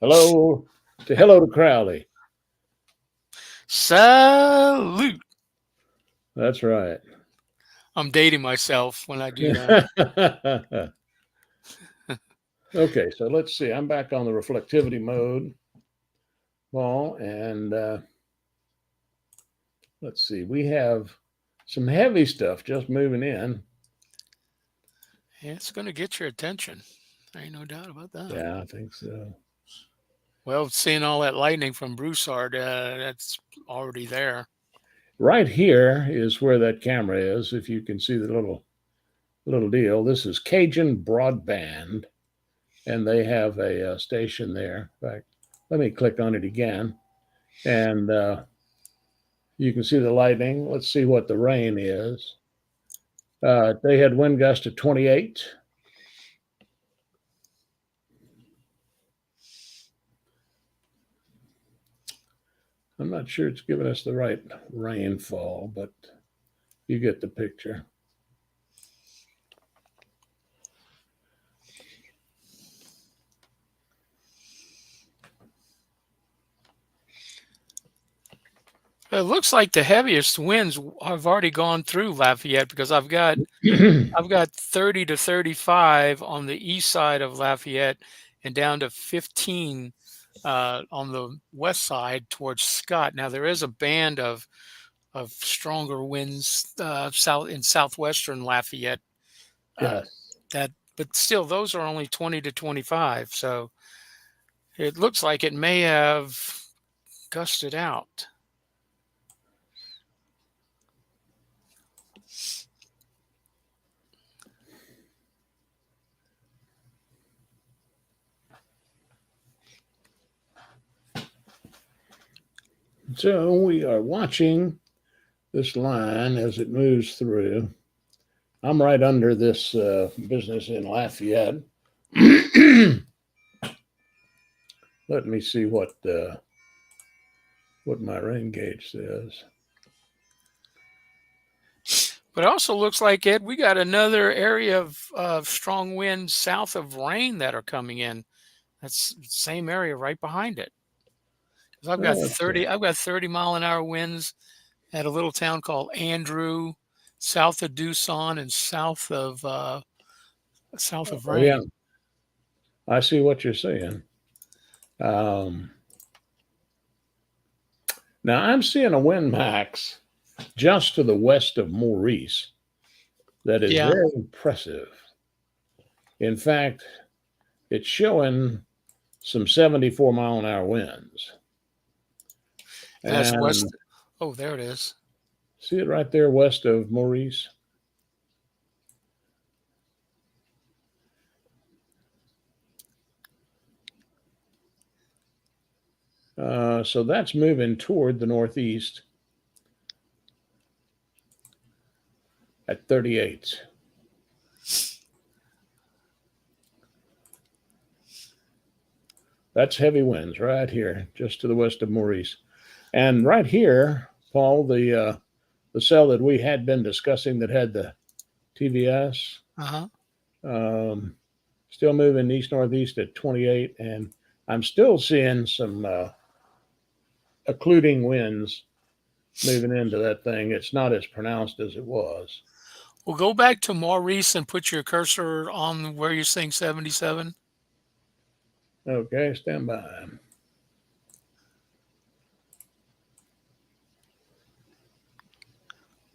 A: Hello to Crowley.
B: Salute.
A: That's right.
B: I'm dating myself when I do that.
A: Okay, so let's see. I'm back on the reflectivity mode, Paul, and let's see. We have some heavy stuff just moving in.
B: Yeah, it's going to get your attention. There ain't no doubt about that.
A: Yeah, I think so.
B: Well, seeing all that lightning from Broussard, that's already there.
A: Right here is where that camera is. If you can see the little deal, this is Cajun Broadband, and they have a station there. In fact, let me click on it again, and you can see the lightning. Let's see what the rain is. They had wind gust of 28. I'm not sure it's giving us the right rainfall, but you get the picture.
B: It looks like the heaviest winds have already gone through Lafayette, because I've got 30 to 35 on the east side of Lafayette, and down to 15 on the west side towards Scott. Now there is a band of stronger winds in southwestern Lafayette.
A: Yes.
B: But still, those are only 20 to 25. So it looks like it may have gusted out.
A: So we are watching this line as it moves through. I'm right under this business in Lafayette. Let me see what my rain gauge says.
B: But it also looks like, Ed, we got another area of strong winds south of Rain that are coming in. That's the same area right behind it. I've got
A: Let's see.
B: 30-mile-an-hour winds at a little town called Andrew, south of Tucson and south of
A: Oh, yeah,
B: Rain.
A: I see what you're saying. Um, Now I'm seeing a wind max just to the west of Maurice that is
B: Yeah,
A: very impressive. In fact, it's showing some 74-mile-an-hour winds.
B: and that's
A: And
B: west. Oh, there it is.
A: see it right there west of Maurice? So that's moving toward the northeast at 38. That's heavy winds right here, just to the west of Maurice. And right here, Paul, the cell that we had been discussing that had the TVS,
B: Uh-huh.
A: um, still moving east northeast at 28, and I'm still seeing some occluding winds moving into that thing. It's not as pronounced as it was.
B: Well, go back to Maurice and put your cursor on where you're saying 77.
A: Okay, stand by.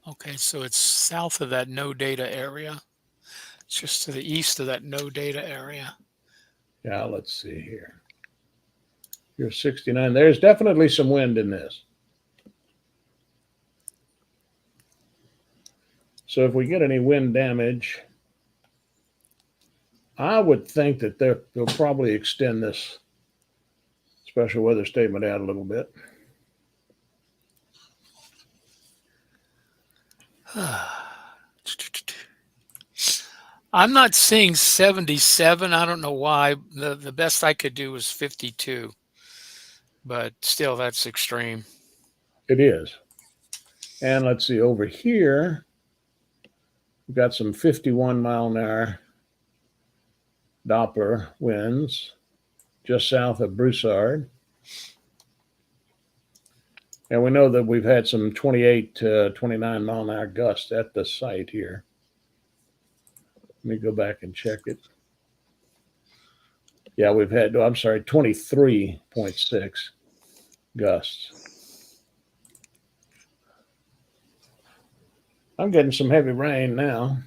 B: Okay, so it's south of that no data area. It's just to the east of that no data area.
A: Yeah, let's see here. You're 69. There's definitely some wind in this. So if we get any wind damage, I would think that they'll probably extend this special weather statement out a little bit.
B: I'm not seeing 77. I don't know why. The best I could do was 52. But still, that's extreme.
A: It is. And let's see, over here, we've got some 51-mile-an-hour Doppler winds just south of Broussard. And we know that we've had some 28 to 29-mile-an-hour gusts at the site here. Let me go back and check it. Yeah, we've had, 23.6 gusts. I'm getting some heavy rain now.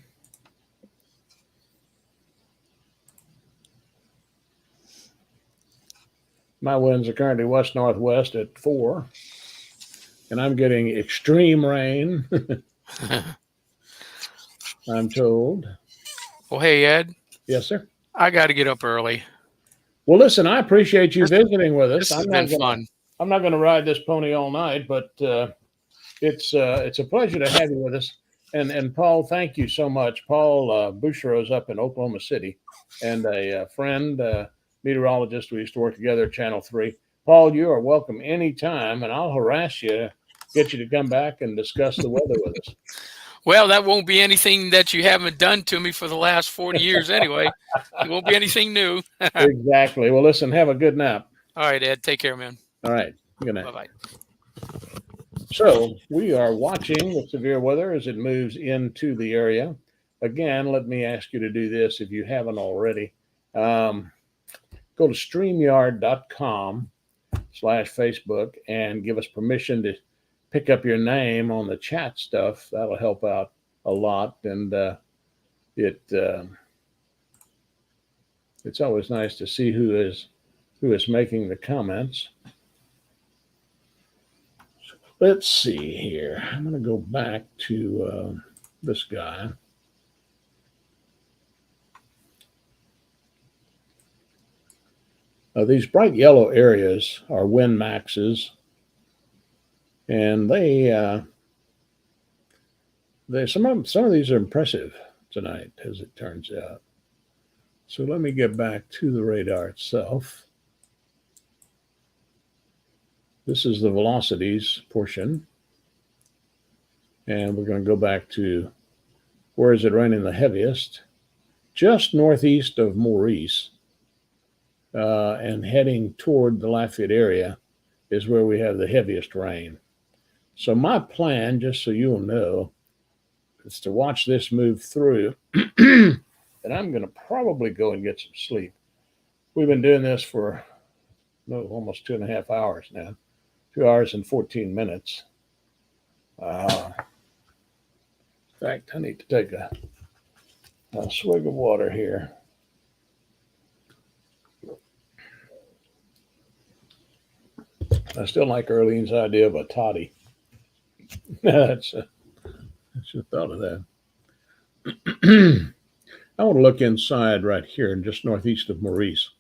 A: My winds are currently west northwest at 4, and I'm getting extreme rain, I'm told.
B: Well, hey, Ed,
A: Yes, sir.
B: I got to get up early.
A: Well, listen, I appreciate you
B: This,
A: visiting with us.
B: this has been fun.
A: I'm not gonna ride this pony all night, but it's a pleasure to have you with us. And Paul, thank you so much. Paul Bouchereau's up in Oklahoma City, and a friend, meteorologist. We used to work together at Channel 3. Paul, you are welcome anytime, and I'll harass you, get you to come back and discuss the weather with us.
B: Well, that won't be anything that you haven't done to me for the last 40 years anyway. It won't be anything new.
A: Exactly. Well, listen, have a good nap.
B: All right, Ed. Take care, man.
A: All right. Good night.
B: Bye-bye.
A: So we are watching the severe weather as it moves into the area. Again, let me ask you to do this if you haven't already. Go to StreamYard.com/Facebook and give us permission to pick up your name on the chat stuff. That'll help out a lot. And it's always nice to see who is making the comments. Let's see here. I'm going to go back to this guy. These bright yellow areas are wind maxes, and some of these are impressive tonight, as it turns out. So let me get back to the radar itself. This is the velocities portion. And we're going to go back to where is it raining the heaviest? Just northeast of Maurice and heading toward the Lafayette area is where we have the heaviest rain. So my plan, just so you'll know, is to watch this move through, and I'm going to probably go and get some sleep. We've been doing this for almost 2.5 hours now, 2 hours and 14 minutes. In fact, I need to take a swig of water here. I still like Earlene's idea of a toddy. I should have thought of that. I want to look inside right here, just northeast of Maurice,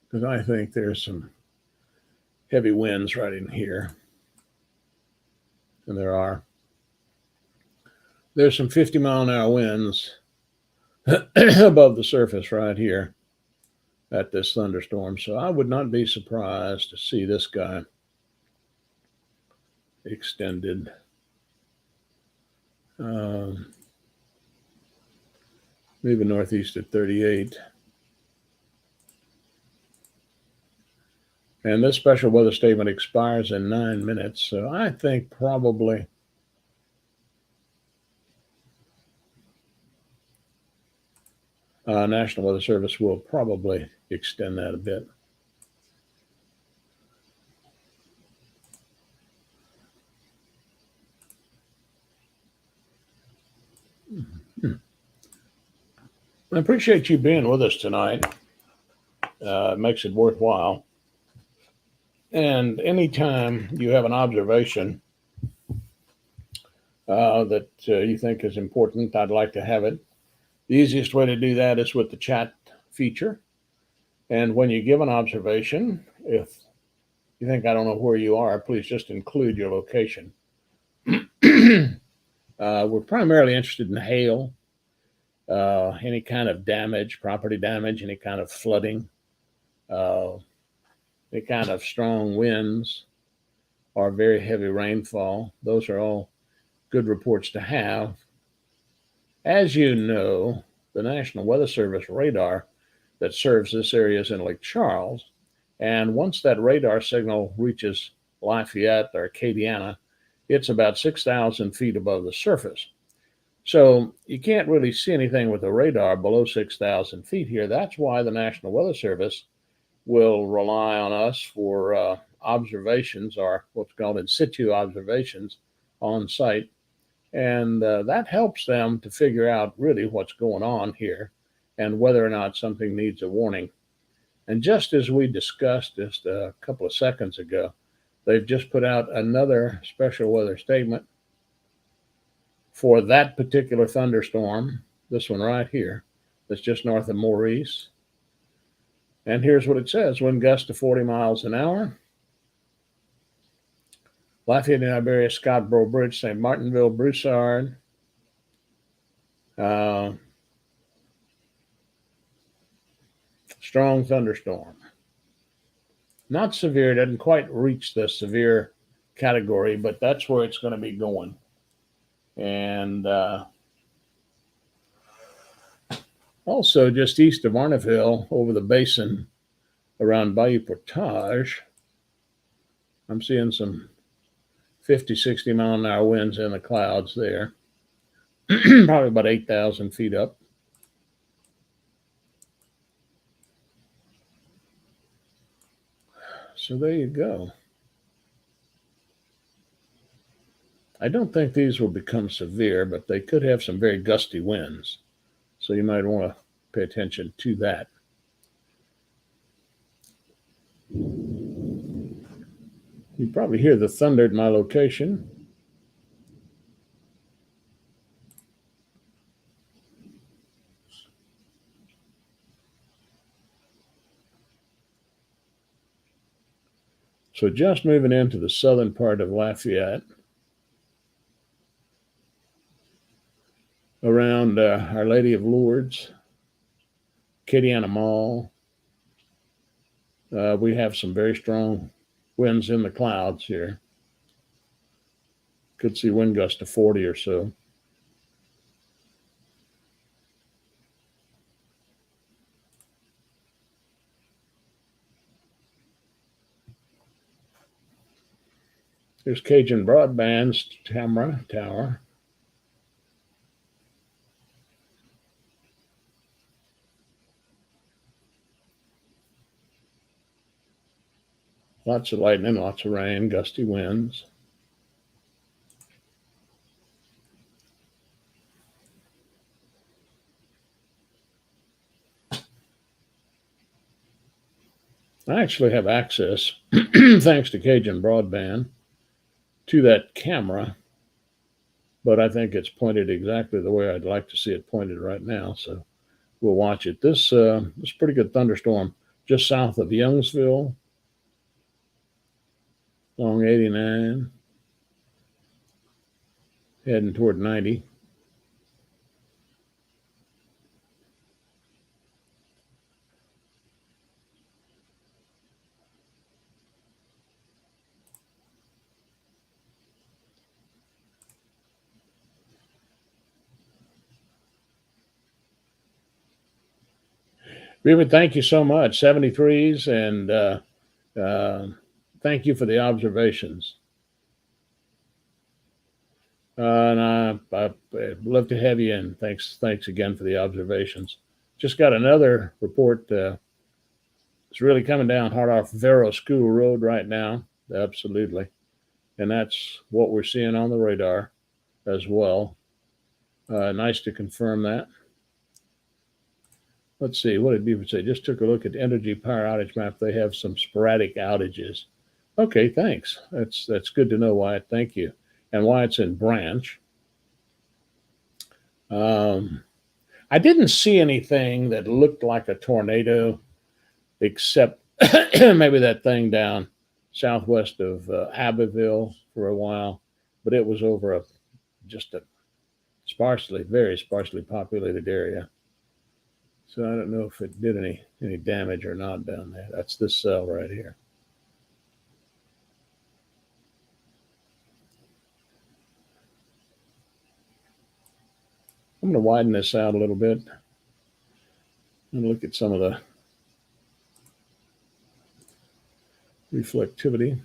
A: because I think there's some heavy winds right in here. And there's some 50-mile-an-hour winds above the surface right here at this thunderstorm. So I would not be surprised to see this guy extended. Moving northeast at 38. And this special weather statement expires in 9 minutes. So I think probably National Weather Service will probably extend that a bit. I appreciate you being with us tonight. It makes it worthwhile. And anytime you have an observation that you think is important, I'd like to have it. The easiest way to do that is with the chat feature. And when you give an observation, if you think I don't know where you are, please just include your location. We're primarily interested in hail, any kind of damage, property damage, any kind of flooding, any kind of strong winds, or very heavy rainfall. Those are all good reports to have. As you know, the National Weather Service radar that serves this area is in Lake Charles. And once that radar signal reaches Lafayette or Acadiana, it's about 6,000 feet above the surface. So you can't really see anything with the radar below 6,000 feet here. That's why the National Weather Service will rely on us for observations, or what's called in situ observations on site. And that helps them to figure out really what's going on here and whether or not something needs a warning. And just as we discussed just a couple of seconds ago, they've just put out another special weather statement for that particular thunderstorm, this one right here, that's just north of Maurice. And here's what it says: wind gusts to 40 miles an hour. Lafayette and Iberia, Scottsboro Bridge, St. Martinville, Broussard. Strong thunderstorm. Not severe, doesn't quite reach the severe category, but that's where it's going to be going. And also just east of Arneville, over the basin around Bayou Portage, I'm seeing some 50, 60 mile an hour winds in the clouds there. Probably about 8,000 feet up. So there you go. I don't think these will become severe, but they could have some very gusty winds. So you might want to pay attention to that. You probably hear the thunder at my location. So just moving into the southern part of Lafayette, around Our Lady of Lourdes, Acadiana Mall, we have some very strong winds in the clouds here. Could see wind gusts to 40 or so. Here's Cajun Broadband's camera tower. Lots of lightning, lots of rain, gusty winds. I actually have access, thanks to Cajun Broadband, to that camera, but I think it's pointed exactly the way I'd like to see it pointed right now. So we'll watch it. This pretty good thunderstorm just south of Youngsville, along 89, heading toward 90. David, thank you so much. 73s, and thank you for the observations. And I'd love to have you in. Thanks again for the observations. Just got another report. It's really coming down hard off Vero School Road right now. Absolutely. And that's what we're seeing on the radar as well. Nice to confirm that. Let's see, what did Beaver say? Just took a look at the energy power outage map. They have some sporadic outages. Okay, thanks. That's good to know, Wyatt. Thank you. And Wyatt's in Branch. I didn't see anything that looked like a tornado, except maybe that thing down southwest of Abbeville for a while, but it was over just a very sparsely populated area. So I don't know if it did any damage or not down there. That's this cell right here. I'm going to widen this out a little bit and look at some of the reflectivity.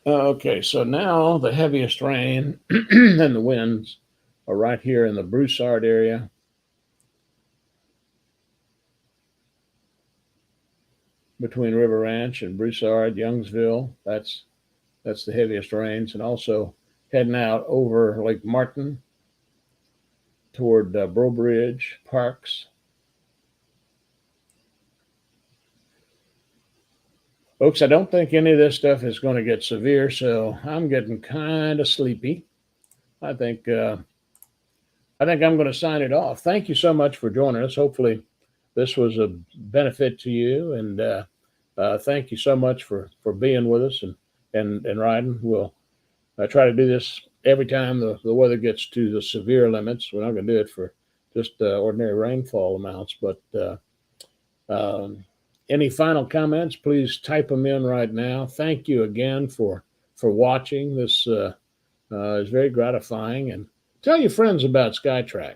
A: Okay, so now the heaviest rain and the winds are right here in the Broussard area. Between River Ranch and Broussard, Youngsville, that's the heaviest rains, and also heading out over Lake Martin toward Brobridge, Parks. Folks, I don't think any of this stuff is going to get severe, so I'm getting kind of sleepy. I think I'm going to sign it off. Thank you so much for joining us. Hopefully, this was a benefit to you, and thank you so much for being with us and riding. We'll try to do this every time the weather gets to the severe limits. We're not going to do it for just ordinary rainfall amounts, but any final comments, please type them in right now. Thank you again for watching. This is very gratifying. And tell your friends about SkyTrack.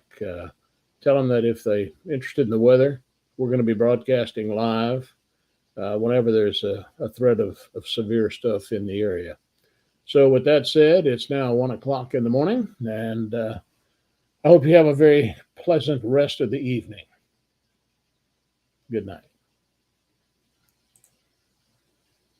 A: Tell them that if they're interested in the weather, we're going to be broadcasting live whenever there's a threat of severe stuff in the area. So with that said, it's now 1 o'clock in the morning, and I hope you have a very pleasant rest of the evening. Good night.